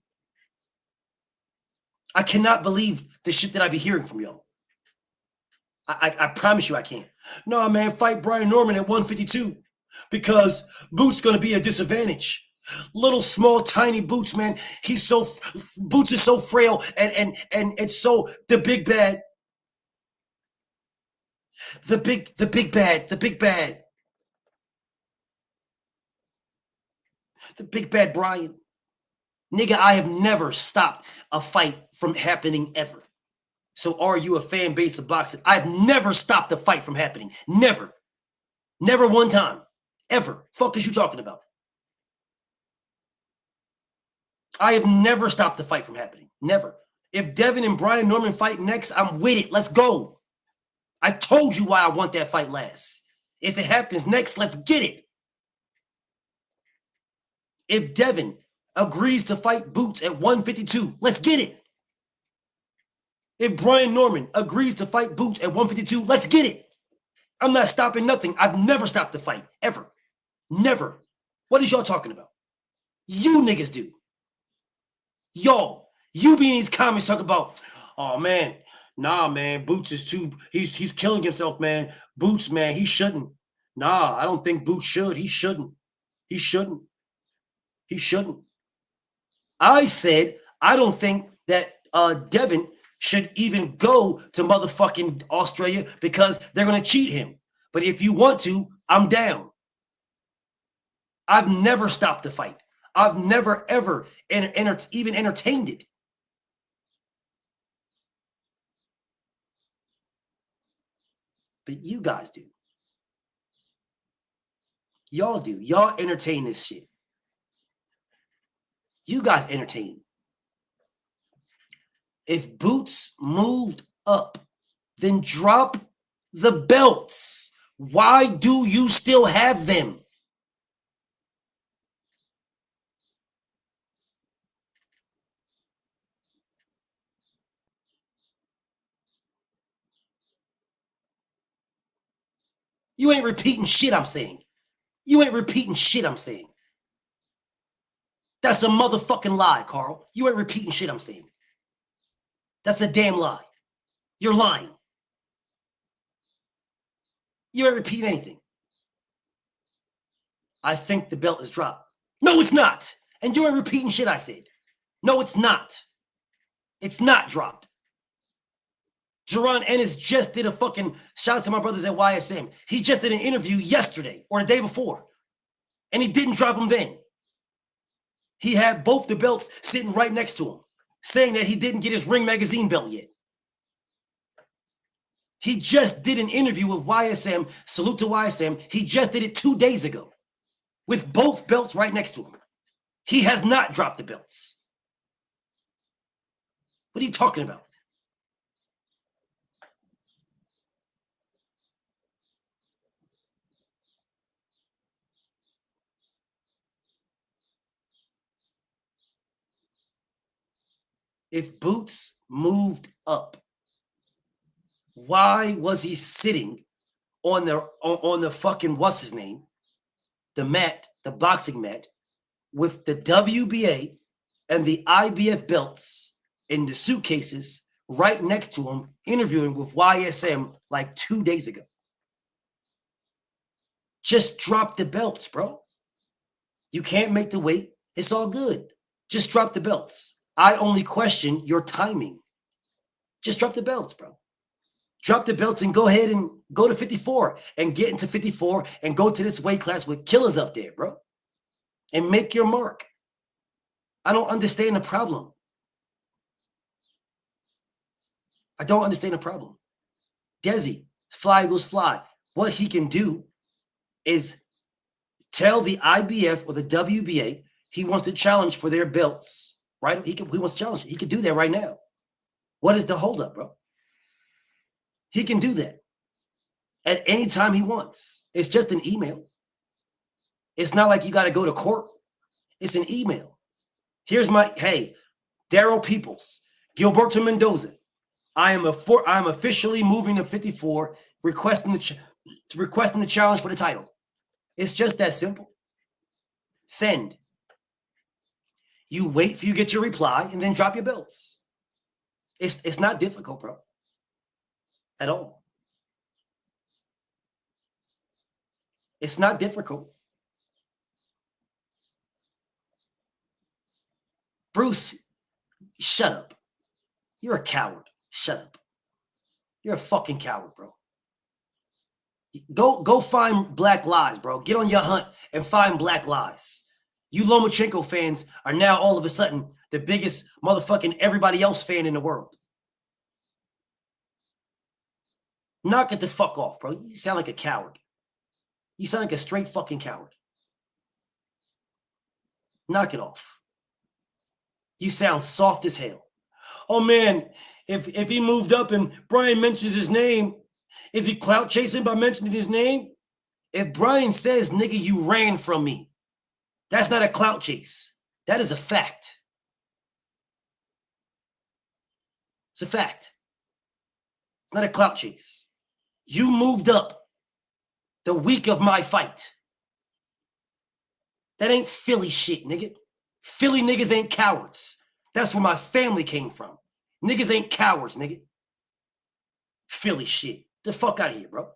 Speaker 1: I cannot believe the shit that I be hearing from y'all. I promise you I can't. No, man, fight Brian Norman at 152 because Boots going to be a disadvantage. Little, small, tiny Boots, man. Boots is so frail and it's so the big bad. The big bad. The big bad Brian. Nigga, I have never stopped a fight from happening ever. So are you a fan base of boxing? I've never stopped a fight from happening. Never. Never one time. Ever. Fuck is you talking about? I have never stopped the fight from happening. Never. If Devin and Brian Norman fight next, I'm with it. Let's go. I told you why I want that fight last. If it happens next, let's get it. If Devin agrees to fight Boots at 152, let's get it. If Brian Norman agrees to fight Boots at 152, let's get it. I'm not stopping nothing. I've never stopped the fight, ever. Never. What is y'all talking about? You niggas do. Y'all, you be in these comments talking about, oh, man, nah, man, Boots is he's killing himself, man. Boots, man, he shouldn't. Nah, I don't think Boots should. He shouldn't. I said, I don't think that Devin should even go to motherfucking Australia because they're going to cheat him. But if you want to, I'm down. I've never stopped the fight. I've never, ever even entertained it. But you guys do. Y'all do. Y'all entertain this shit. You guys entertain. If Boots moved up, then drop the belts. Why do you still have them? You ain't repeating shit I'm saying. You ain't repeating shit I'm saying. That's a motherfucking lie, Carl. You ain't repeating shit I'm saying. That's a damn lie. You're lying. You ain't repeating anything. I think the belt is dropped. No, it's not. And you ain't repeating shit I said. No, it's not. It's not dropped. Jerron Ennis just did a fucking shout out to my brothers at YSM. He just did an interview yesterday or the day before, and he didn't drop them then. He had both the belts sitting right next to him, saying that he didn't get his Ring Magazine belt yet. He just did an interview with YSM. Salute to YSM. He just did it 2 days ago with both belts right next to him. He has not dropped the belts. What are you talking about? If Boots moved up, why was he sitting on the fucking what's his name, the mat, the boxing mat, with the WBA and the IBF belts in the suitcases right next to him, interviewing with YSM like 2 days ago? Just drop the belts, bro. You can't make the weight. It's all good. Just drop the belts. I only question your timing. Just drop the belts, bro. Drop the belts and go ahead and go to 54 and get into 54 and go to this weight class with killers up there, bro. And make your mark. I don't understand the problem. I don't understand the problem. Desi, fly goes fly. What he can do is tell the IBF or the WBA he wants to challenge for their belts, right? He wants to challenge. He can do that right now. What is the holdup, bro? He can do that at any time he wants. It's just an email. It's not like you got to go to court. It's an email. Here's my, hey, Daryl Peoples, Gilberto Mendoza. I am officially moving to 54, requesting the challenge for the title. It's just that simple. Send. You wait for you get your reply and then drop your belts. It's not difficult, bro. At all. It's not difficult. Bruce, shut up. You're a coward. Shut up. You're a fucking coward, bro. Go find Black Lies, bro. Get on your hunt and find Black Lies. You Lomachenko fans are now all of a sudden the biggest motherfucking everybody else fan in the world. Knock it the fuck off, bro. You sound like a coward. You sound like a straight fucking coward. Knock it off. You sound soft as hell. Oh man, if he moved up and Brian mentions his name, is he clout chasing by mentioning his name? If Brian says, nigga, you ran from me, that's not a clout chase. That is a fact. It's a fact. Not a clout chase. You moved up the week of my fight. That ain't Philly shit, nigga. Philly niggas ain't cowards. That's where my family came from. Niggas ain't cowards, nigga. Philly shit. The fuck out of here, bro.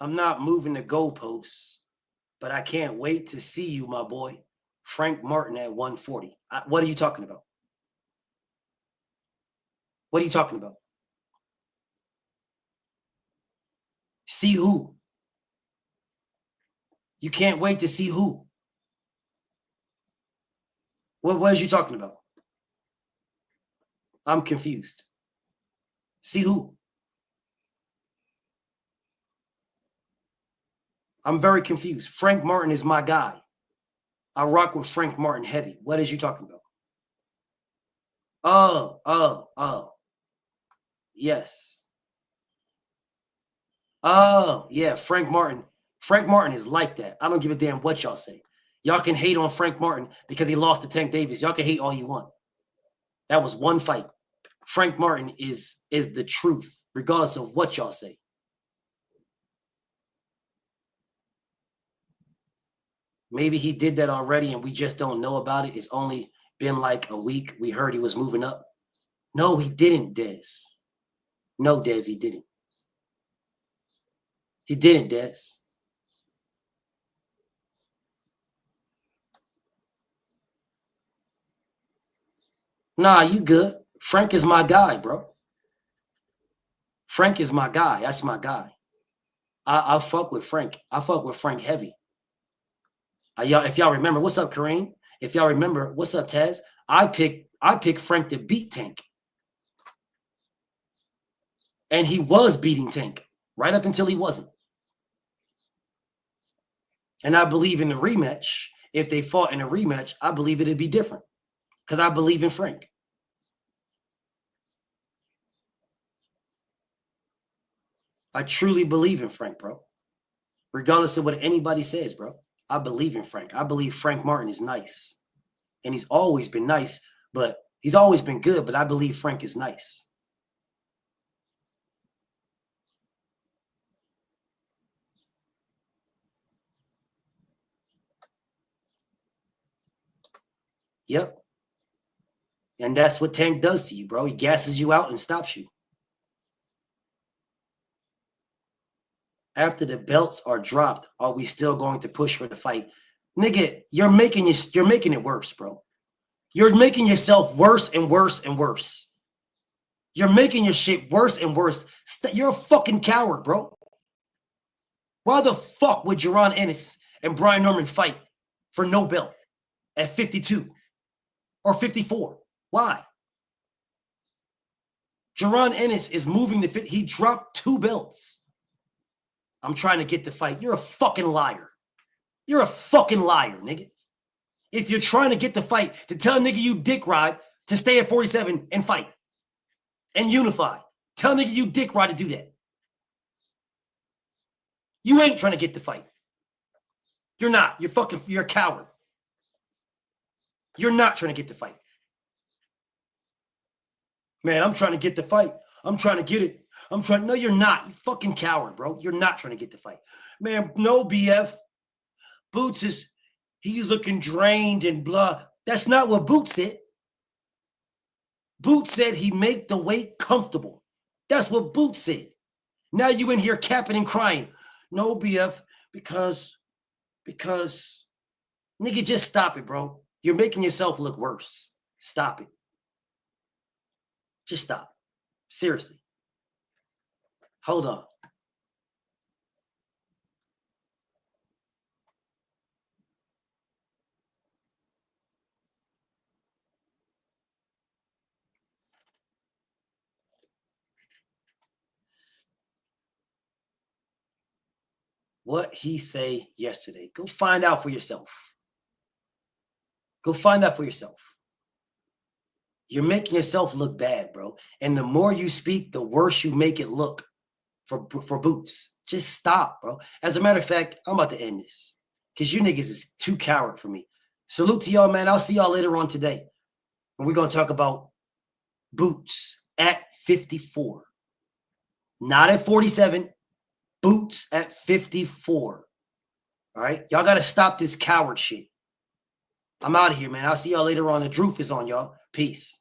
Speaker 1: I'm not moving the goalposts, but I can't wait to see you, my boy. Frank Martin at 140. What are you talking about? What are you talking about? See who? You can't wait to see who? What is you talking about? I'm confused. See who? I'm very confused. Frank Martin is my guy. I rock with Frank Martin heavy. What is you talking about? Oh. Yes. Oh, yeah, Frank Martin. Frank Martin is like that. I don't give a damn what y'all say. Y'all can hate on Frank Martin because he lost to Tank Davis. Y'all can hate all you want. That was one fight. Frank Martin is the truth, regardless of what y'all say. Maybe he did that already and we just don't know about it. It's only been like a week. We heard he was moving up. No, he didn't, Dez. No, Dez, he didn't. He didn't, Dez. Nah, you good. Frank is my guy, bro. Frank is my guy. That's my guy. I fuck with Frank. I fuck with Frank heavy. If y'all remember, what's up, Kareem? If y'all remember, what's up, Taz? I picked Frank to beat Tank. And he was beating Tank right up until he wasn't. And I believe in the rematch. If they fought in a rematch, I believe it'd be different. Because I believe in Frank. I truly believe in Frank, bro. Regardless of what anybody says, bro. I believe in Frank. I believe Frank Martin is nice. And he's always been nice, but he's always been good, but I believe Frank is nice. Yep. And that's what Tank does to you, bro. He gasses you out and stops you. After the belts are dropped, are we still going to push for the fight? Nigga, you're making it worse, bro. You're making yourself worse and worse and worse. You're making your shit worse and worse. You're a fucking coward, bro. Why the fuck would Jaron Ennis and Brian Norman fight for no belt at 52 or 54? Why? Jaron Ennis is moving the fit. He dropped 2 belts. I'm trying to get the fight. You're a fucking liar. You're a fucking liar, nigga. If you're trying to get the fight, to tell a nigga you dick ride to stay at 47 and fight and unify. Tell a nigga you dick ride to do that. You ain't trying to get the fight. You're not. You're a coward. You're not trying to get the fight. Man, I'm trying to get the fight. I'm trying to get it. No, you're not. You fucking coward, bro. You're not trying to get the fight. Man, no BF. Boots he's looking drained and blah. That's not what Boots said. Boots said he make the weight comfortable. That's what Boots said. Now you in here capping and crying. No BF because nigga, just stop it, bro. You're making yourself look worse. Stop it. Just stop. Seriously. Hold on. What he say yesterday? Go find out for yourself. Go find out for yourself. You're making yourself look bad, bro. And the more you speak, the worse you make it look for Boots. Just stop, bro. As a matter of fact, I'm about to end this because you niggas is too coward for me. Salute to y'all, man. I'll see y'all later on today. And we're going to talk about Boots at 54. Not at 47. Boots at 54. All right? Y'all got to stop this coward shit. I'm out of here, man. I'll see y'all later on. The Droof is on, y'all. Peace.